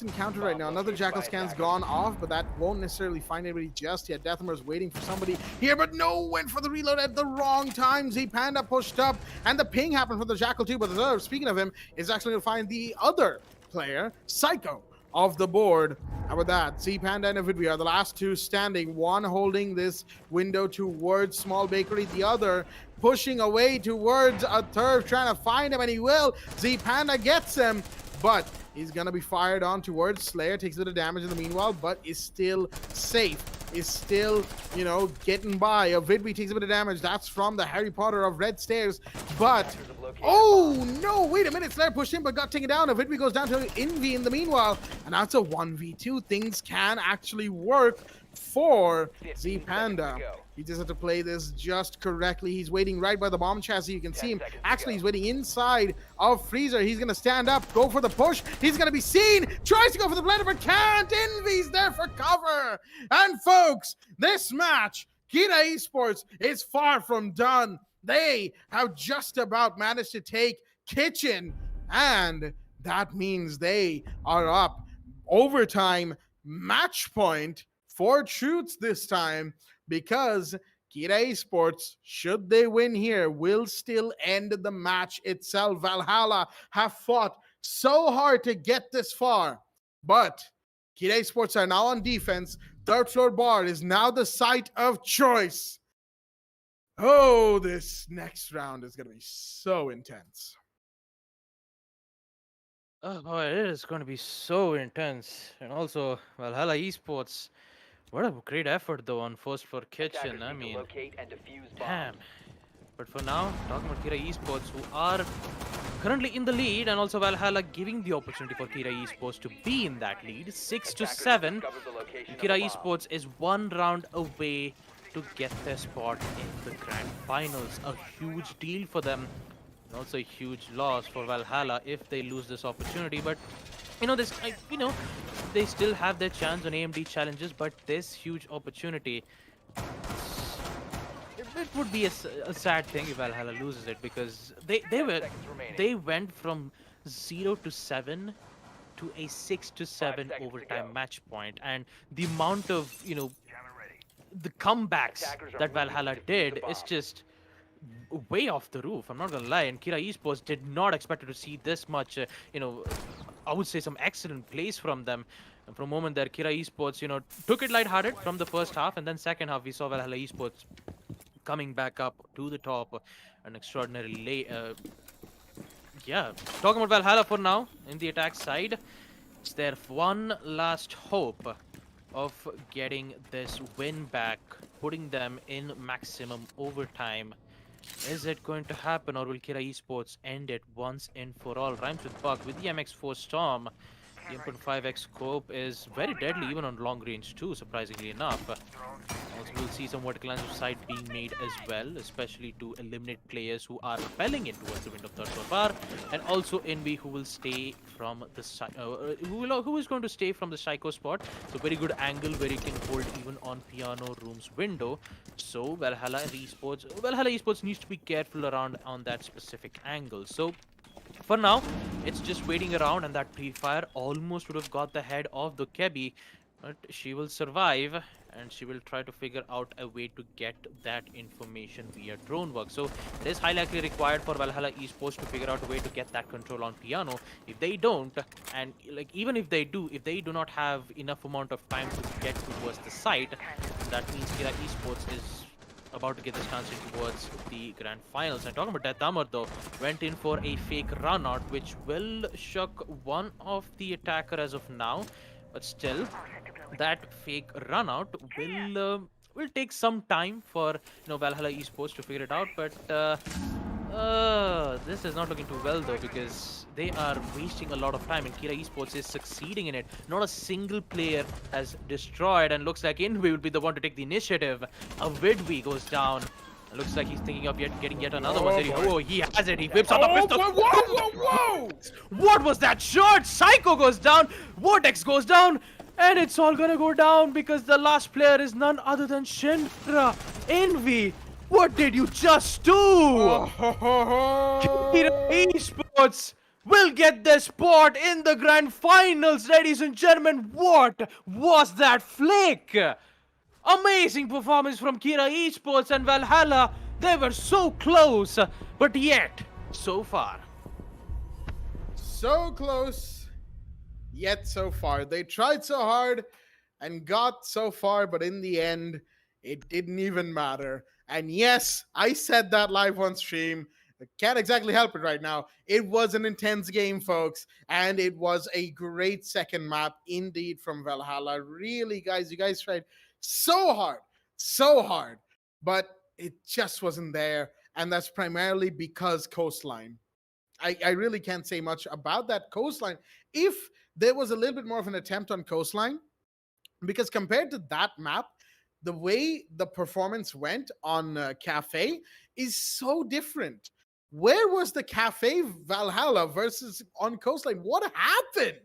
encounter right now. Another Jackal scan's gone off, but that won't necessarily find anybody just yet. Deathamer's waiting for somebody here, but no, went for the reload at the wrong time. Z Panda pushed up, and the ping happened for the Jackal too, but the third, speaking of him, is actually going to find the other player, Psycho, of the board. How about that? Z Panda and Avidvi are the last two standing. One holding this window towards Small Bakery, the other pushing away towards a third, trying to find him, and he will. Z Panda gets him, but he's gonna be fired on towards Slayer. Takes a bit of damage in the meanwhile, but is still safe. Is still, you know, getting by. Avidvi takes a bit of damage. That's from the Harry Potter of Red Stairs, but oh no, wait a minute, Slayer pushed in but got taken down. Avidvi goes down to Envy in the meanwhile, and that's a 1v2. Things can actually work for Z Panda. He just had to play this just correctly. He's waiting right by the bomb chassis. You can see him. Actually, he's waiting inside of Freezer. He's going to stand up, go for the push. He's going to be seen. Tries to go for the blender, but can't. Envy's there for cover. And folks, this match, Kita Esports, is far from done. They have just about managed to take Kitchen, and that means they are up overtime match point for Truths this time, because Kita Esports, should they win here, will still end the match itself. Valhalla have fought so hard to get this far, but Kita Esports are now on defense. Third floor bar is now the site of choice. Oh, this next round is going to be so intense. Oh boy, it is going to be so intense. And also, Valhalla Esports, what a great effort though on first floor kitchen. I mean, damn. But for now, talking about Kira Esports, who are currently in the lead, and also Valhalla giving the opportunity for Kira Esports to be in that lead, 6-7. Kira Esports is one round away to get their spot in the grand finals. A huge deal for them, and also a huge loss for Valhalla if they lose this opportunity. But they still have their chance on AMD challenges, but this huge opportunity, it would be a sad thing if Valhalla loses it, because they went from 0-7 to a 6-7 overtime match point, and the amount of the comebacks that Valhalla did is just way off the roof. I'm not gonna lie, and Kira Esports did not expect to see this much I would say some excellent plays from them. And for a moment there, Kira Esports took it lighthearted from the first half, and then second half we saw Valhalla Esports coming back up to the top. An extraordinary talking about Valhalla for now in the attack side, it's their one last hope of getting this win back, putting them in maximum overtime. Is it going to happen, or will Kira Esports end it once and for all? Rhymes with Buck with the MX4 Storm. The M.5X scope is very deadly even on long range too, surprisingly enough. Also, we'll see some vertical lines of sight being made as well, especially to eliminate players who are repelling in towards the window of third floor bar, and also Envy, who will stay from the who is going to stay from the Psycho spot. So very good angle where he can hold even on Piano Room's window. So Valhalla Esports needs to be careful around on that specific angle. So for now, it's just waiting around, and that pre-fire almost would have got the head of the Kebi, but she will survive, and she will try to figure out a way to get that information via drone work. So it is highly likely required for Valhalla Esports to figure out a way to get that control on Piano. If they don't, and even if they do not have enough amount of time to get towards the site, that means Kira Esports is about to get this transition towards the grand finals. And talking about Death Armor though, went in for a fake run out, which will shock one of the attacker as of now. But still, that fake run out will take some time for Valhalla Esports to figure it out. But this is not looking too well though, because they are wasting a lot of time and Kira Esports is succeeding in it. Not a single player has destroyed, and looks like Invi will be the one to take the initiative. A Vidwi goes down. Looks like he's thinking of getting yet another one. Oh, he has it. He whips out the pistol. Whoa! What was that shot? Psycho goes down. Vortex goes down. And it's all gonna go down because the last player is none other than Shinra. Envy, what did you just do? Kira Esports will get their spot in the grand finals, ladies and gentlemen. What was that flick? Amazing performance from Kira Esports and Valhalla. They were so close, but yet so far. So close, yet so far. They tried so hard and got so far, but in the end, it didn't even matter. And yes, I said that live on stream. I can't exactly help it right now. It was an intense game, folks, and it was a great second map indeed from Valhalla. Really, guys, you guys tried so hard, but it just wasn't there. And that's primarily because Coastline. I really can't say much about that Coastline. If there was a little bit more of an attempt on Coastline, because compared to that map, the way the performance went on Cafe is so different. Where was the Cafe Valhalla versus on Coastline? What happened?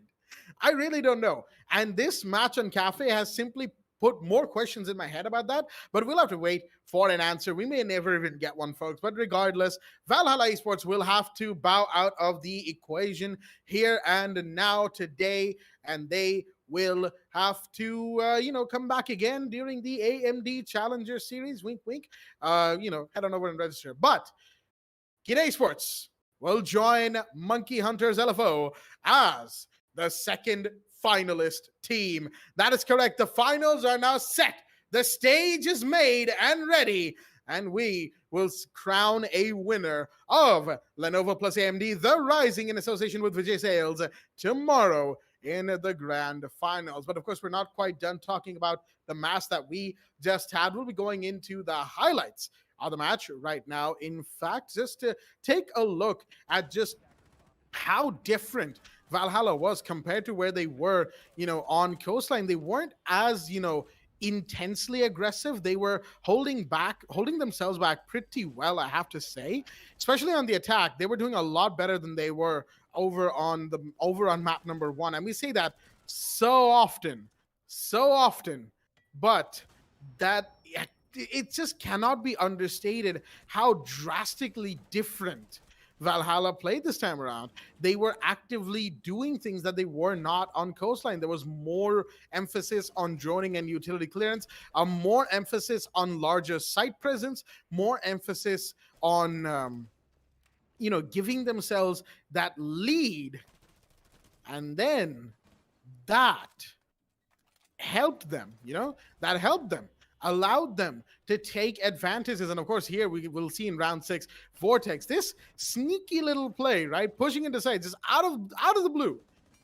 I really don't know. And this match on Cafe has simply put more questions in my head about that, but we'll have to wait for an answer. We may never even get one, folks, but regardless, Valhalla Esports will have to bow out of the equation here and now today, and they will have to, come back again during the AMD Challenger Series. Wink, wink. Head on over and register. But Kira Esports will join Monkey Hunters LFO as the second finalist team. That is correct. The finals are now set. The stage is made and ready, and we will crown a winner of Lenovo plus AMD, The Rising, in association with Vijay Sales, tomorrow in the grand finals. But of course, we're not quite done talking about the match that we just had. We'll be going into the highlights of the match right now. In fact, just to take a look at just how different Valhalla was compared to where they were, on Coastline. They weren't as, intensely aggressive. They were holding themselves back pretty well, I have to say. Especially on the attack, they were doing a lot better than they were over on map number 1. And we say that so often, but that it just cannot be understated how drastically different Valhalla played this time around. They were actively doing things that they were not on Coastline. There was more emphasis on droning and utility clearance, more emphasis on larger site presence, more emphasis on, giving themselves that lead. And then that helped them, allowed them to take advantages. And of course, here we will see in round 6, Vortex, this sneaky little play, right? Pushing into sides just out of the blue,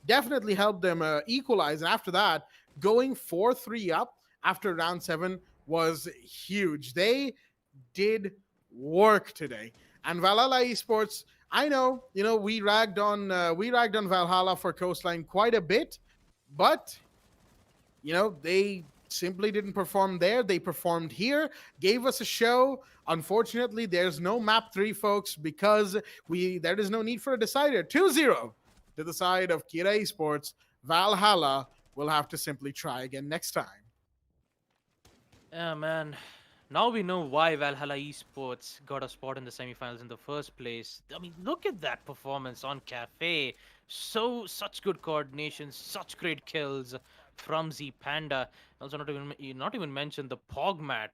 definitely helped them equalize. And after that, going 4-3 up after round 7 was huge. They did work today. And Valhalla Esports, I know, we ragged on Valhalla for Coastline quite a bit, but they simply didn't perform there. They performed here, gave us a show. Unfortunately, there's no map 3, folks, because there is no need for a decider. 2-0 to the side of Kira Esports. Valhalla will have to simply try again next time. Yeah, man. Now we know why Valhalla Esports got a spot in the semifinals in the first place. I mean, look at that performance on Cafe. Such good coordination, such great kills from Z Panda. Also, not even mention the Pogmat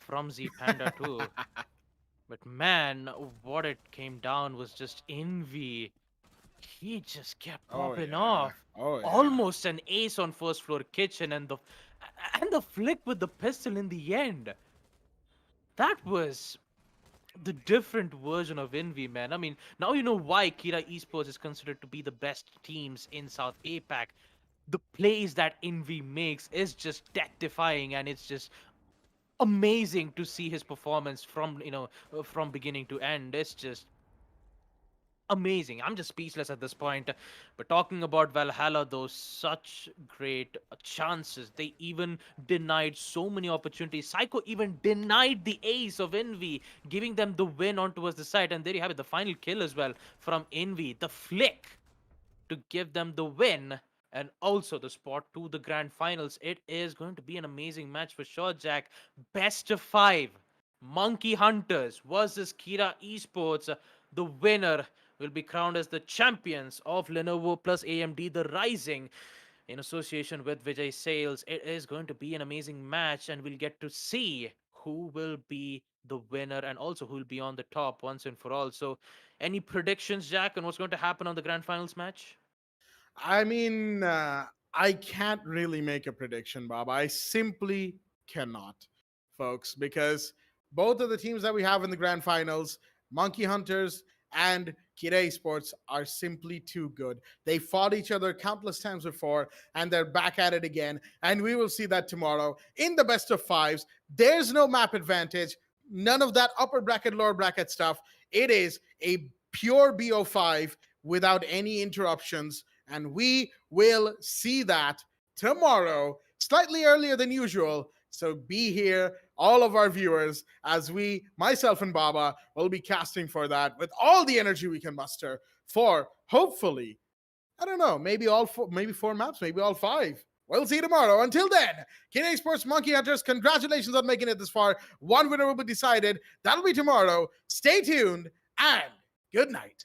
from Z Panda too. But man, what it came down was just envy. He just kept popping off. Almost an ace on first floor kitchen, and the flick with the pistol in the end. That was the different version of Envy, man. I mean, now you know why Kira Esports is considered to be the best teams in South APAC. The plays that Envy makes is just death-defying, and it's just amazing to see his performance from from beginning to end. It's just amazing. I'm just speechless at this point. But talking about Valhalla, though, such great chances. They even denied so many opportunities. Psycho even denied the ace of Envy, giving them the win on towards the side. And there you have it, the final kill as well from Envy. The flick to give them the win and also the spot to the grand finals. It is going to be an amazing match for sure, Jack. Best of 5. Monkey Hunters versus Kira Esports. The winner will be crowned as the champions of Lenovo plus AMD The Rising in association with Vijay Sales. It is going to be an amazing match, and we'll get to see who will be the winner and also who will be on the top once and for all. So, any predictions, Jack, on what's going to happen on the grand finals match? I mean, I can't really make a prediction, Bob. I simply cannot, folks, because both of the teams that we have in the grand finals, Monkey Hunters and Kira Sports, are simply too good. They fought each other countless times before, and they're back at it again. And we will see that tomorrow in the best of fives. There's no map advantage, none of that upper bracket, lower bracket stuff. It is a pure BO5 without any interruptions, and we will see that tomorrow, slightly earlier than usual. So be here, all of our viewers, as we, myself and Baba, will be casting for that with all the energy we can muster for hopefully, I don't know, maybe all four, maybe 4 maps, maybe all 5. We'll see you tomorrow. Until then, Kid Sports Monkey Hunters, congratulations on making it this far. One winner will be decided. That'll be tomorrow. Stay tuned and good night.